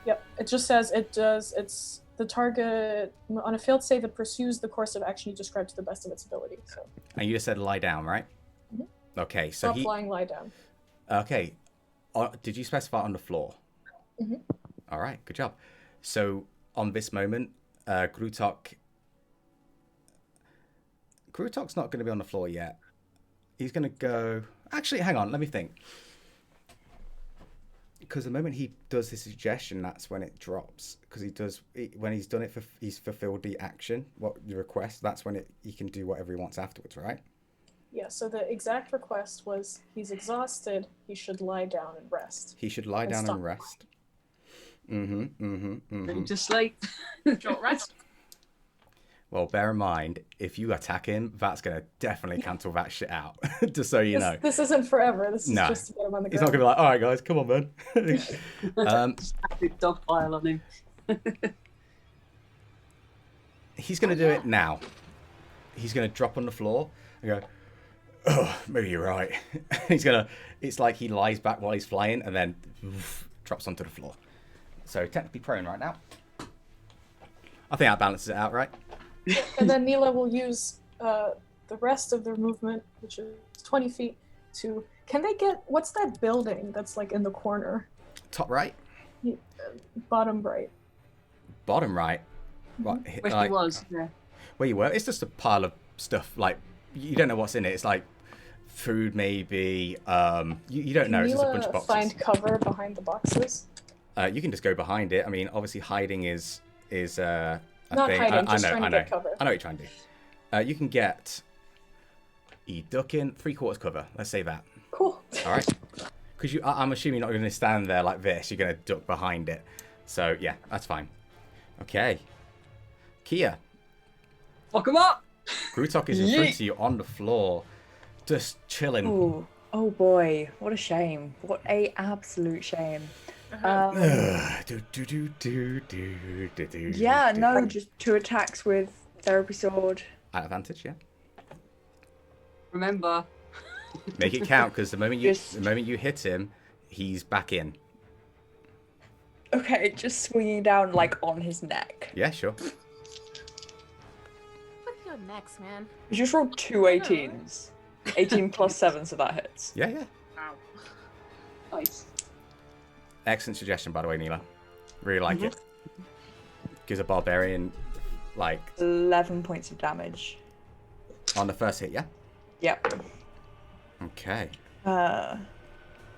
Yep. It just says it does. It's the target on a failed save. It pursues the course of action you described to the best of its ability. So. And you just said lie down, right? Mm-hmm. Okay. So Stop flying, lie down. Okay. Did you specify on the floor? Mm-hmm. All right. Good job. So on this moment, Grutok's not going to be on the floor yet. He's going to go... Actually, hang on. Let me think. Because the moment he does his suggestion, that's when it drops. Because when he's done it, he's fulfilled the action, the request. That's when he can do whatever he wants afterwards, right? Yeah. So the exact request was he's exhausted. He should lie down and rest. He should lie down and rest. To sleep. Short rest. Well, bear in mind, if you attack him, that's going to definitely cancel that shit out. Just so you know. This isn't forever. This is just to get him on the ground. He's not going to be like, all right, guys, come on, man. Big dog pile on him. He's going to do it now. He's going to drop on the floor and go, oh, maybe you're right. It's like he lies back while he's flying and then drops onto the floor. So technically prone right now. I think that balances it out, right? And then Neela will use the rest of their movement, which is 20 feet, to... Can they get... What's that building that's like in the corner? Top right? Bottom right. Bottom right? What, Where he was, yeah. Where you were? It's just a pile of stuff, like, you don't know what's in it. It's like food, maybe. You don't know. It's just a bunch of boxes. Find cover behind the boxes? You can just go behind it. I mean, obviously hiding is a Not thing. hiding, I just know, trying to get cover. I know what you're trying to do. You can get a duck in 3/4 cover. Let's say that. Cool. All right. Because I'm assuming you're not going to stand there like this. You're going to duck behind it. So yeah, that's fine. Okay. Kia. Fuck him up. Grutok is in front of you on the floor, just chilling. Ooh. Oh boy, what a shame. What a absolute shame. Do. Yeah, no, just 2 attacks with Therapy sword. At advantage, yeah. Remember. Make it count, because the moment you hit him, he's back in. Okay, just swinging down like on his neck. Yeah, sure. What are your necks, man? You just rolled 2 18s. 18 plus 7, so that hits. Yeah, yeah. Wow. Nice. Excellent suggestion, by the way, Neela. Really like it. Gives a barbarian, like... 11 points of damage. On the first hit, yeah? Yep. Okay.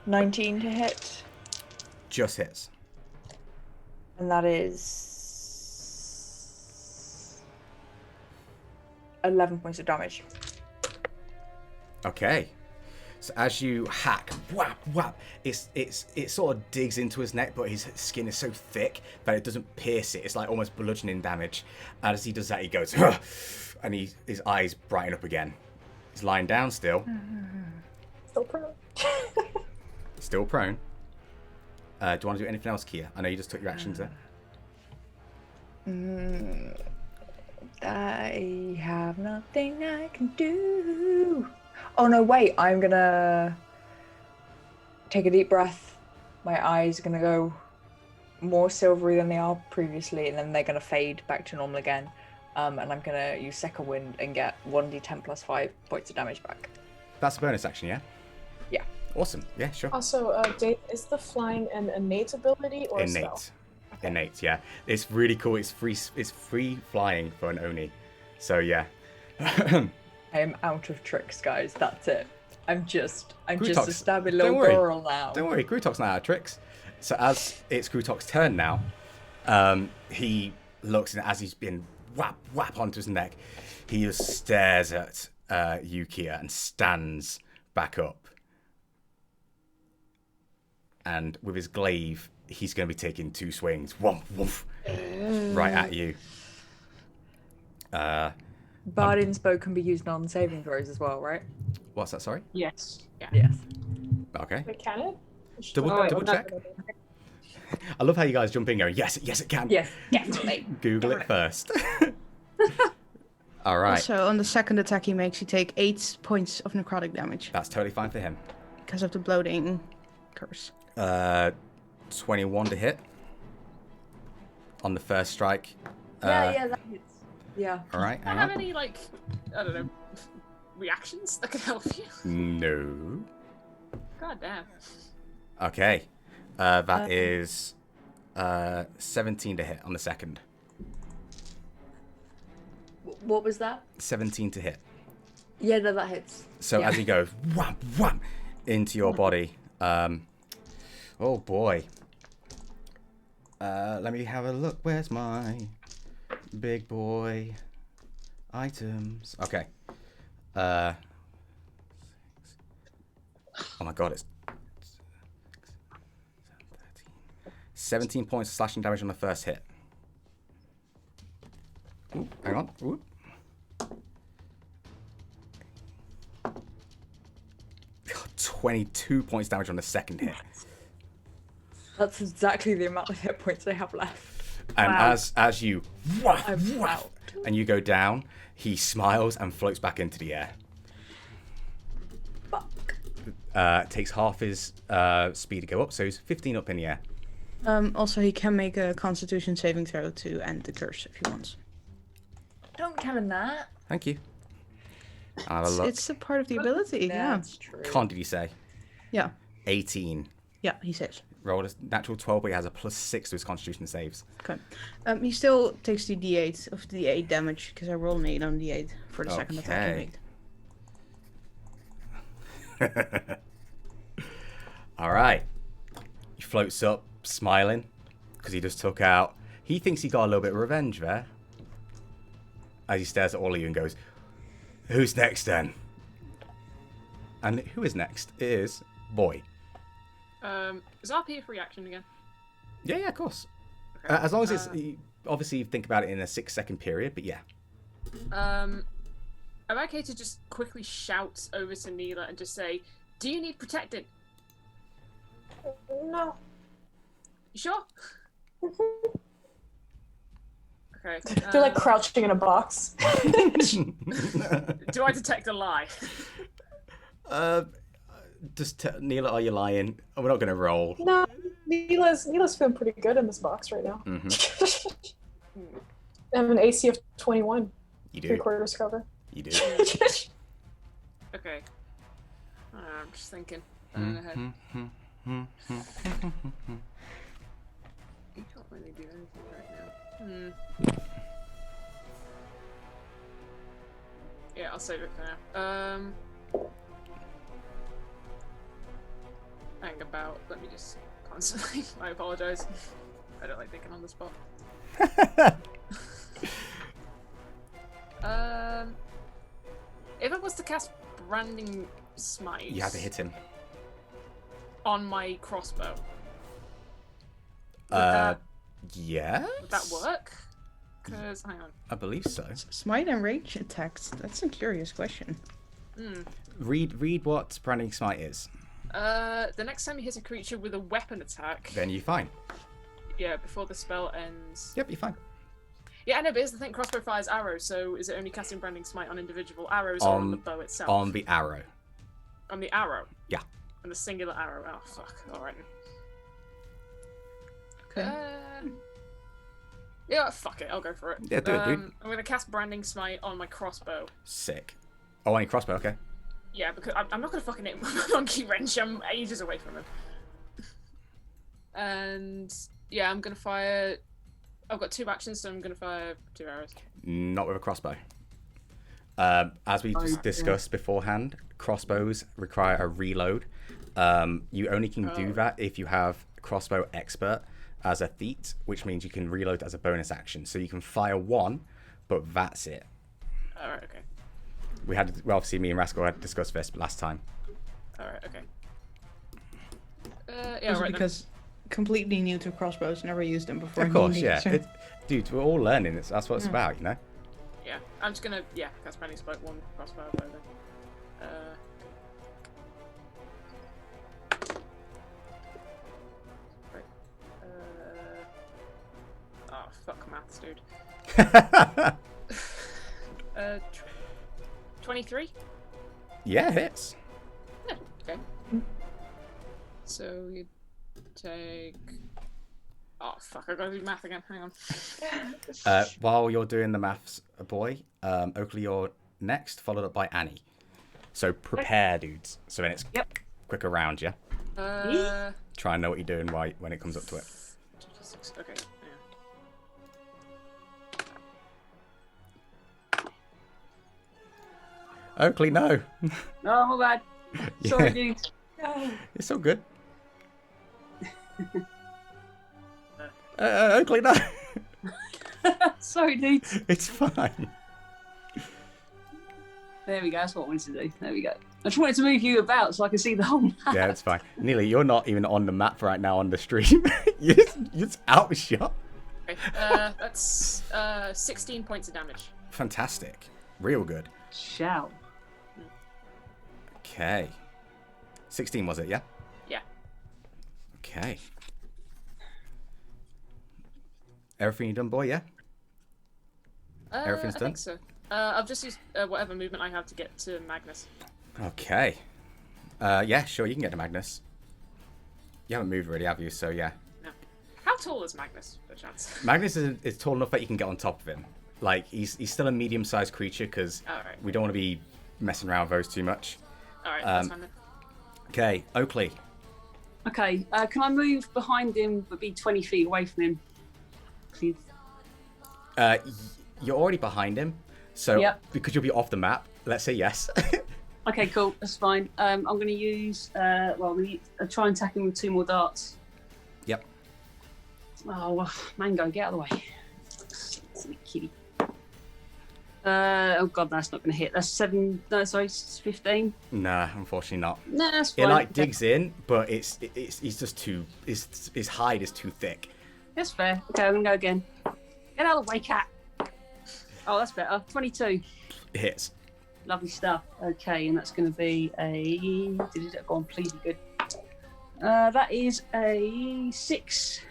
19 to hit. Just hits. And that is 11 points of damage. Okay. So as you hack, whap, whap, it sort of digs into his neck, but his skin is so thick that it doesn't pierce it. It's like almost bludgeoning damage. And as he does that, he goes, "Huh," and his eyes brighten up again. He's lying down still. Still prone. Still prone. Do you want to do anything else, Kia? I know you just took your actions there. I have nothing I can do. Oh no, wait, I'm gonna take a deep breath. My eyes are gonna go more silvery than they are previously, and then they're gonna fade back to normal again. And I'm gonna use Second Wind and get 1d10 plus 5 points of damage back. That's a bonus action, yeah? Yeah. Awesome. Yeah, sure. Also, Dave, is the flying an innate ability or a spell? Innate. Innate, yeah. It's really cool. It's free flying for an Oni. So yeah. I am out of tricks, guys. That's it. I'm just a stabby Don't little worry. girl now. Don't worry, Grutok's not out of tricks. So as it's Grutok's turn now, he looks, and as he's been whap onto his neck, he just stares at Yukia and stands back up. And with his glaive, he's going to be taking 2 swings. Woof, woof, right at you. Bard Inspo can be used on saving throws as well, right? What's that, sorry? Yes. Yeah. Yes. Okay. Wait, can it? Double check. I love how you guys jump in going, yes, it can. Yes, definitely. Google it first. All right. Also, on the second attack he makes, you take 8 points of necrotic damage That's totally fine for him. because of the bloating curse. 21 to hit on the first strike. Yeah, that hits. Yeah. All right. Do I Hang have on. any, like, I don't know, reactions that could help you? No. God damn. Okay. That is 17 to hit on the second. What was that? 17 to hit. Yeah, no, that hits. So Yeah. as he goes wham wham into your body, oh boy. Let me have a look. Where's my big boy items? Okay. Oh my god, it's 17 points of slashing damage on the first hit. Ooh, hang on. Ooh. God, 22 points damage on the second hit. That's exactly the amount of hit points I have left. And Wow. as you whack, I'm whack, out. and you go down, he smiles and floats back into the air. Fuck. Takes half his speed to go up, so he's 15 up in the air. Also, he can make a Constitution saving throw to end the curse if he wants. Don't tell him that. Thank you. I'll have a look. It's a part of the ability. Yeah. That's true. Con, did you say? Yeah. 18. Yeah. He says. Rolled a natural 12, but he has a +6 to his Constitution saves. Okay. He still takes the D8 of the 8 damage because I rolled an 8 on the 8 for the second attack he made. All right. He floats up, smiling, because he just took out. He thinks he got a little bit of revenge there. As he stares at all of you and goes, "Who's next then?" And who is next? It is Boy. Is RP a free action again? Yeah, of course. Okay. As long as it's obviously you think about it in a 6-second period, but yeah. Am I okay to just quickly shout over to Neela and just say, "Do you need protecting?" No. You sure? Okay. They're like crouching in a box. Do I detect a lie? Just Neela, are you lying? We're not going to roll. No, Neela's feeling pretty good in this box right now. I have an AC of 21. You do. 3/4 cover. You do. Okay. I'm just thinking. Ahead. You can't really do anything right now. Yeah, I'll save it for now. Hang about. Let me just constantly. I apologize. I don't like thinking on the spot. If I was to cast Branding Smite, You have to hit him. on my crossbow, Yes. would that work? Because hang on. I believe so. Smite and range attacks. That's a curious question. Read what Branding Smite is. The next time you hit a creature with a weapon attack, Then you're fine. yeah, before the spell ends. Yep, you're fine. Yeah, I know, but here's the thing: crossbow fires arrows. So is it only casting Branding Smite on individual arrows or on the bow itself? On the arrow. On the arrow. Yeah. On the singular arrow. Oh fuck! All right. Okay. Yeah, fuck it. I'll go for it. Yeah, do it, dude. I'm gonna cast Branding Smite on my crossbow. Sick. Oh, on your crossbow, okay. Yeah, because I'm not gonna fucking hit Monkey Wrench. I'm ages away from him. And yeah, I'm gonna fire. I've got 2 actions, so I'm gonna fire 2 arrows. Not with a crossbow. As we just discussed beforehand, crossbows require a reload. You only can do that if you have crossbow expert as a feat, which means you can reload as a bonus action. So you can fire 1, but that's it. Alright, okay. Well, obviously me and Rascal had discussed this last time. Alright, okay. Yeah, Also right because completely new to crossbows, never used them before. Of course, needing yeah. it, so- Dude, we're all learning. That's what it's about, you know? Yeah, I'm just gonna, cast Branding Smite 1 crossbow bow then. Right. Oh, fuck maths, dude. 23? Yeah, hits. Yeah, okay. So you take... Oh, fuck, I gotta do math again, hang on. While you're doing the maths, boy, Oakley, you're next, followed up by Annie. So prepare, dudes. So then it's quick around, yeah? Try and know what you're doing when it comes up to it. Okay, Oakley, no. Oh, my bad. Sorry, dude. It's all good. Oakley, no. Sorry, dude. It's fine. There we go. That's what I wanted to do. There we go. I just wanted to move you about so I can see the whole map. Yeah, it's fine. Neely, you're not even on the map right now on the stream. you're just outshot. Okay, that's 16 points of damage. Fantastic. Real good. Shout. Okay. 16 was it, yeah? Yeah. Okay. Everything you done, boy, yeah? Everything's I done? think so. I've just used whatever movement I have to get to Magnus. Okay. Yeah, sure, you can get to Magnus. You haven't moved really, have you? So, yeah. No. How tall is Magnus, per chance? Magnus is tall enough that you can get on top of him. Like, he's still a medium-sized creature because we don't want to be messing around with those too much. Alright, that's fine then. Okay, Oakley. Okay, can I move behind him but be 20 feet away from him? Please. You're already behind him, so because you'll be off the map, let's say yes. Okay, cool. That's fine. I'm going to use, I'm going to try and attack him with 2 more darts. Yep. Oh, Mango, get out of the way. Silly kitty. Oh god, that's not going to hit. That's 7. No, sorry, it's 15. Nah, unfortunately not. No, that's fine. It like digs in, but it's just too. His hide is too thick. That's fair. Okay, I'm going to go again. Get out of the way, cat. Oh, that's better. 22. It hits. Lovely stuff. Okay, and that's going to be a. Did it go on? Please be good. That is a 6.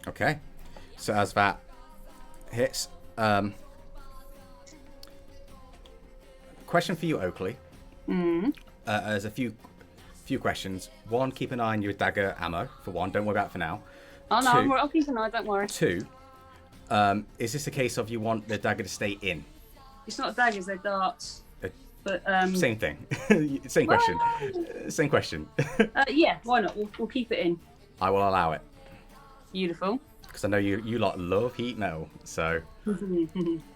Okay. So as that hits, Question for you, Oakley. Mm. There's a few questions. One, keep an eye on your dagger ammo. For one, don't worry about it for now. Oh no, Two, I'll keep an eye. Don't worry. Two, is this a case of you want the dagger to stay in? It's not daggers; they're darts. But Same thing. Same question. Same question. yeah, why not? We'll keep it in. I will allow it Beautiful. because I know you lot love heat metal. So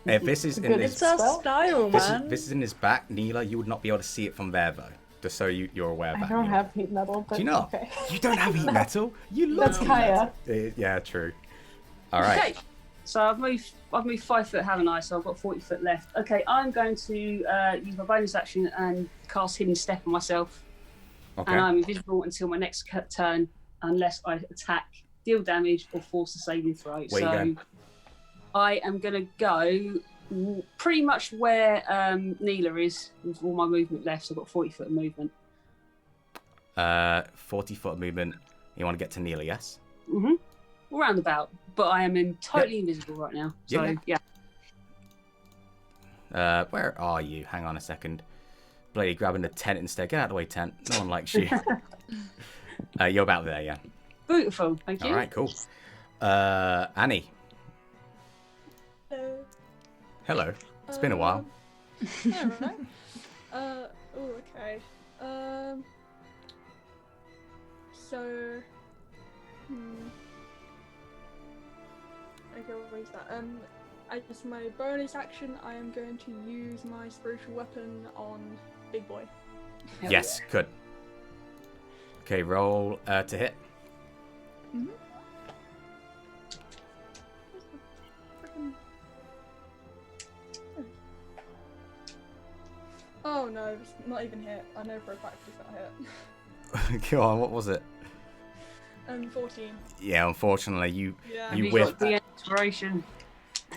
if this is in Good this, It's our style, man. this is in his back, Neela, you would not be able to see it from there though. Just so you're aware of I that. don't Neela. have heat metal, but Do you not? okay. You don't have heat metal. You love That's heat Kaya. metal. Yeah, true. All right. Okay. So I've moved 5 foot, haven't I? So I've got 40 foot left. Okay, I'm going to use my bonus action and cast Hidden Step on myself. Okay. And I'm invisible until my next turn, unless I attack, deal damage, or force a saving throw. Where you So going? I am going to go pretty much where Neela is, with all my movement left. So I've got 40 foot of movement. 40 foot movement. You want to get to Neela, yes? Mm-hmm. Roundabout, but I am totally invisible right now. So yeah. Where are you? Hang on a second. Bloody grabbing the tent instead. Get out of the way, tent. No one likes you. You're about there, yeah. Beautiful, thank you. All right, cool. Annie. Hello. Hello. It's been a while. Alright. Oh, okay. So, okay, what is that? As my bonus action, I am going to use my spiritual weapon on Big Boy. Hell Yes, good. Okay, roll to hit. Mm-hmm. Oh no, it's not even hit. I know for a fact it's not hit. Go on, what was it? 14. Yeah, unfortunately, you Yeah. You You whiffed. got the inspiration.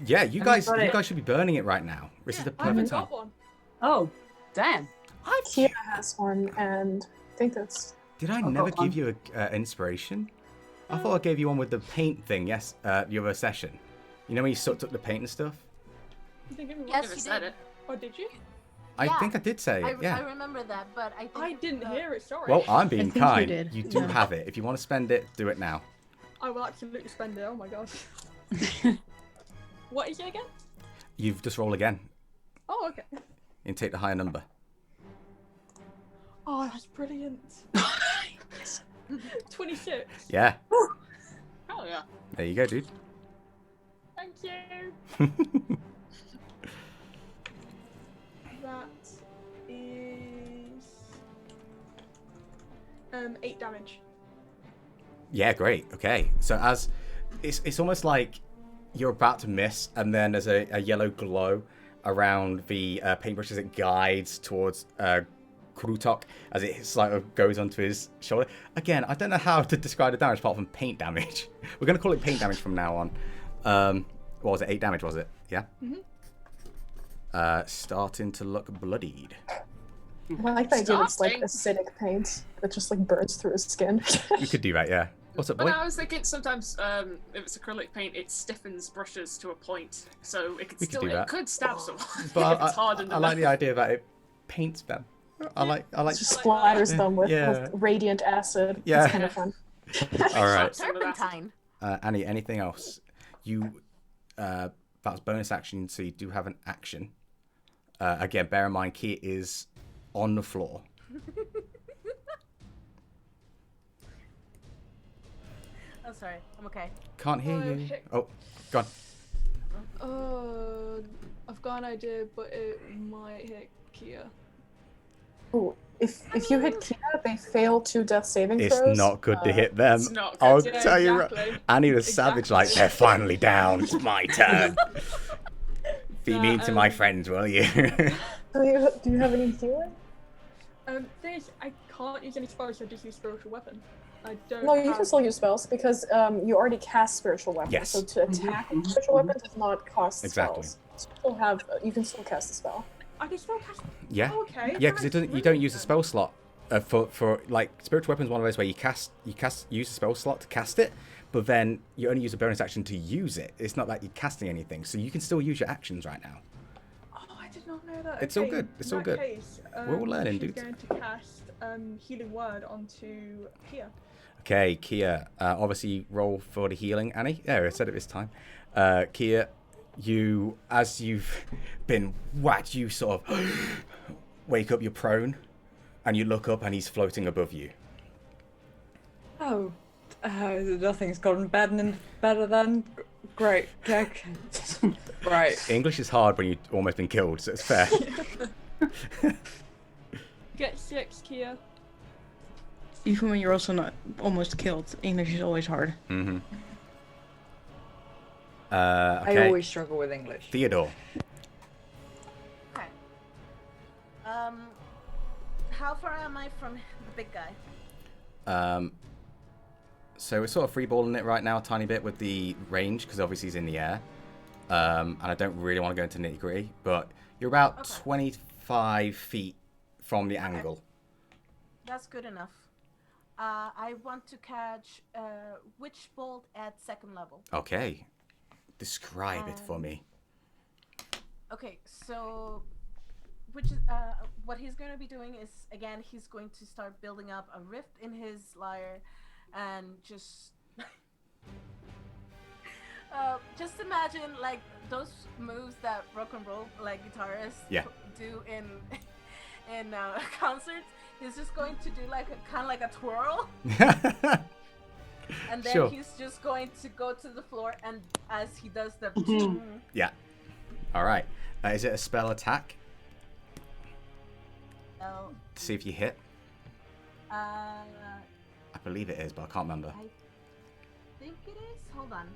Yeah, you guys got it. should be burning it right now. This is the I haven't perfect time. got one. Oh, damn. Kira has one, and I think that's. Did I I've never got one. give you a inspiration? I thought I gave you one with the paint thing. Yes, the other session. You know when you sucked up the paint and stuff? You didn't give me one. Yes, Never you said did. it. Oh, did you? I Yeah. think I did say it. I Yeah. remember that, but I think I didn't hear it. Sorry. Well, I'm being think you kind. did. You do Yeah. have it. If you want to spend it, do it now. I will absolutely spend it. Oh my god. What is it again? You've just roll again Oh, okay. and take the higher number. Oh, that's brilliant. 26. Yeah. Hell yeah. There you go, dude. Thank you. That is 8 damage. Yeah, great. Okay. So as it's almost like you're about to miss, and then there's a yellow glow around the paintbrush as it guides towards Krutok as it sort of goes onto his shoulder. Again, I don't know how to describe the damage apart from paint damage. We're going to call it paint damage from now on. What was it? 8 damage, was it? Yeah? Starting to look bloodied. I like the idea it's like Starting. acidic paint that just like burns through his skin. You could do that, yeah. What's up, But boy? I was thinking sometimes if it's acrylic paint, it stiffens brushes to a point, so it could We could still do that. it could stab someone But if it's hardened I like the enough. idea that it paints them. I like. Just splatters them with Yeah. radiant acid. Yeah. It's kind of fun. All right. Some of that. Serpentine. Annie, anything else? You, that's bonus action, so you do have an action. Again, bear in mind, Kia is on the floor. Oh, sorry. I'm okay. Can't hear Oh, you. shit. Oh, go on. I've got an idea, but it might hit Kia. Ooh, if you hit Kira, they fail 2 death saving It's throws. not good to hit them. It's not I'll good. Yeah, tell you. exactly. Annie was savage, like Exactly. they're finally down. It's my turn. Be mean to my friends, will you? Do you have any healing? Thing is, I can't use any spells, so I just use spiritual weapon. I don't. No, you have... can still use spells because you already cast spiritual weapons. Yes. So to attack with spiritual weapon does not cost Exactly. spells. So you still have. You can still cast a spell. I can still cast. Yeah. Oh, okay. Yeah, because it doesn't. You don't use a spell slot for like spiritual weapons. One of those where you use a spell slot to cast it, but then you only use a bonus action to use it. It's not like you're casting anything, so you can still use your actions right now. Oh, I did not know that. It's all good. It's all good. Case, We're all learning, she's dude. going to cast Healing Word onto Kia. Okay, Kia. Obviously, roll for the healing, Annie. Yeah, I said it this time. Kia, as you've been whacked, you sort of wake up. You're prone, and you look up, and he's floating above you. Oh, nothing's gotten better than great. Okay. Right. English is hard when you've almost been killed, so it's fair. Get 6, Kia. Even when you're also not almost killed, English is always hard. Mm-hmm. Okay. I always struggle with English. Theodore. Okay. How far am I from the big guy? So we're sort of freeballing it right now a tiny bit with the range, because obviously he's in the air. And I don't really want to go into nitty gritty, but you're about 25 feet from the angle. That's good enough. I want to catch Witch Bolt at 2nd level. Okay. Describe it for me. Okay, so what he's going to be doing is, again, he's going to start building up a rift in his lyre and just imagine like those moves that rock and roll like guitarists do in concerts. He's just going to do like a kind of like a twirl. And then he's just going to go to the floor, and as he does the Yeah. All right. Is it a spell attack? to See if you hit. I I believe it is, but I can't remember. think it is. Hold on.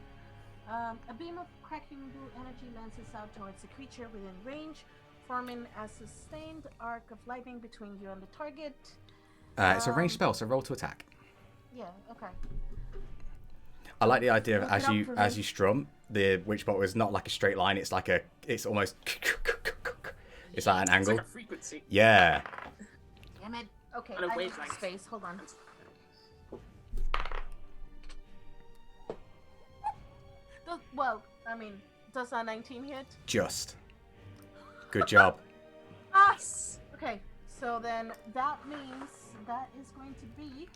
A beam of cracking blue energy lances out towards the creature within range, forming a sustained arc of lightning between you and the target. It's a ranged spell, so roll to attack. Yeah. Okay. I like the idea of Look it up for as me. you strum, the witch bolt is not like a straight line. It's like it's almost, it's like an angle. It's like a frequency. Yeah. Damn it. Okay. On a I need wavelength. space. Hold on. Well, I mean, does a 19 hit? Just. Good job. Okay. So then that means that is going to be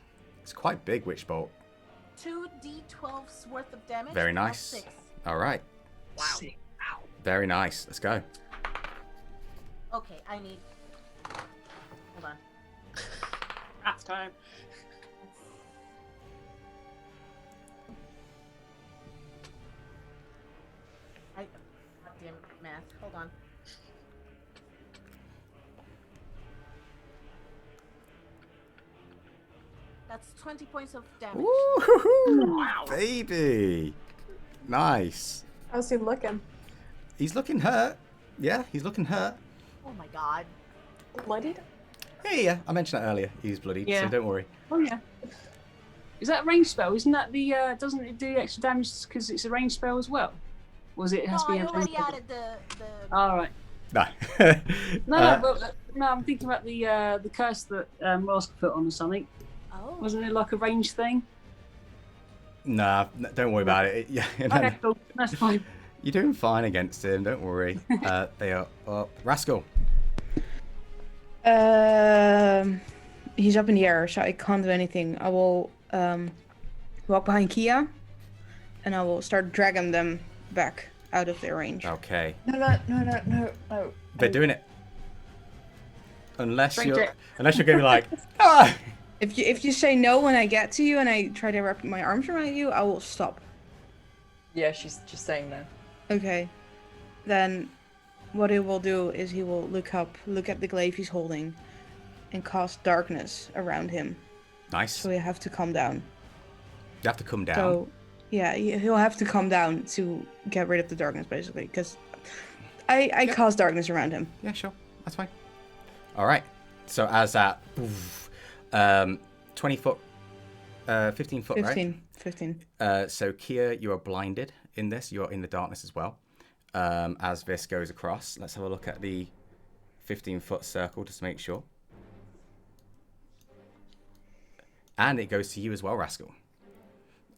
It's quite big, witch bolt. 2d12's worth of damage. Very plus nice. 6. All right. Wow. Very nice. Let's go. Okay, I need. Hold on. Half time. Goddamn math. Hold on. That's 20 points of damage. Woo-hoo-hoo, Wow. baby. Nice. How's he looking? He's looking hurt. Yeah, he's looking hurt. Oh my god. Bloodied? Yeah. I mentioned that earlier. He's bloodied, so Yeah. don't worry. Oh yeah. Is that a range spell? Isn't that the doesn't it do extra damage because it's a range spell as well? Was it has No, to be I a already added the All right. No. No, I'm thinking about the curse that Rosk put on or something. Oh. Wasn't it like a range thing? Nah, don't worry about it. Yeah, Okay, cool. That's fine. You're doing fine against him. Don't worry. They are up. Rascal. He's up in the air, so I can't do anything. I will walk behind Kia, and I will start dragging them back out of their range. Okay. No. They're doing it. Unless Drink you're it. gonna be like, ah! If you say no when I get to you and I try to wrap my arms around you, I will stop. Yeah, she's just saying that. Okay. Then what he will do is he will look up, look at the glaive he's holding, and cast darkness around him. Nice. So you have to calm down. You have to come down. So, yeah, he'll have to calm down to get rid of the darkness, basically, because I cast darkness around him. Yeah, sure. That's fine. All right. So as that, 20 foot, 15 foot, 15. right? So Kia, you are blinded in this. You are in the darkness as well. As this goes across, let's have a look at the 15-foot circle just to make sure. And it goes to you as well, Rascal.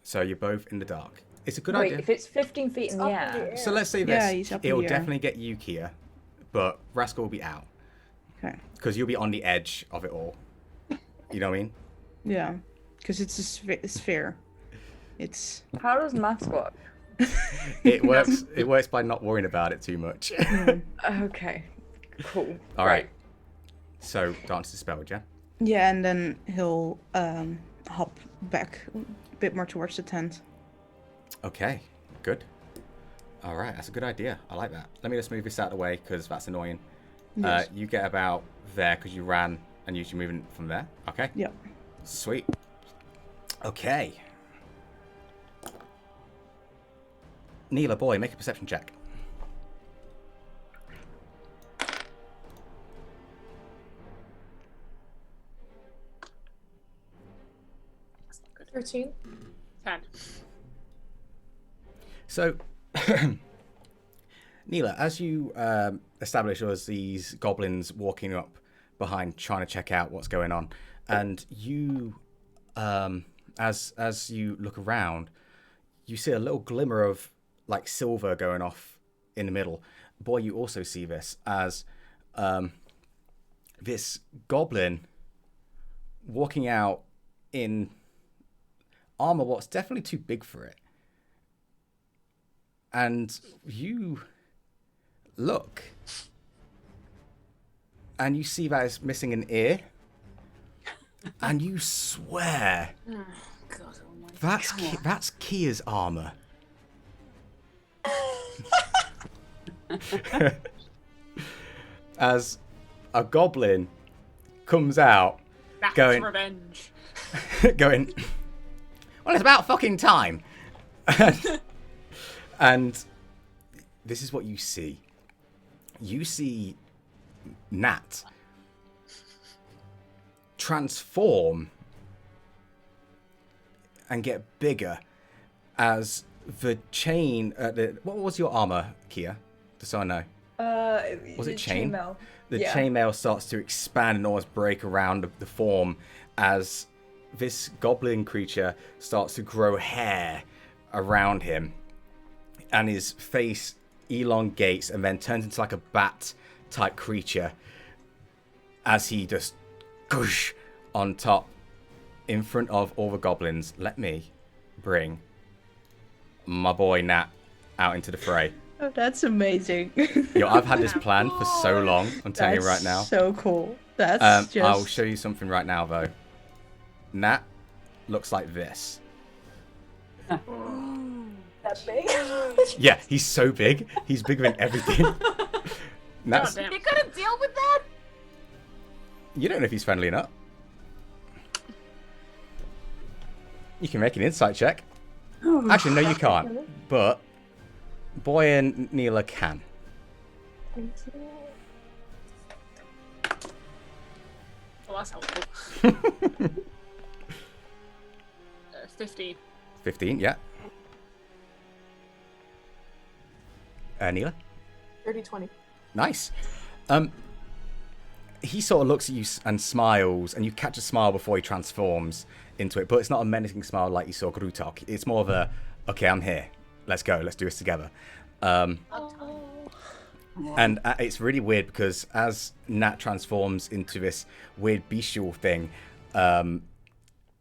So you're both in the dark. It's a good Wait, idea. if it's 15 feet in the up in air. the air. So let's say Yeah, this. he's up in It'll the air. definitely get you, Kia, but Rascal will be out. Okay. Because you'll be on the edge of it all. You know what I mean? Yeah, because it's a sphere. It's How does maths work? It works. It works by not worrying about it too much. Okay, cool. All right. So Darkness dispelled, yeah. yeah, and then he'll hop back a bit more towards the tent. Okay. Good. All right. That's a good idea. I like that. Let me just move this out of the way because that's annoying. Yes. You get about there because you ran and used your movement from there. Okay. Yep. Sweet. Okay. Neela, boy, make a perception check. That's not good. 13. 10. So, Neela, as you establish as these goblins walking up behind, trying to check out what's going on, and you, as you look around, you see a little glimmer of like silver going off in the middle. Boy, you also see this as this goblin walking out in armor what's definitely too big for it. And you look and you see that it's missing an ear, and you swear Oh, God almighty. that's Kia's armor. As a goblin comes out That's going- revenge. going, well, it's about fucking time. And this is what you see. You see Nat transform and get bigger as the chain. What was your armor, Kia? Just so I know. Was it chain? Chainmail. The Yeah. chainmail starts to expand and almost break around the form as this goblin creature starts to grow hair around him, and his face elongates and then turns into like a bat type creature as he just goosh on top in front of all the goblins. Let me bring my boy Nat out into the fray. Oh, that's amazing. Yo, I've had this plan for so long. I'm telling you right now. So cool. That's just. I'll show you something right now, though. Nat looks like this. That big? Yeah, he's so big. He's bigger than everything. Nat's, God damn. You couldn't deal with that? you don't know if he's friendly or not. You can make an insight check. Actually, no, you can't. But Boy and Neela can. Well, that's helpful. 15. 15, yeah. Neela? 30-20. Nice. He sort of looks at you and smiles, and you catch a smile before he transforms into it. But it's not a menacing smile like you saw Grutok. It's more of a, okay, I'm here. Let's go. Let's do this together. And it's really weird because as Nat transforms into this weird bestial thing,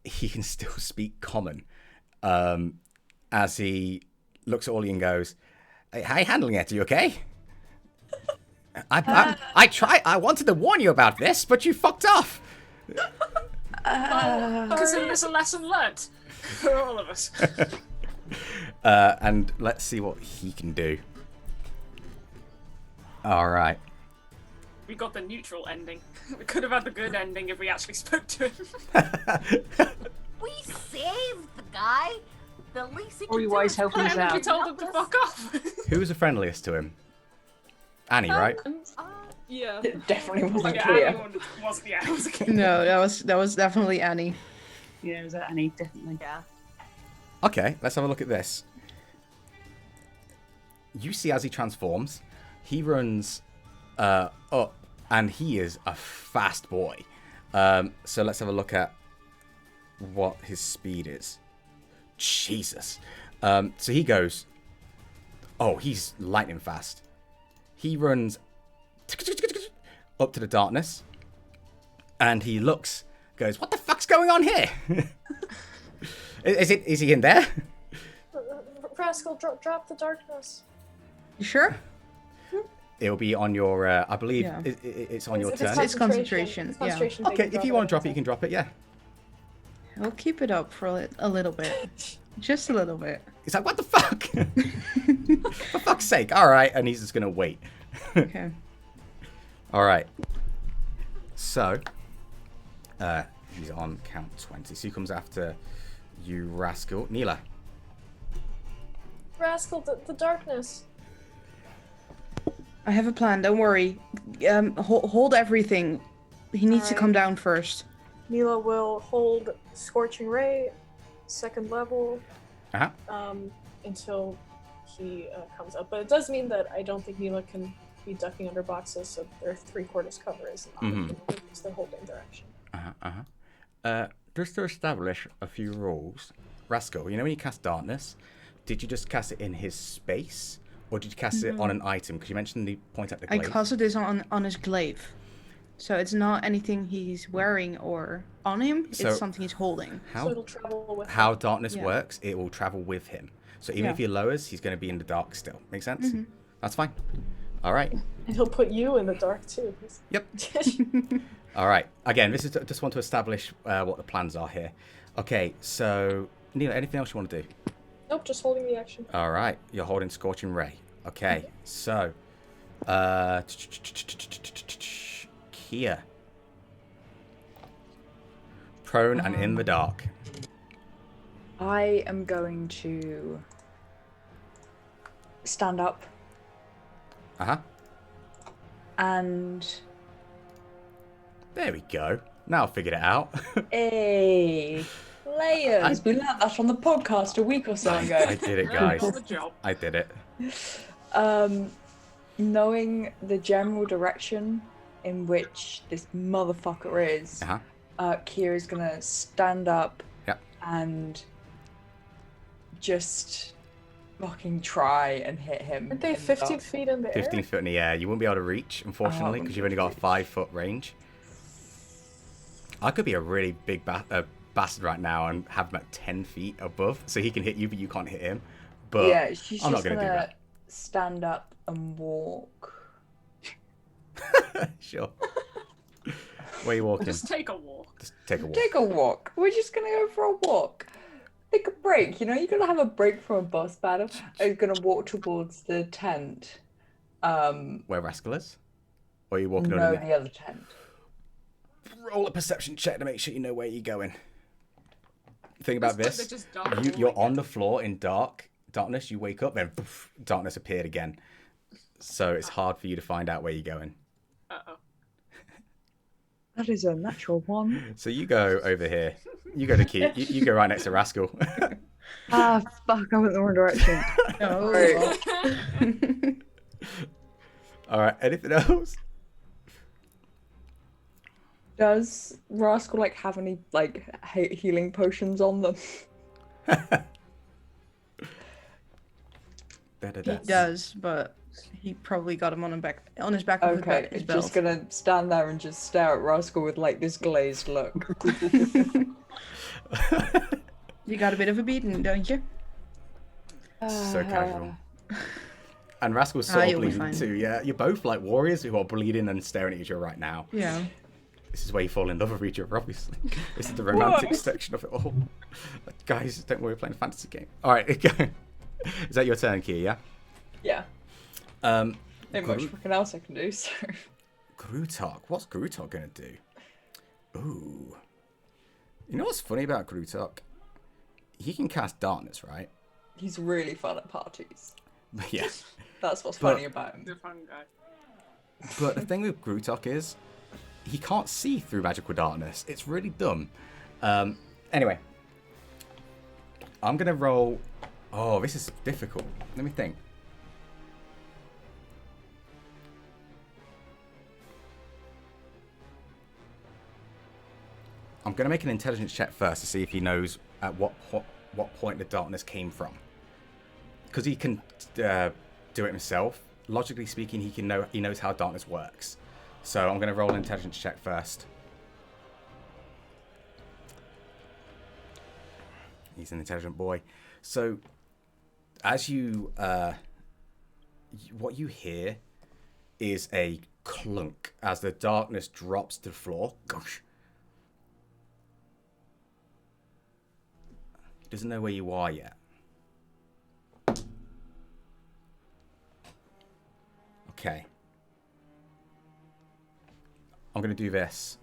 he can still speak common. As he looks at Ollie and goes, "Hey, how are you handling it? Are you okay? I tried. I wanted to warn you about this, but you fucked off." Consider this a lesson learned for all of us. And let's see what he can do. All right. We got the neutral ending. We could have had the good ending if we actually spoke to him. We saved the guy. The least he Or can you do always is helping come us and out. We told him help to us. fuck off. Who was the friendliest to him? Annie, right? Yeah. It definitely wasn't Yeah, clear. anyone wasn't. Yeah, it was a kid. No, that was definitely Annie. Yeah, it was Annie, definitely. Yeah. Okay, let's have a look at this. You see as he transforms, he runs up, and he is a fast boy. So let's have a look at what his speed is. Jesus. So he goes. Oh, he's lightning fast. He runs up to the darkness, and he looks. Goes, what the fuck's going on here? Is he in there? Rascal, drop the darkness. You sure? It'll be on your. I believe Yeah. it's on your It's turn. It's concentration, It's concentration. Okay, if you want to drop it, you can drop it. Yeah. We'll keep it up for a little bit. Just a little bit. He's like, what the fuck? For fuck's sake! All right, and he's just gonna wait. Okay. All right. So, he's on count 20. So he comes after you, Rascal. Neela. Rascal, the darkness. I have a plan. Don't worry. Hold everything. He needs to Alright. come down first. Mila will hold Scorching Ray, 2nd level, Uh-huh. until he comes up. But it does mean that I don't think Mila can be ducking under boxes, so their 3/4 cover is not because they're holding their action. Just to establish a few rules, Rascal, you know when you cast Darkness, did you just cast it in his space, or did you cast it on an item? Because you mentioned the point at the I glaive. casted this on his glaive. So it's not anything he's wearing or on him, So- it's something he's holding. So it'll travel with How him. Darkness Yeah. works, it will travel with him. So even Yeah. if he lowers, he's going to be in the dark still. Make sense? That's fine. All right. And he'll put you in the dark too. Yep. All right. Again, this is just want to establish what the plans are here. Okay, so Neela, anything else you want to do? Nope, just holding the action. All right, you're holding Scorching Ray. Okay, so Kia, prone and in the dark. I am going to stand up Uh-huh. and There we go. Now I figured it out. hey, layers. We learned that on the podcast a week or so ago. I did it, guys. On the job. I did it. Knowing the general direction in which this motherfucker is, Uh-huh. Kira's gonna stand up Yep. and just fucking try and hit him. Aren't they in the 15 dark. feet in the air? 15 foot in the air. You won't be able to reach, unfortunately, because you've only got a 5-foot range. I could be a really big bastard right now and have him at 10 feet above, so he can hit you, but you can't hit him. But Yeah, she's I'm not just going to do gonna that. stand up and walk. Sure. Where are you walking? Just take a walk. Just take a walk. Take a walk. We're just gonna go for a walk. Take a break. You know, you gotta have a break from a boss battle. I'm gonna walk towards the tent. Where Rascal is? Or are you walking No, underneath? the other tent. Roll a perception check to make sure you know where you're going. Think about They're this. just dark You're all on the floor in darkness. You wake up, then poof, darkness appeared again. So it's hard for you to find out where you're going. Uh-oh. That is a natural one. So you go over here. You go to Key. You go right next to Rascal. Ah, fuck! I went the wrong direction. Oh. All right. Anything else? Does Rascal like have any like healing potions on them? He does, but he probably got him on his back of Okay, his belt. just gonna stand there and just stare at Rascal with like this glazed look. You got a bit of a beating, don't you? So casual. And Rascal's sort of you'll be bleeding fine. too. Yeah, you're both like warriors who are bleeding and staring at each other right now. Yeah. This is where you fall in love with each other, obviously. This is the romantic section of it all. Guys, don't worry, we're playing a fantasy game. All right, is that your turn, Kia? Yeah. Yeah. Ain't much Gru- fucking else I can do. So. Grutok. What's Grutok gonna do? Ooh. You know what's funny about Grutok? He can cast darkness, right? He's really fun at parties. Yeah. That's what's But- funny about him. The fun guy. But the thing with Grutok is, he can't see through magical darkness. It's really dumb. Anyway, I'm gonna roll. Oh, this is difficult. Let me think. I'm gonna make an intelligence check first to see if he knows at what what point the darkness came from. Because he can do it himself. Logically speaking, he knows how darkness works. So I'm going to roll an intelligence check first. He's an intelligent boy. So as you, what you hear is a clunk as the darkness drops to the floor. Gosh. He doesn't know where you are yet. Okay. I'm going to do this.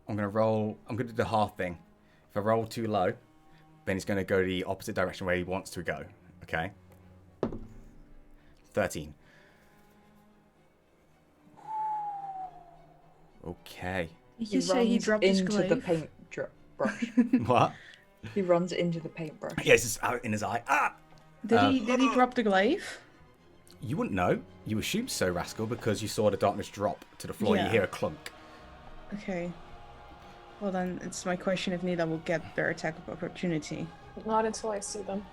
I'm going to do the half thing. If I roll too low, then he's going to go the opposite direction where he wants to go. Okay? 13. Okay. Did you say he dropped his into the glaive? paintbrush. What? He runs into the paintbrush. Yeah, it's just out in his eye. Ah! Did he drop the glaive? You wouldn't know. You assumed so, Rascal, because you saw the darkness drop to the floor. Yeah. You hear a clunk. Okay. Well then, it's my question if Nila will get their attack of opportunity. Not until I see them.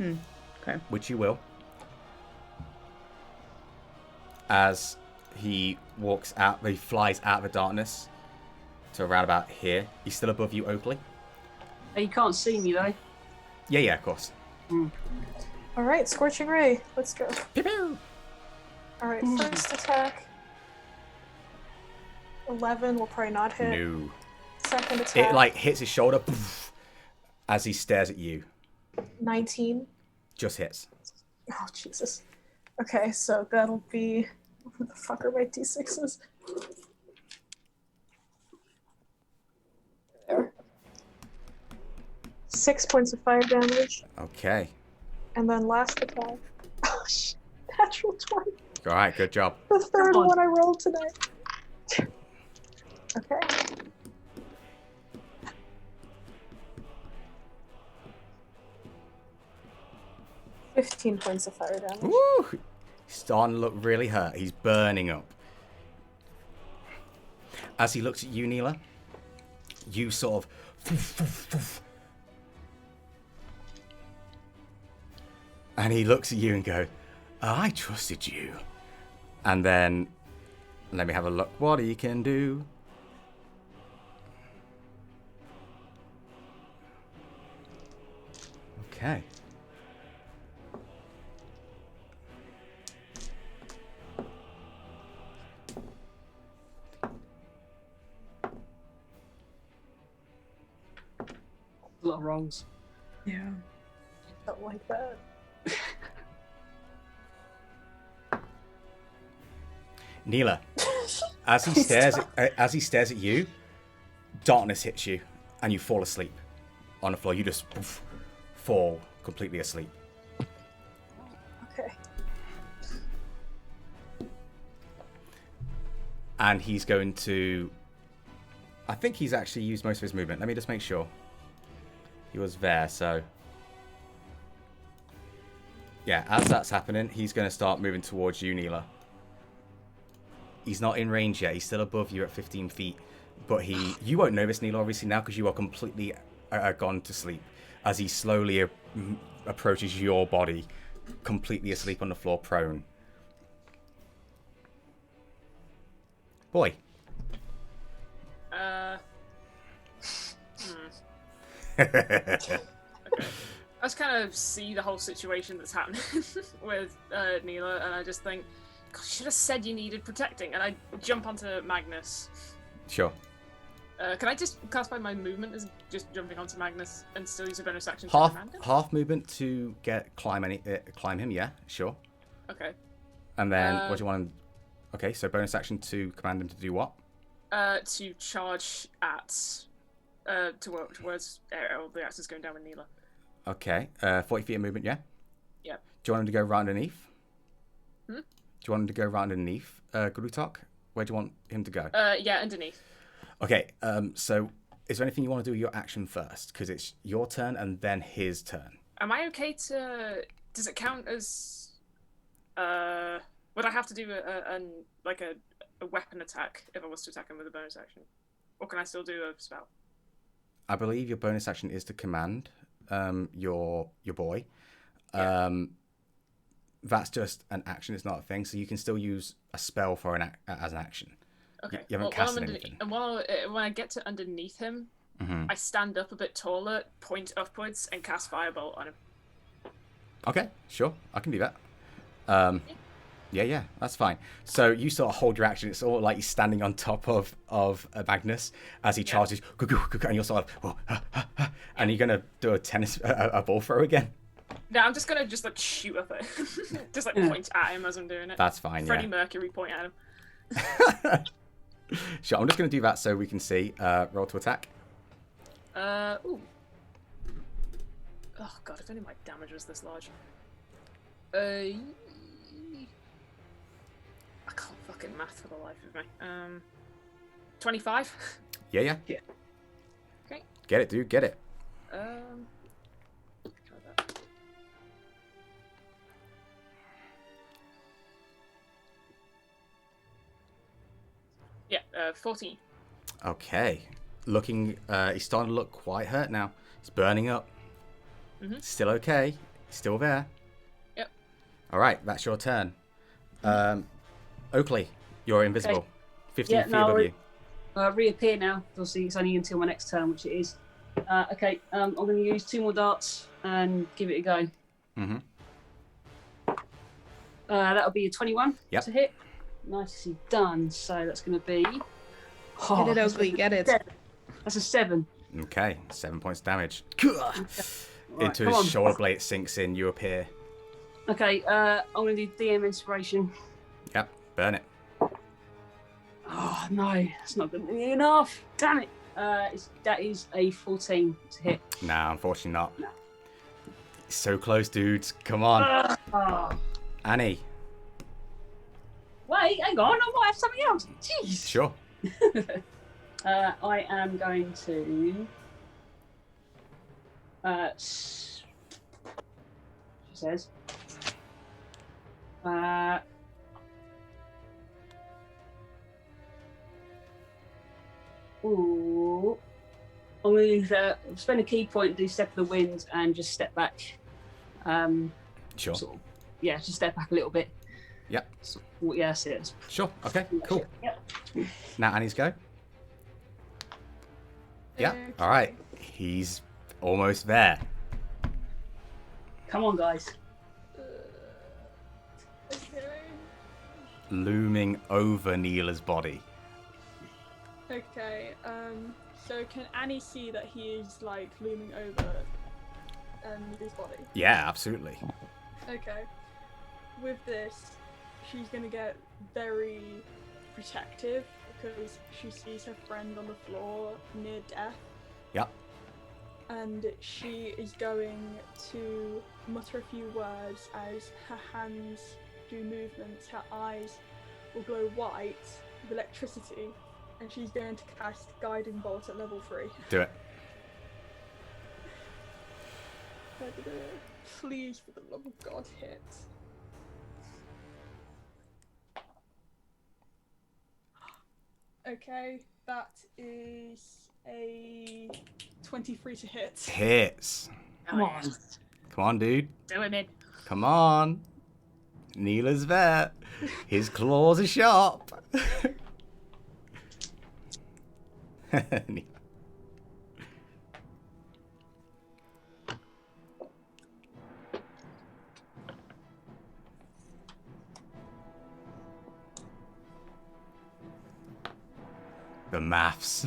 Okay. Which you will. As he walks out, he flies out of the darkness to around about here. He's still above you, Oakley. Hey, you can't see me though. Yeah, of course. All right, Scorching Ray. Let's go. Pew pew. All right, first attack. 11 will probably not hit. No. Second attack. It like hits his shoulder poof, as he stares at you. 19. Just hits. Oh Jesus. Okay, so that'll be. What the fuck are my d6s? There. 6 points of fire damage, Okay. and then last attack. Oh shit! Natural 20. All right. Good job. The third Come on. one I rolled today. Okay. $15 points of fire damage. Woo! He's starting to look really hurt. He's burning up. As he looks at you, Neela, you sort of... And he looks at you and goes, I trusted you. And then, let me have a look what he can do. Okay. A lot of wrongs. Yeah. Don't like that. Neela, as he stares at you, darkness hits you, and you fall asleep on the floor. You just fall completely asleep. Okay. And he's going to... I think he's actually used most of his movement. Let me just make sure. He was there, so... Yeah, as that's happening, he's going to start moving towards you, Neela. He's not in range yet. He's still above you at 15 feet. But you won't know this, Neela, obviously, now, because you are completely gone to sleep. As he slowly approaches your body, completely asleep on the floor, prone. Boy. Okay. I just kind of see the whole situation that's happening with Neela, and I just think, God, you should have said you needed protecting. And I jump onto Magnus. Sure. Can I just classify my movement as just jumping onto Magnus and still use a bonus action to command him? Half movement to climb him, yeah, sure. Okay. And then what do you want him... Okay, so bonus action to command him to do what? To charge at towards all the axes going down with Neela. Okay, 40 feet of movement, yeah? Yep. Do you want him to go right underneath? Hmm? Do you want him to go right underneath Grutok? Where do you want him to go? Yeah, underneath. Okay, so is there anything you want to do with your action first? Because it's your turn and then his turn. Am I okay to... Does it count as... Would I have to do a weapon attack if I was to attack him with a bonus action? Or can I still do a spell? I believe your bonus action is to command your boy. Yeah. That's just an action. It's not a thing. So you can still use a spell for as an action. Okay. You haven't casted anything. And when I get to underneath him, I stand up a bit taller, point upwards, and cast Firebolt on him. Okay, sure. I can do that. Yeah, that's fine. So you sort of hold your action. It's all like you're standing on top of Magnus as he charges, and you're sort of, and you're gonna do a ball throw again. No, I'm just gonna like shoot up it, just like point at him as I'm doing it. That's fine. Freddie Mercury point at him. Sure. I'm just gonna do that so we can see. Roll to attack. Ooh. Oh god, if only my damage was this large. I can't fucking math for the life of me. 25. Yeah. Okay. Get it, dude. Get it. Yeah, 14. Okay. Looking, he's starting to look quite hurt now. He's burning up. Still okay. Still there. Yep. All right, that's your turn. Oakley, you're invisible. Okay. 15 feet above you. Reappear now. Obviously, it's only until my next turn, which it is. Okay, I'm going to use 2 more darts and give it a go. That'll be a 21 to hit. Nicely done. So that's going to be... Get it, Oakley, get it. 7. That's a 7. Okay, 7 points damage. Right, Into his shoulder blade sinks in. You appear. Okay, I'm going to do DM Inspiration. Yep, burn it. Oh, no, that's not going to be enough. Damn it. That is a 14 to hit. Nah, unfortunately not. No. So close, dudes. Come on. Annie. Wait, hang on. I might have something else. Jeez. Sure. I am going to... she says... Ooh. I'm going to spend a key point, do Step of the Wind, and just step back. Sure. Sort of, just step back a little bit. Yep. Yes, it is. Sure. Okay, cool. Yep. Now Annie's go. Yeah. All right. He's almost there. Come on, guys. Looming over Neela's body. Okay, so can Annie see that he is like looming over his body? Yeah, absolutely. Okay. With this, she's gonna get very protective because she sees her friend on the floor near death. Yep. And she is going to mutter a few words as her hands do movements, her eyes will glow white with electricity, and she's going to cast Guiding Bolt at level 3. Do it. Please, for the love of God, hit. Okay, that is a 23 to hit. Hits. Come on. Come on, dude. Do him in. Come on. Neela's there. His claws are sharp. The maths.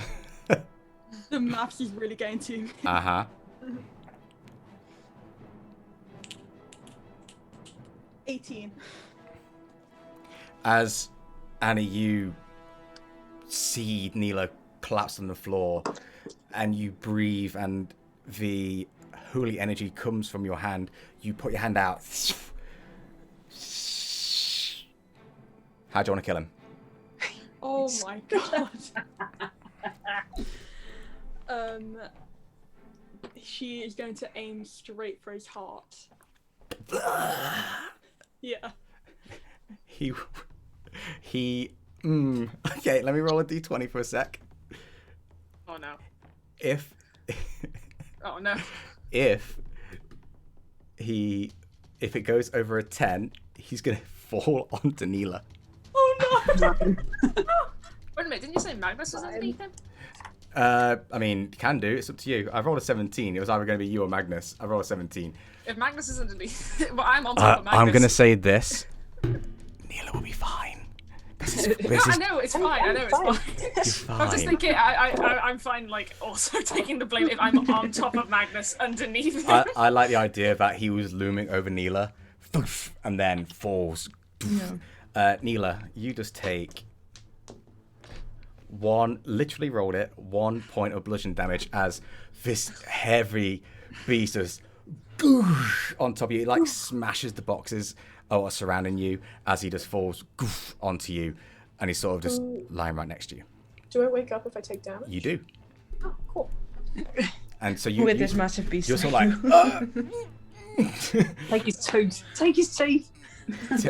The maths is really getting to me. Uh-huh. 18. As Annie, you see Neela collapse on the floor, and you breathe, and the holy energy comes from your hand. You put your hand out. How do you want to kill him? Oh my god. She is going to aim straight for his heart. Yeah. Okay, let me roll a d20 for a sec. Oh no. If Oh no. If it goes over a 10, he's gonna fall onto Neela. Oh no! Wait a minute, didn't you say Magnus was underneath him? I mean, you can do. It's up to you. I rolled a 17. It was either going to be you or Magnus. I rolled a 17. If Magnus is underneath, well, I'm on top of Magnus. I'm going to say this. Neela will be fine. I know it's fine. I know it's fine. You're fine. I'm just thinking, I'm fine. Like also taking the blame if I'm on top of Magnus underneath him. I like the idea that he was looming over Neela, and then falls. Yeah. Neela, you just take literally rolled it, 1 point of bludgeon damage as this heavy beast is on top of you. It like smashes the boxes surrounding you as he just falls onto you, and he's sort of just lying right next to you. Do I wake up if I take damage? You do. Oh, cool. And so you With this massive beast. you're sort of like Take his tooth. Take his teeth.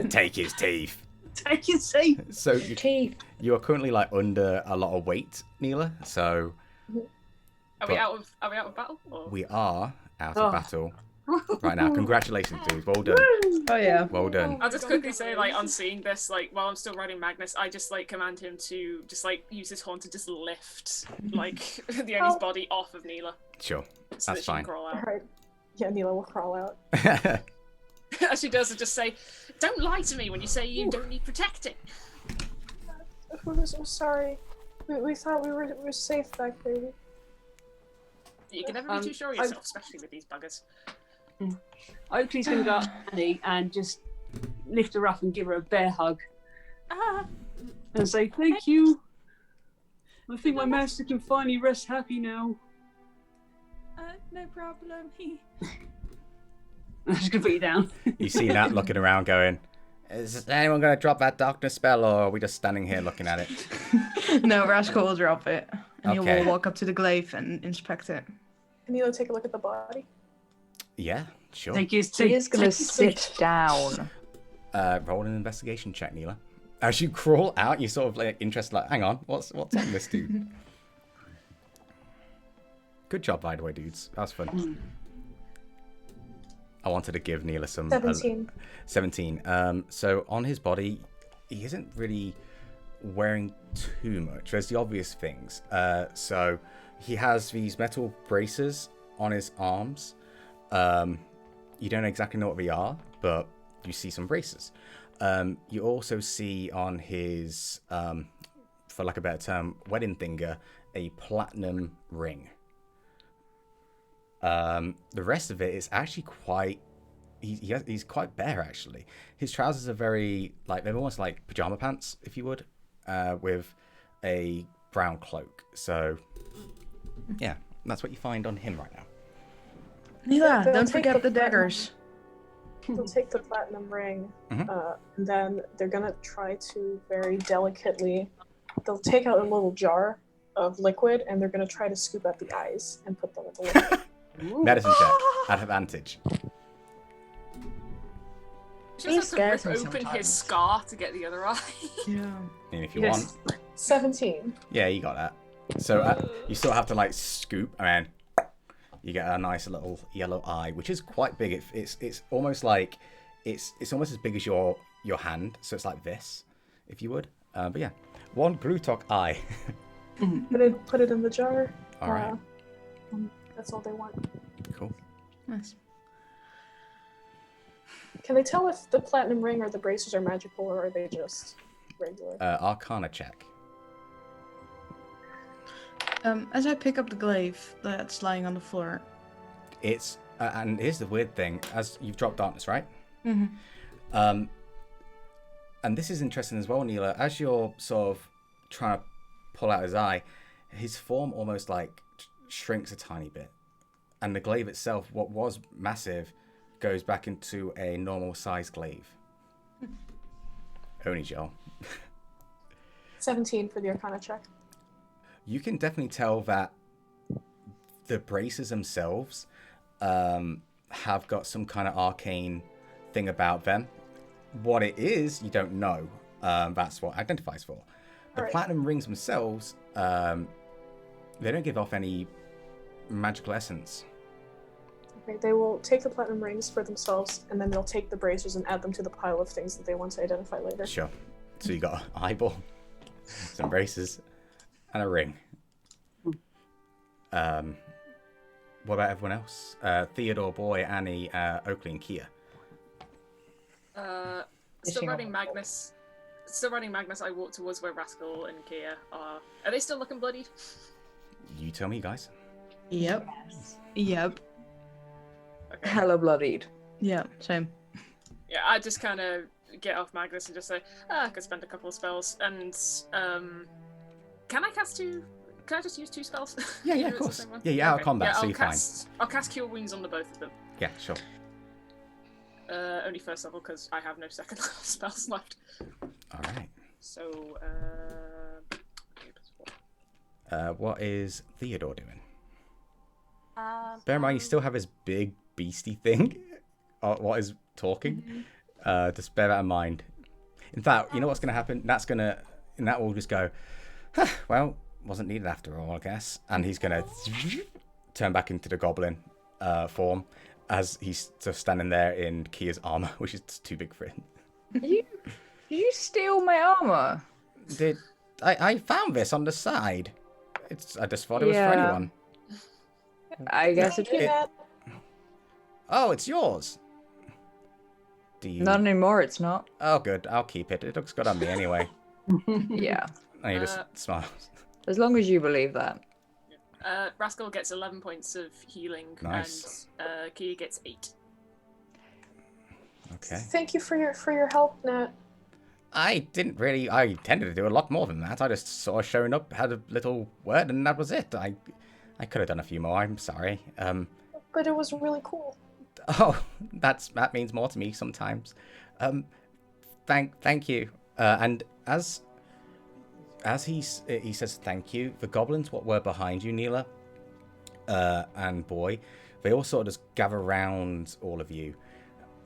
take his teeth. Take his teeth. So Teeth. you are currently like under a lot of weight, Neela. So Are we out of battle? Or? we are out of battle right now. Congratulations, dudes. Well done. Oh yeah. Well done. I'll just quickly say, like, on seeing this, like, while I'm still riding Magnus, I just, like, command him to just, like, use his horn to just lift, like, the Oni's body off of Neela. Sure. So That's that she fine. can crawl out. Alright. Yeah, Neela will crawl out. As she does, I just say, don't lie to me when you say you don't need protecting. I'm sorry. We thought we were safe back there. You can never be too sure of yourself, especially with these buggers. Oakley's going to go up to Annie and just lift her up and give her a bear hug and say, thank you. I think my master can finally rest happy now. No problem. I'm just going to put you down. You see Nat looking around going, is anyone going to drop that darkness spell, or are we just standing here looking at it? No, Rascal will drop it. And Okay. he will walk up to the glaive and inspect it. Can Neela take a look at the body? Yeah, sure. Take his He teeth. is going to Take his sit teeth. down. Roll an investigation check, Neela. As you crawl out, you sort of like interested, like, hang on, what's on this dude? Good job, by the way, dudes. That was fun. I wanted to give Neela some 17. 17. So on his body, he isn't really wearing too much. There's the obvious things. So he has these metal braces on his arms. You don't exactly know what they are, but you see some braces. You also see on his, for lack of a better term, wedding finger, a platinum ring. The rest of it is actually quite. He's quite bare actually. His trousers are very like they're almost like pajama pants, if you would, with a brown cloak. So yeah, that's what you find on him right now. Neela, They'll don't take forget the the daggers. They'll take the platinum ring, Mhm. and then they're gonna try to very delicately. They'll take out a little jar of liquid, and they're gonna try to scoop out the eyes and put them in the liquid. Medicine check at advantage. She just has to rip open his scar to get the other eye. Yeah. And if you Yes. want, 17. yeah, you got that. So you still have to like scoop, and then you get a nice little yellow eye, which is quite big. It's almost like it's almost as big as your hand. So it's like this, if you would. But yeah, one Glutok eye. Put it in the jar. All right. That's all they want. Cool. Nice. Can they tell if the platinum ring or the braces are magical, or are they just regular? Arcana check. As I pick up the glaive that's lying on the floor. It's and here's the weird thing: as you've dropped darkness, right? Mm-hmm. And this is interesting as well, Neela. As you're sort of trying to pull out his eye, his form almost like shrinks a tiny bit, and the glaive itself, what was massive, goes back into a normal size glaive. Only Joel. 17 for the Arcana check. You can definitely tell that the braces themselves have got some kind of arcane thing about them. What it is, you don't know. That's what identifies for. The Alright. platinum rings themselves, they don't give off any magical essence. Okay, they will take the platinum rings for themselves, and then they'll take the bracers and add them to the pile of things that they want to identify later. Sure. So you got an eyeball, some braces, and a ring. What about everyone else? Theodore, Boy, Annie, Oakley, and Kia. Still riding Magnus. I walk towards where Rascal and Kia are. Are they still looking bloodied? You tell me, guys. Yep. Yep. Okay. Hella bloodied. Yeah, same. Yeah, I just kind of get off Magnus and just say, I could spend a couple of spells. And, can I cast two? Can I just use two spells? Yeah, of course. Yeah, out of combat, so you're fine. I'll cast Cure Wounds on the both of them. Yeah, sure. Only first level, because I have no second level spells left. Alright. So, what is Theodore doing? Um, Bear in mind, you still have his big beastie thing. What is talking? Just bear that in mind. In fact, you know what's going to happen? Nat will just go, well, wasn't needed after all, I guess. And he's going to turn back into the goblin form as he's just standing there in Kia's armor, which is too big for him. Did you steal my armor? I found this on the side. I just thought it was for anyone. I guess it is. Oh, it's yours. Do you? Not anymore, it's not. Oh, good. I'll keep it. It looks good on me anyway. Yeah. And he just smiles. As long as you believe that. Rascal gets 11 points of healing, Nice. and Kia gets 8. Okay. Thank you for your help, Nat. I intended to do a lot more than that. I just sort of shown up, had a little word, and that was it. I could have done a few more. I'm sorry. But it was really cool. Oh, that means more to me sometimes. Thank you. And as he says thank you, the goblins what were behind you, Neela, and Boy, they all sort of just gather around all of you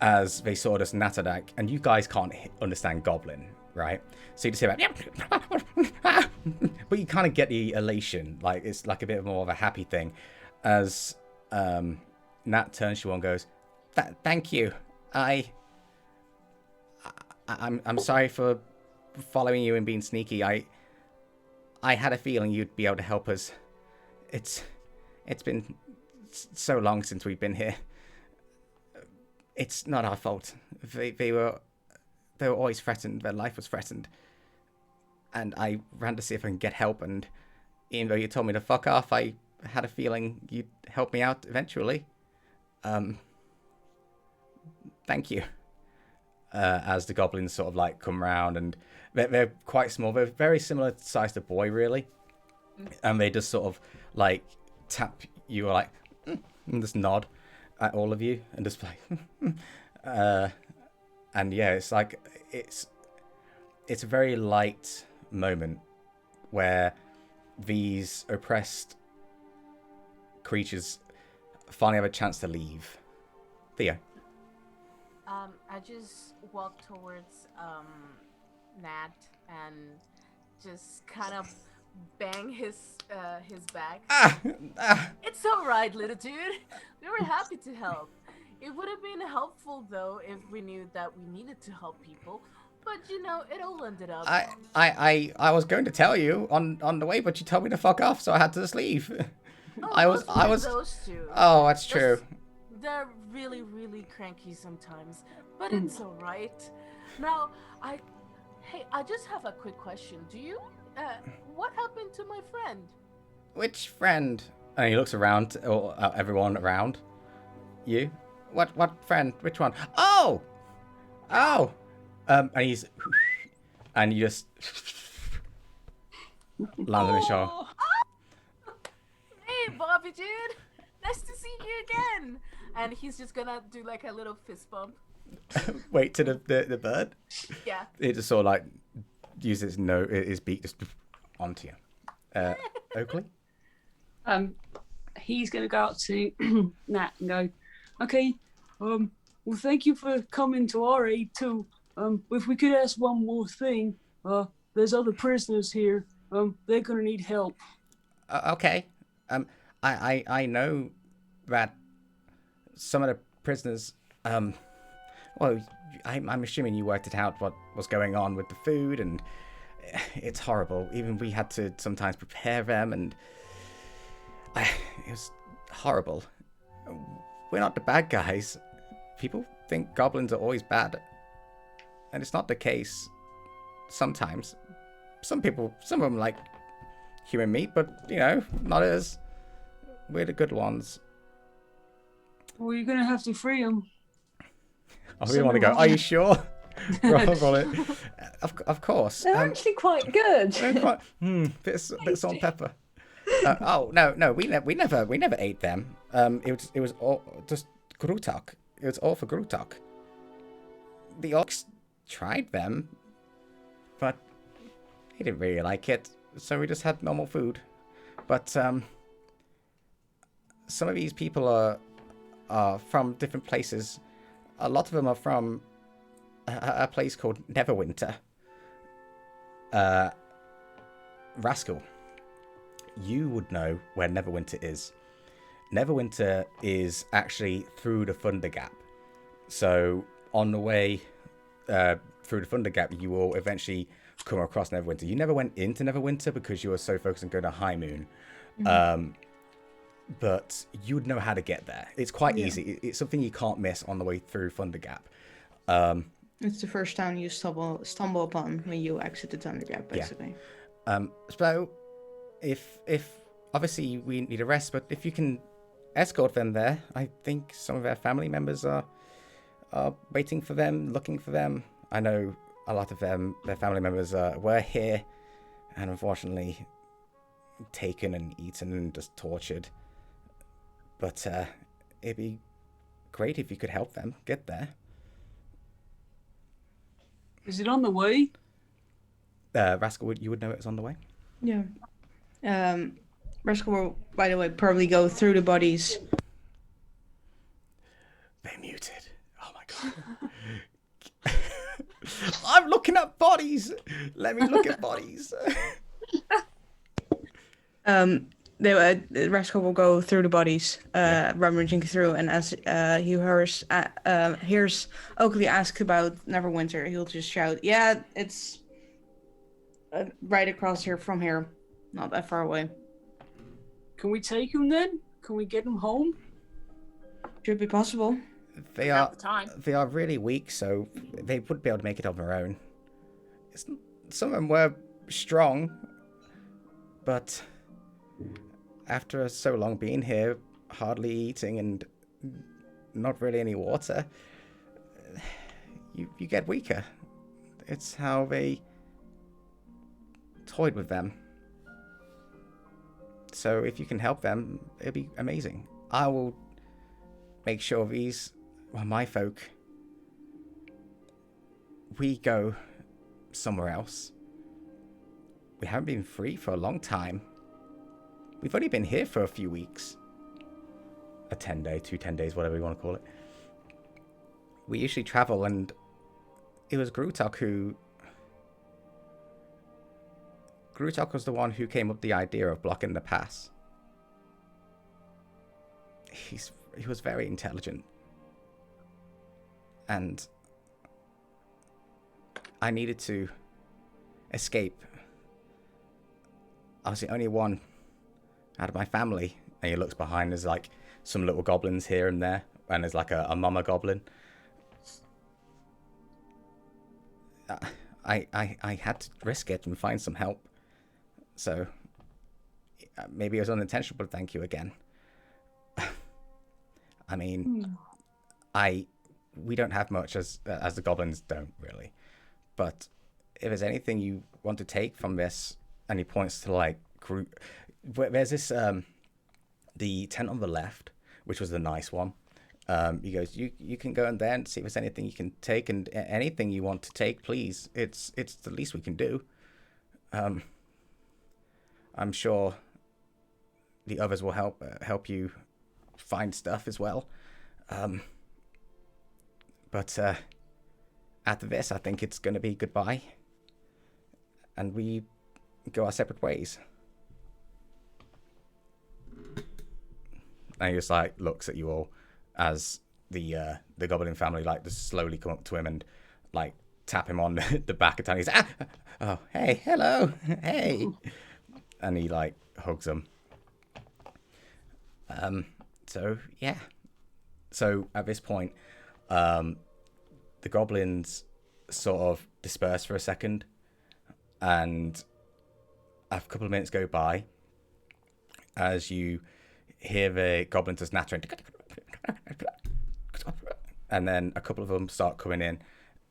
as they sort of just Natadak, and you guys can't understand goblin, right? So you just hear that, but you kind of get the elation, like it's like a bit more of a happy thing, as Nat turns to you and goes, "Thank you. I'm sorry for following you and being sneaky. I had a feeling you'd be able to help us. It's been so long since we've been here. It's not our fault. They were always threatened. Their life was threatened. And I ran to see if I can get help, and even though you told me to fuck off, I had a feeling you'd help me out eventually. Thank you." As the goblins sort of like come round, and they're quite small. They're very similar size to Boy, really. And they just sort of like tap you, like, and just nod at all of you, and just like, and yeah, it's like it's a very light moment where these oppressed creatures finally have a chance to leave. Theo. I just walk towards Nat and just kind of bang his back. It's all right, little dude. We were happy to help. It would have been helpful though if we knew that we needed to help people. But you know, it all ended up. I was going to tell you on the way, but you told me to fuck off, so I had to just leave. Oh, I was. Those two. Oh, that's true. They're really, really cranky sometimes, but it's all right. Now, I just have a quick question. Do you, what happened to my friend? Which friend? And he looks around, or everyone around you. What friend? Which one? Oh. And he's, and you just land on his shoulder. Hey, Bobby, dude. Nice to see you again. And he's just gonna do like a little fist bump. Wait to the bird. Yeah. It just sort of like uses his beak just onto you. Oakley. He's gonna go out to Nat and go, okay, well, thank you for coming to our aid too. If we could ask one more thing, there's other prisoners here. They're gonna need help. Okay. I know that some of the prisoners, well, I'm assuming you worked it out what was going on with the food, and it's horrible. Even we had to sometimes prepare them, and it was horrible. We're not the bad guys. People think goblins are always bad, and it's not the case. Sometimes, some of them like human meat, but not us. We're the good ones. Well, you're gonna have to free him. I really want to go. Are you sure? Roll it. Of course. They're actually quite good. They're quite, bit of salt and pepper. Oh no, we never ate them. It was all just Grutok. It was all for Grutok. The orcs tried them, but he didn't really like it, so we just had normal food. But some of these people are from different places. A lot of them are from a place called Neverwinter. Rascal, you would know where Neverwinter is. Neverwinter is actually through the Thunder Gap. So on the way through the Thunder Gap, you will eventually come across Neverwinter. You never went into Neverwinter because you were so focused on going to High Moon. Mm-hmm. But you would know how to get there. It's quite easy. It's something you can't miss on the way through Thunder Gap. It's the first town you stumble upon when you exit the Thunder Gap, basically. Yeah. So, if obviously we need a rest, but if you can escort them there, I think some of their family members are waiting for them, looking for them. I know a lot of their family members were here, and unfortunately taken and eaten and just tortured. But it'd be great if you could help them get there. Is it on the way? Rascal, you would know it was on the way? Yeah. Rascal will, by the way, probably go through the bodies. They muted. Oh my god. I'm looking at bodies. Let me look at bodies. Rascal will go through the bodies, rummaging through, and as he hears Oakley ask about Neverwinter, he'll just shout, "Yeah, it's right across here from here, not that far away." Can we take him then? Can we get him home? Should be possible. They are really weak, so they wouldn't be able to make it on their own. Some of them were strong, but after so long being here, hardly eating and not really any water, you get weaker. It's how they toyed with them. So if you can help them, it'd be amazing. I will make sure my folk, we go somewhere else. We haven't been free for a long time. We've only been here for a few weeks. A 10-day, 10 days, whatever you want to call it. We usually travel, and it was Grutok was the one who came up with the idea of blocking the pass. He was very intelligent. And I needed to escape. I was the only one out of my family. And he looks behind, there's like some little goblins here and there, and there's like a mama goblin. I had to risk it and find some help. So maybe it was unintentional, but thank you again. I mean, we don't have much as the goblins don't really. But if there's anything you want to take from this, and he points to like group, there's this the tent on the left, which was the nice one. He goes, you can go in there and see if there's anything you can take, and anything you want to take, please. It's the least we can do. I'm sure the others will help you find stuff as well. But after this, I think it's going to be goodbye, and we go our separate ways. And he just like looks at you all, as the goblin family like just slowly come up to him and like tap him on the back and he's oh hey, hello, hey, and he like hugs them. So yeah, so at this point the goblins sort of disperse for a second, and a couple of minutes go by as you hear the goblins just nattering, and then a couple of them start coming in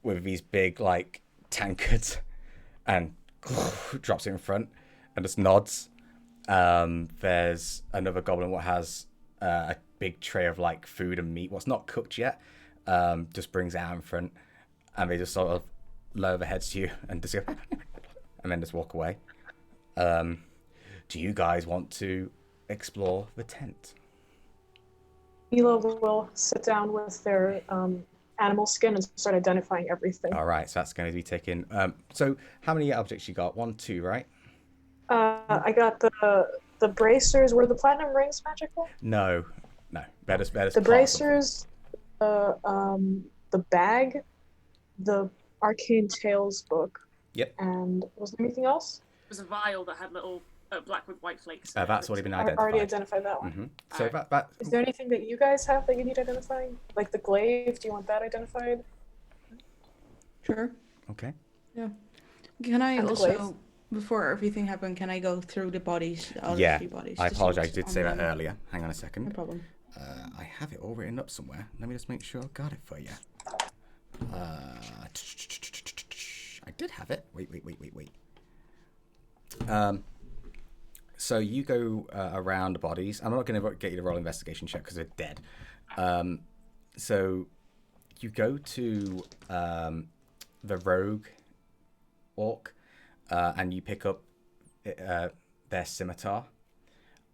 with these big like tankards and drops it in front and just nods. There's another goblin what has a big tray of like food and meat, what's not cooked yet, just brings it out in front, and they just sort of lower their heads to you and just go and then just walk away. Do you guys want to explore the tent? Mila will sit down with their animal skin and start identifying everything. All right, so that's going to be taken. So how many objects you got? 1, 2, right? I got the bracers. Were the platinum rings magical? No. Better. The bracers, the bag, the Arcane Tales book. Yep. And was there anything else? It was a vial that had little black with white flakes. That's already been I identified. already identified that one. Mm-hmm. So that. Is there anything that you guys have that you need identifying? Like the glaive, do you want that identified? Sure. Okay. Yeah. Can I And the also, glaive? before everything happened, can I go through the bodies? The other Yeah. 3 bodies? I to see apologize. I what's did on say that them? earlier. Hang on a No second. problem. I have it all written up somewhere. Let me just make sure I got it for you. I did have it. Wait. So you go around the bodies. I'm not going to get you to roll investigation check because they're dead. So you go to the rogue orc and you pick up their scimitar,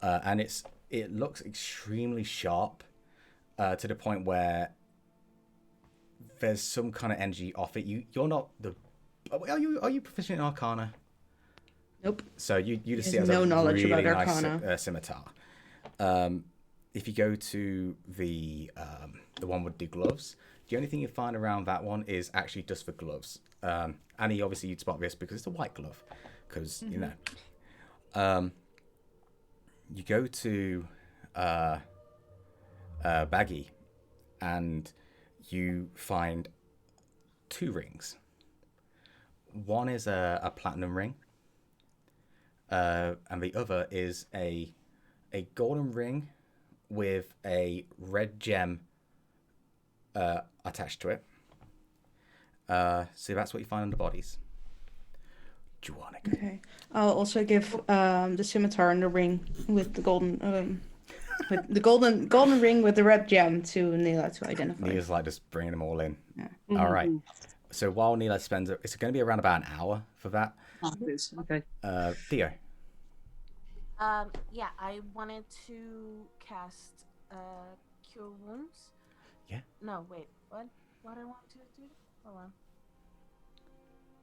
and it looks extremely sharp to the point where there's some kind of energy off it. You're not the. Are you proficient in Arcana? Nope. So you just He see it has as no a knowledge really about nice Arcana. scimitar. If you go to the one with the gloves, the only thing you find around that one is actually just for gloves. Annie, obviously you'd spot this because it's a white glove, because you know. You go to Baggy, and you find 2 rings. One is a platinum ring, and the other is a golden ring with a red gem attached to it. So that's what you find on the bodies. Do you want to go? Okay. I'll also give the scimitar and the ring with the golden with the golden ring with the red gem to Neela to identify. Neela's like just bringing them all in. Yeah. All right. So while Neela spends, it's going to be around about an hour for that. Okay. Theo. Yeah, I wanted to cast Cure Wounds. Yeah. No, wait. What I want to do? Hold on.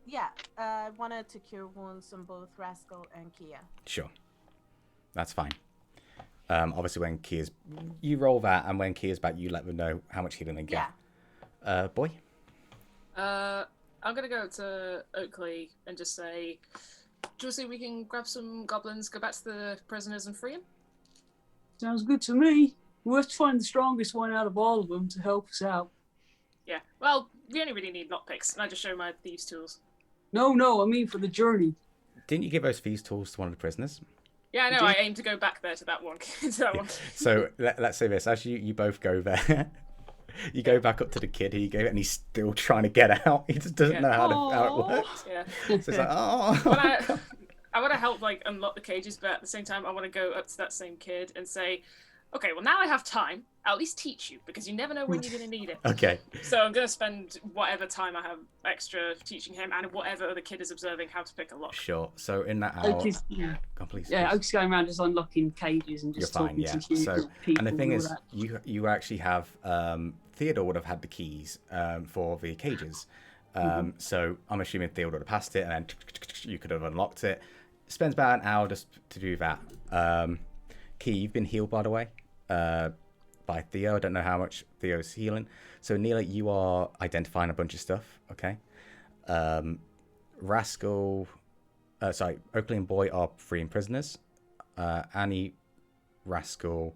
Yeah, I wanted to Cure Wounds on both Rascal and Kia. Sure. That's fine. Obviously, when Kia's, you roll that, and when Kia's back, you let them know how much healing they get. Yeah. Boy. I'm gonna go to Oakley and just say, do you see we can grab some goblins, go back to the prisoners and free them? Sounds good to me. We'll have to find the strongest one out of all of them to help us out. Yeah, well, we only really need lockpicks, and I just show my thieves' tools. No, I mean for the journey. Didn't you give those thieves' tools to one of the prisoners? Yeah, I know, I aim to go back there to that one. One. So let's say this. As you both go there, you go back up to the kid who you gave it, and he's still trying to get out. He just doesn't know how it works. Yeah. So it's like, oh. I want to help, like, unlock the cages, but at the same time, I want to go up to that same kid and say, okay, well, now I have time. I'll at least teach you, because you never know when you're going to need it. Okay. So I'm going to spend whatever time I have extra teaching him and whatever other kid is observing how to pick a lock. Sure. So in that hour... Oakley's, Go on, please. yeah, Oakley's going around just unlocking cages and just You're fine, talking yeah. to So, people. and the thing all is, that. you actually have... Theodore would have had the keys for the cages. So I'm assuming Theodore would have passed it, and then you could have unlocked it. Spends about an hour just to do that. Key, you've been healed, by the way. by Theo. I don't know how much Theo's healing. So, Neela, you are identifying a bunch of stuff, okay? Rascal, Oakley and Boy are freeing prisoners. Annie, Rascal,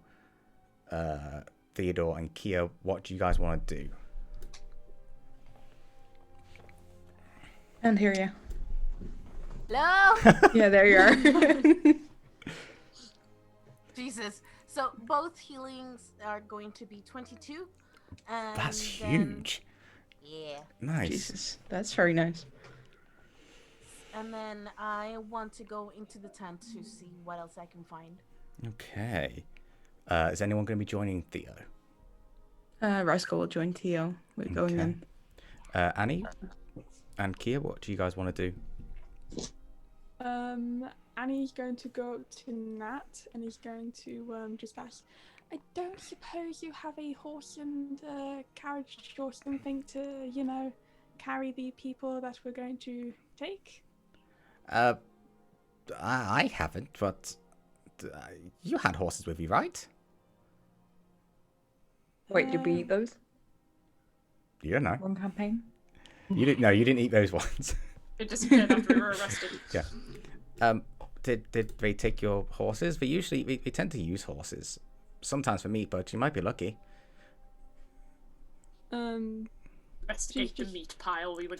Theodore, and Kia, what do you guys want to do? And here you. Hello. Yeah, there you are. Jesus. So both healings are going to be 22. And That's then- huge. Yeah. Nice. Jesus, that's very nice. And then I want to go into the tent to see what else I can find. Okay. Is anyone going to be joining Theo? Rascal will join Theo. We're going Okay. in. Annie and Kia, what do you guys want to do? Annie's going to go up to Nat and he's going to just ask, I don't suppose you have a horse and carriage or something to, you know, carry the people that we're going to take? I haven't, but you had horses with you, right? Wait, did we eat those? You don't know. One campaign? You didn't. No, you didn't eat those ones. It disappeared after we were arrested. Yeah. Did they take your horses? We tend to use horses. Sometimes for meat, but you might be lucky. Investigate the meat pile. We would.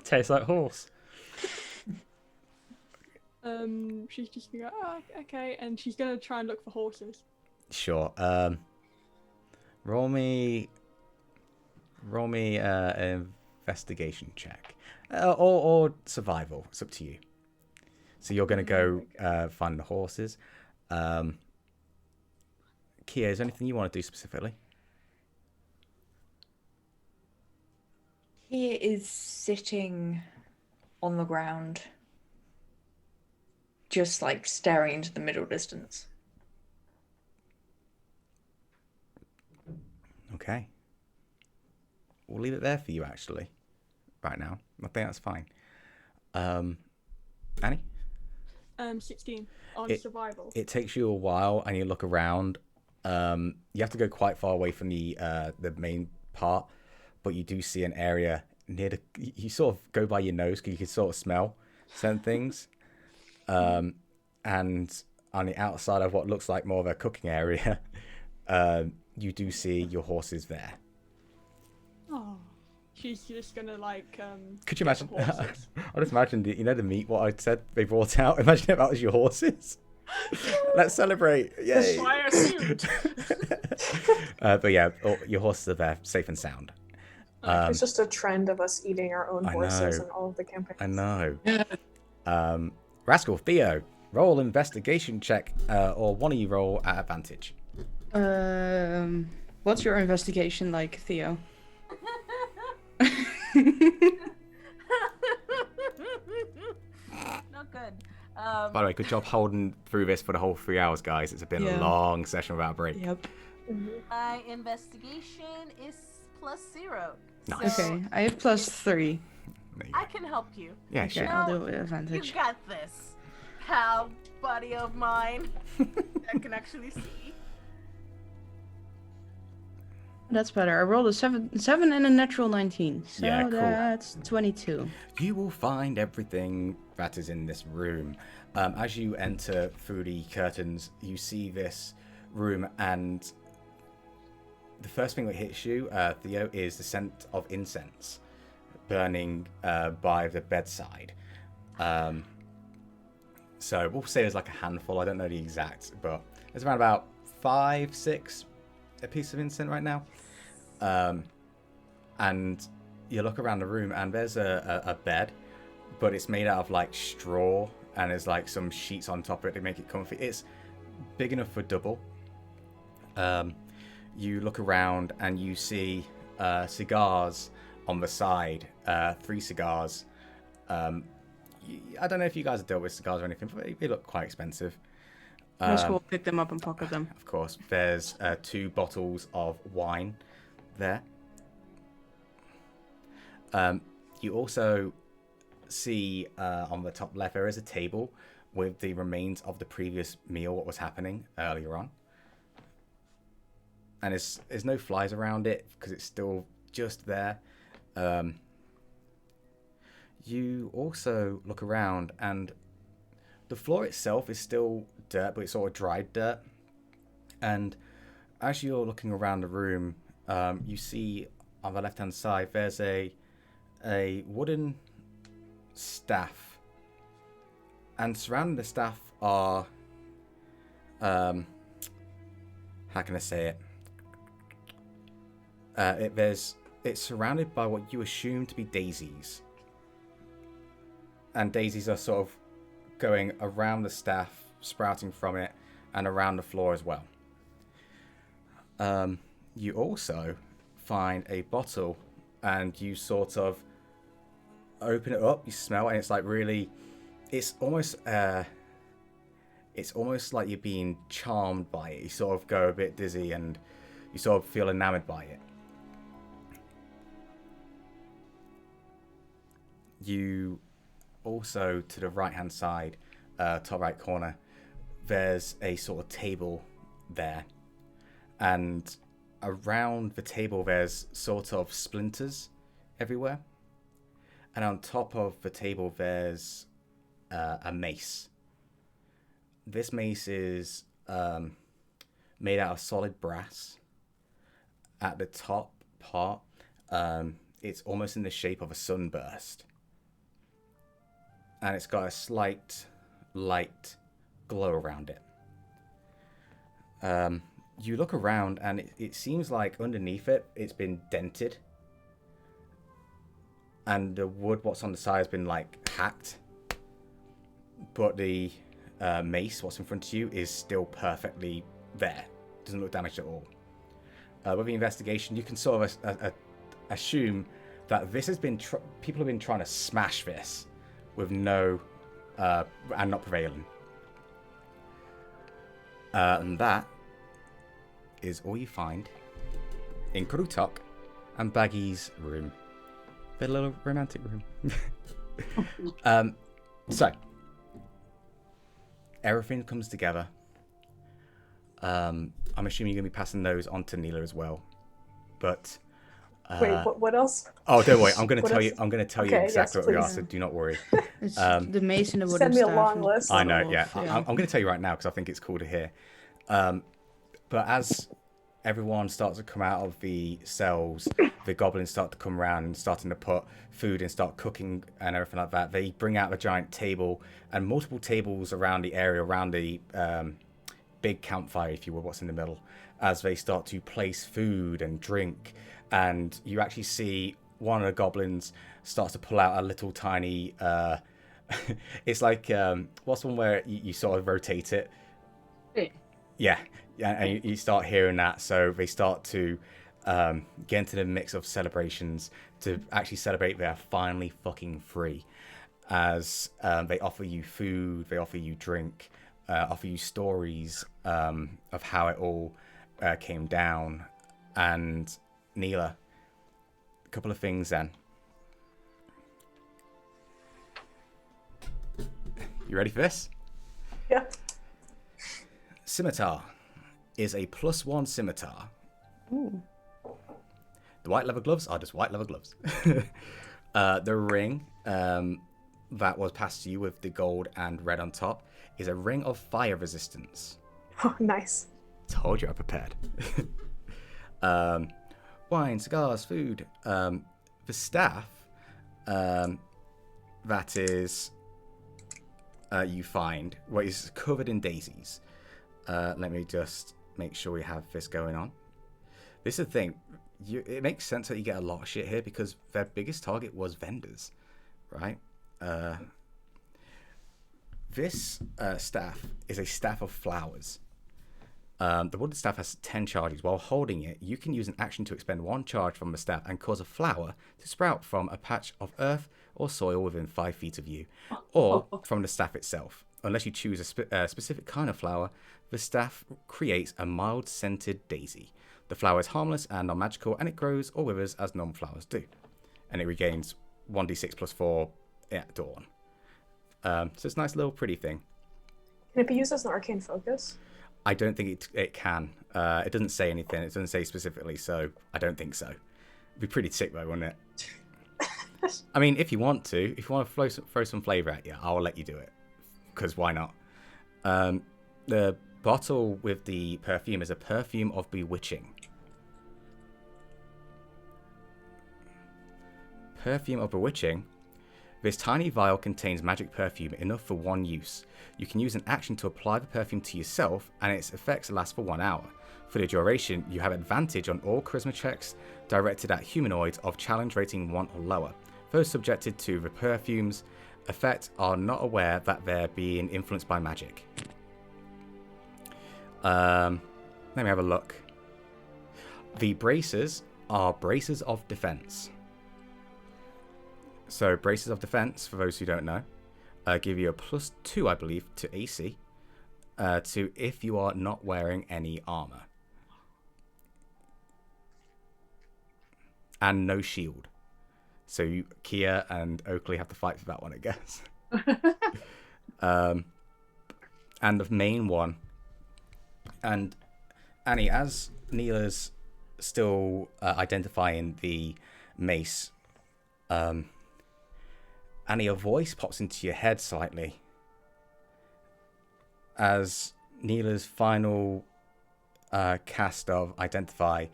Tastes like horse. She's just gonna go, oh, okay, and she's gonna try and look for horses. Sure. Roll me an investigation check, or survival. It's up to you. So you're gonna go find the horses. Kia, is there anything you want to do specifically? He is sitting on the ground, just like staring into the middle distance. Okay. We'll leave it there for you, actually. Right now. I think that's fine. Annie? 16 on survival. It takes you a while, and you look around. You have to go quite far away from the main part, but you do see an area near the... You sort of go by your nose, because you can sort of smell certain things. And on the outside of what looks like more of a cooking area, you do see your horses there. Oh, she's just gonna like. Could you get imagine? the horses. I just imagined, the meat, what I said they brought out. Imagine if that was your horses. Let's celebrate. Yay. That's why I assumed. But yeah, your horses are there, safe and sound. It's just a trend of us eating our own I horses know. in all of the campaigns. I know. Rascal, Theo, roll investigation check, or one of you roll at advantage. What's your investigation like, Theo? Not good. By the way, good job holding through this for the whole 3 hours, guys. It's been a long session without a break. Yep. My investigation is +0. Nice. So Okay, I have +3. There you I go. can help you. Yeah, Okay, sure. I'll do it No, with You advantage. got this, pal, buddy of mine. I can actually see. That's better. I rolled a 7 and a natural 19. So Yeah, cool. that's 22. You will find everything that is in this room. As you enter through the curtains, you see this room, and the first thing that hits you, Theo, is the scent of incense burning by the bedside. So we'll say there's like a handful. I don't know the exact, but there's around about 5, 6 a piece of incense right now. And you look around the room, and there's a bed, but it's made out of like straw, and there's like some sheets on top of it to make it comfy. It's big enough for double. You look around and you see cigars on the side, 3 cigars. I don't know if you guys have dealt with cigars or anything, but they look quite expensive. Rascal will pick them up and pocket them. Of course, there's 2 bottles of wine there. You also see on the top left there is a table with the remains of the previous meal, what was happening earlier on. and there's no flies around it because it's still just there. You also look around, and the floor itself is still dirt, but it's sort of dried dirt. And as you're looking around the room, you see on the left-hand side there's a wooden staff, and surrounding the staff are how can I say it? It's surrounded by what you assume to be daisies, and daisies are sort of going around the staff, sprouting from it, and around the floor as well. You also find a bottle, and you sort of open it up, you smell it, and it's like really, it's almost like you're being charmed by it. You sort of go a bit dizzy, and you sort of feel enamored by it. You also, to the right hand side, top right corner, there's a sort of table there, and around the table there's sort of splinters everywhere, and on top of the table there's a mace. This mace is made out of solid brass. At the top part, it's almost in the shape of a sunburst, and it's got a slight light glow around it. You look around, and it seems like underneath it, it's been dented, and the wood what's on the side has been like hacked, but the mace what's in front of you is still perfectly there. Doesn't look damaged at all. With the investigation, you can sort of assume that this has been people have been trying to smash this with no and not prevailing. And that is all you find in Krutok and Baggy's room. Their little romantic room. So everything comes together. I'm assuming you're going to be passing those on to Neela as well. But Wait, what else? oh, don't worry. I'm going to tell else? you. I'm going to tell you Okay, exactly yes, what we are. please. So do not worry. It's the mace and the wooden Send me a staff long and list. I know. bottle Yeah, of- I'm going to tell you right now because I think it's cool to hear. But as everyone starts to come out of the cells, the goblins start to come around and starting to put food and start cooking and everything like that. They bring out the giant table and multiple tables around the area, around the big campfire, if you will, what's in the middle, as they start to place food and drink. And you actually see one of the goblins starts to pull out a little tiny... it's like, what's the one where you sort of rotate it? Yeah, and you start hearing that. So they start to get into the mix of celebrations to actually celebrate they're finally fucking free. As they offer you food, they offer you drink, offer you stories of how it all came down. And Neela, a couple of things then. You ready for this? Yeah. Scimitar is a +1 scimitar. Ooh. The white leather gloves are just white leather gloves. The ring that was passed to you with the gold and red on top is a ring of fire resistance. Oh, nice. Told you I prepared. Wine, cigars, food. The staff that is you find is covered in daisies. Let me just make sure we have this going on. This is the thing. It makes sense that you get a lot of shit here because their biggest target was vendors, right? This staff is a staff of flowers. The wooden staff has 10 charges. While holding it, you can use an action to expend 1 charge from the staff and cause a flower to sprout from a patch of earth or soil within 5 feet of you, or from the staff itself. Unless you choose a specific kind of flower, the staff creates a mild scented daisy. The flower is harmless and non-magical, and it grows or withers as normal flowers do. And it regains 1d6 plus 4 at dawn. So it's a nice little pretty thing. Can it be used as an arcane focus? I don't think it can. It doesn't say anything. It doesn't say specifically, so I don't think so. It'd be pretty sick though, wouldn't it? I mean, if you want to throw some flavor at you, I'll let you do it. Because why not? The bottle with the perfume is a perfume of bewitching. Perfume of bewitching. This tiny vial contains magic perfume enough for one use. You can use an action to apply the perfume to yourself, and its effects last for 1 hour. For the duration, you have advantage on all charisma checks directed at humanoids of challenge rating 1 or lower. Those subjected to the perfume's effect are not aware that they're being influenced by magic. Let me have a look. The braces are braces of defense. So braces of defense, for those who don't know, give you a +2, I believe, to AC, to if you are not wearing any armor. And no shield. So Kia and Oakley have to fight for that one, I guess. And the main one. And Annie, as Neela's still identifying the mace, Annie, a voice pops into your head slightly as Neela's final cast of Identify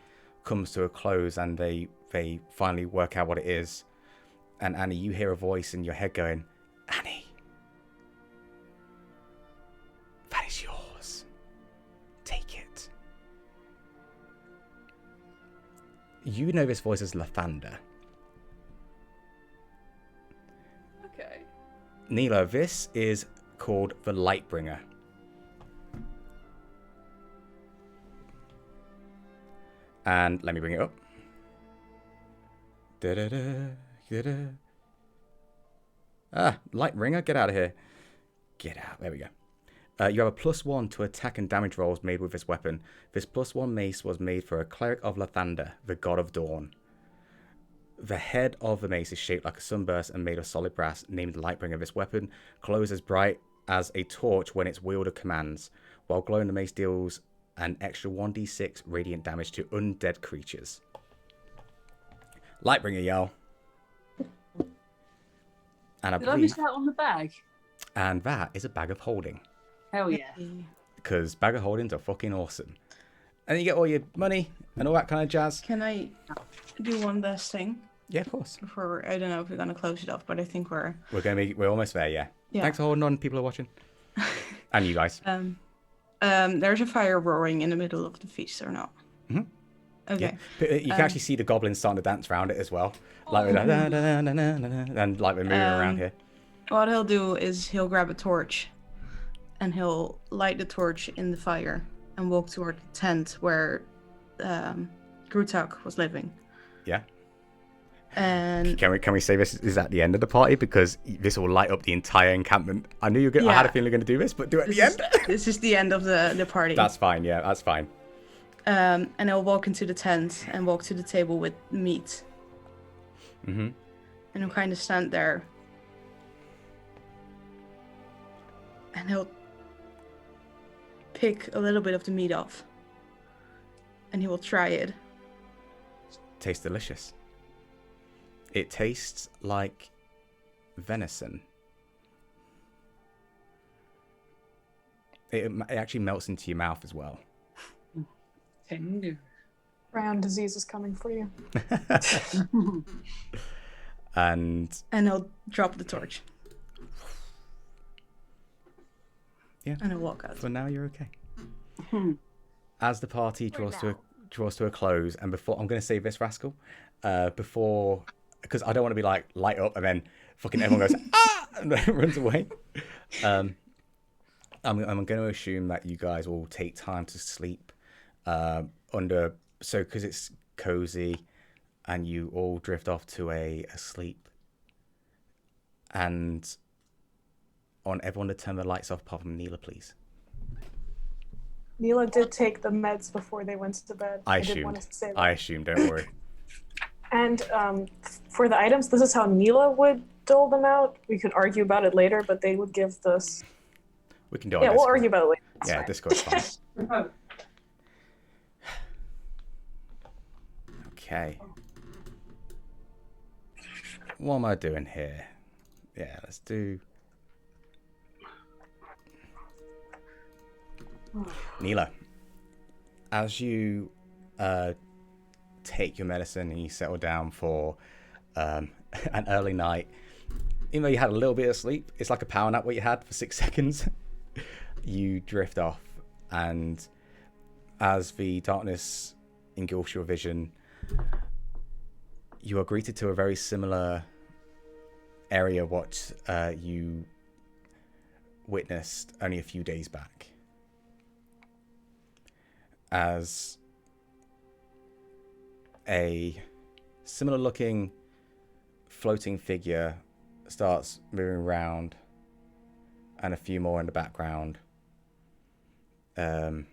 comes to a close, and they finally work out what it is. And Annie, you hear a voice in your head going, Annie, that is yours. Take it. You know this voice as Lathander. Okay. Neela, this is called the Lightbringer. And let me bring it up. Lightbringer, get out of here. Get out. There we go. You have a +1 to attack and damage rolls made with this weapon. This +1 mace was made for a cleric of Lathander, the god of dawn. The head of the mace is shaped like a sunburst and made of solid brass, named Lightbringer. This weapon glows as bright as a torch when its wielder commands. While glowing, the mace deals an extra 1d6 radiant damage to undead creatures. Lightbringer, y'all. And Did I miss out on the bag? And that is a bag of holding. Hell yeah. Because bag of holdings are fucking awesome. And you get all your money and all that kind of jazz. Can I do one last thing? Yeah, of course. Before I don't know if we're gonna close it off, but I think we're almost there, yeah. Thanks for holding on, people are watching. And you guys. There's a fire roaring in the middle of the feast, or not? Mm-hmm. Okay. Yeah. You can actually see the goblins starting to dance around it as well. Like we're like, and like we're moving around here. What he'll do is he'll grab a torch and he'll light the torch in the fire and walk toward the tent where Grutak was living. Yeah. And can we say this is at the end of the party, because this will light up the entire encampment? I knew you were I had a feeling you were going to do this, but do it at the end. This is the end of the party. That's fine. Yeah, that's fine. And he'll walk into the tent and walk to the table with meat. Mm-hmm. And he'll kind of stand there. And he'll pick a little bit of the meat off. And he will try it. Tastes delicious. It tastes like venison. It actually melts into your mouth as well. Tender. Round disease is coming for you. And he'll drop the torch. Yeah. And he'll walk out. For now, you're okay. As the party draws to a close, and before I'm going to save this rascal, because I don't want to be like light up and then fucking everyone goes ah and then runs away. I'm going to assume that you guys will take time to sleep because it's cozy, and you all drift off to a sleep. And I want everyone to turn the lights off apart from Neela, please. Neela did take the meds before they went to bed. I did want to say that. I assumed, don't worry. And for the items, this is how Neela would dole them out. We could argue about it later, but they would give this. We can do it Yeah, on we'll Discord. argue about it later. It's Yeah, fine. Discord's fine. Okay. What am I doing here? Yeah, let's do... Neela, as you take your medicine and you settle down for an early night, even though you had a little bit of sleep, it's like a power nap what you had for 6 seconds. You drift off, and as the darkness engulfs your vision, you are greeted to a very similar area what you witnessed only a few days back. As a similar looking floating figure starts moving around, and a few more in the background, as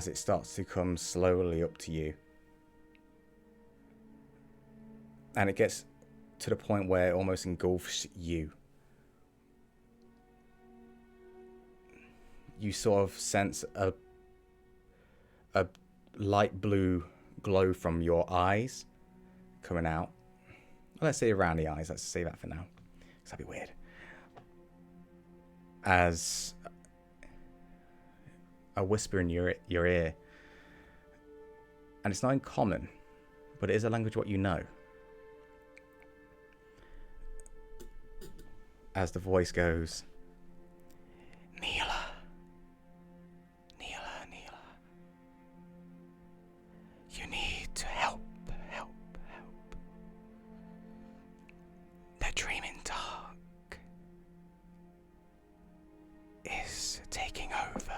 it starts to come slowly up to you, and it gets to the point where it almost engulfs you. You sort of sense a light blue glow from your eyes coming out. Let's say around the eyes. Let's say that for now, because that'd be weird. As a whisper in your ear, and it's not in common, but it is a language what you know. As the voice goes, Neela, Neela, Neela, you need to help. The dreaming dark is taking over.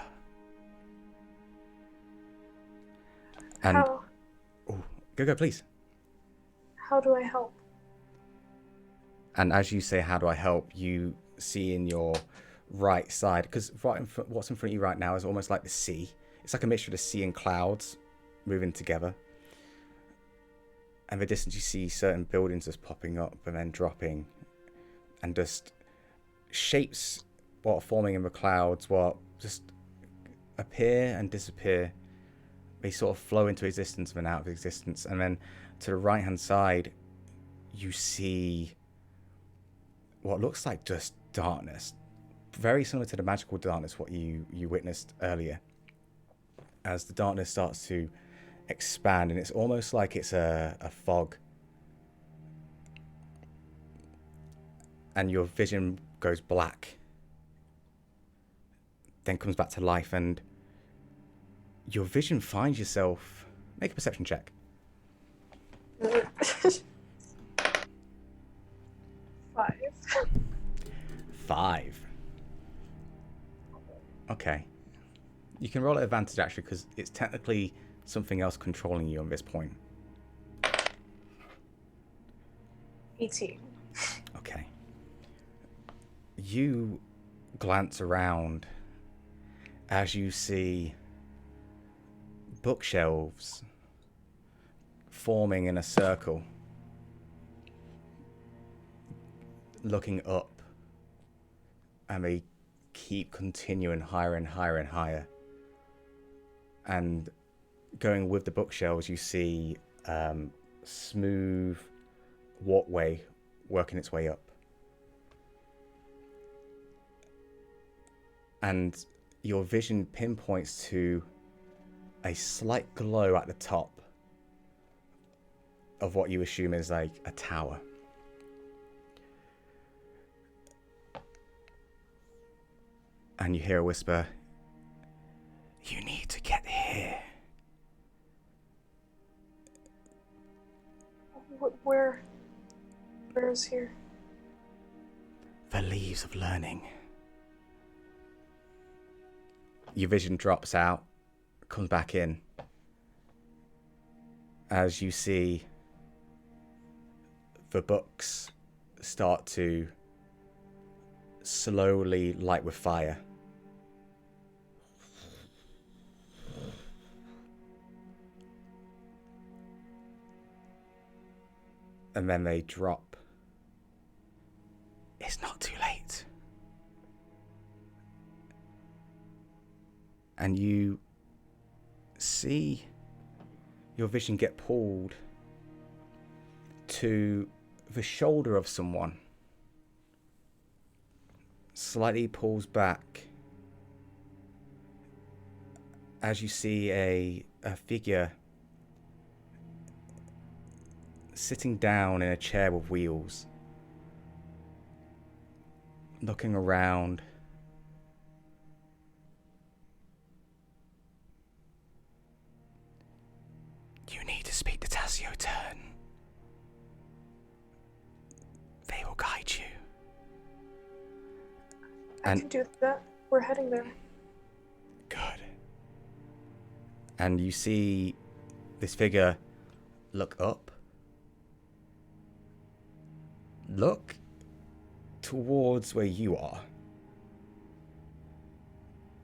And How? oh, go, please. How do I help? And as you say, how do I help, you see in your right side, because what's in front of you right now is almost like the sea. It's like a mixture of the sea and clouds moving together. And in the distance you see certain buildings just popping up and then dropping. And just shapes what are forming in the clouds, what just appear and disappear. They sort of flow into existence and then out of existence. And then to the right hand side, you see what looks like just darkness, very similar to the magical darkness what you witnessed earlier, as the darkness starts to expand, and it's almost like it's a fog, and your vision goes black, then comes back to life, and your vision finds yourself. Make a perception check. 5. Okay. You can roll at advantage actually, because it's technically something else controlling you on this point. 18. Okay. You glance around as you see bookshelves forming in a circle, looking up, and they keep continuing higher and higher and higher. And going with the bookshelves, you see smooth walkway working its way up. And your vision pinpoints to a slight glow at the top of what you assume is like a tower. And you hear a whisper, "You need to get here." Where is here? The leaves of learning. Your vision drops out, comes back in, as you see the books start to slowly light with fire. And then they drop. It's not too late. and you see your vision get pulled to the shoulder of someone. Slightly pulls back as you see a figure sitting down in a chair with wheels, looking around. You need to speak to Tasio Turn. They will guide you. I can do that. We're heading there. Good. And you see this figure look up. Look towards where you are.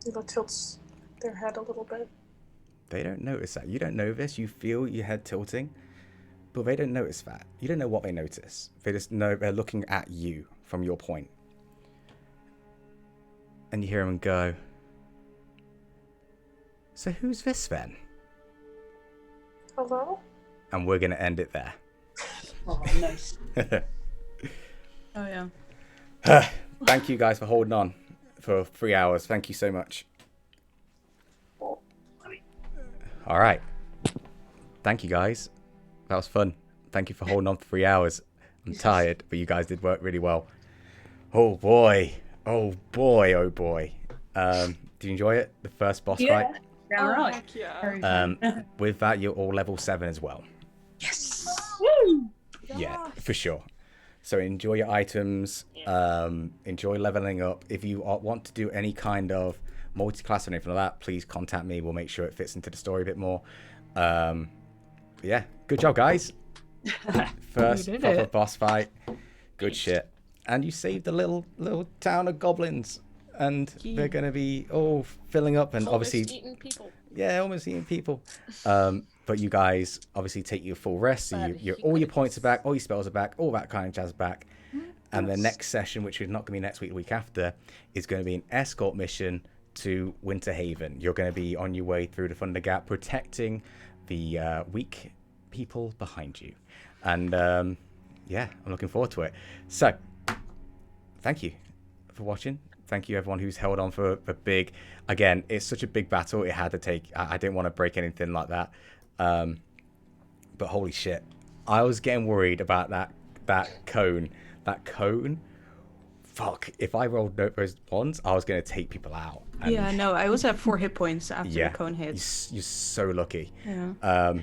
Ela tilts their head a little bit. They don't notice that. You don't know this. You feel your head tilting, but they don't notice that. You don't know what they notice. They just know they're looking at you from your point. And you hear them go, so who's this then? Hello? And we're going to end it there. Oh, nice. Oh yeah. Thank you guys for holding on for 3 hours. Thank you so much. All right. Thank you guys. That was fun. Thank you for holding on for 3 hours. I'm tired, but you guys did work really well. Oh boy. Oh boy. Oh boy. Did you enjoy it? The first boss fight? Yeah, right. Heck yeah. With that, you're all level 7 as well. Yes. Woo! Yeah, for sure. So enjoy your items. Enjoy leveling up. If you want to do any kind of multi-class or anything like that, please contact me. We'll make sure it fits into the story a bit more. Yeah, good job, guys. First proper boss fight. Good shit. And you saved the little town of goblins. And they're going to be all filling up and Almost obviously... eating people. Yeah, almost eating people. But you guys obviously take your full rest. So all your points are back, all your spells are back, all that kind of jazz back. And the next session, which is not going to be next week, the week after, is going to be an escort mission to Winter Haven. You're going to be on your way through the Thunder Gap, protecting the weak people behind you. And yeah, I'm looking forward to it. So, thank you for watching. Thank you everyone who's held on for the big... Again, it's such a big battle. It had to take... I didn't want to break anything like that. But holy shit. I was getting worried about that cone. That cone... Fuck. If I rolled those ones, I was going to take people out. And Yeah, no, I was at 4 hit points after yeah, the cone hit. you're so lucky. Yeah.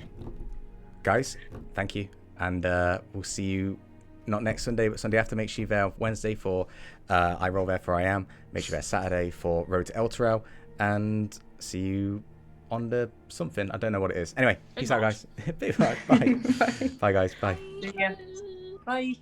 Guys, thank you. And we'll see you... Not next Sunday, but Sunday after. Make sure you're there Wednesday for I Roll There For I Am. Make sure you're there Saturday for Road to Elturel. And see you on the something. I don't know what it is. Anyway, peace out, guys. Bye. Bye. Bye, guys. Bye. Yeah. Bye.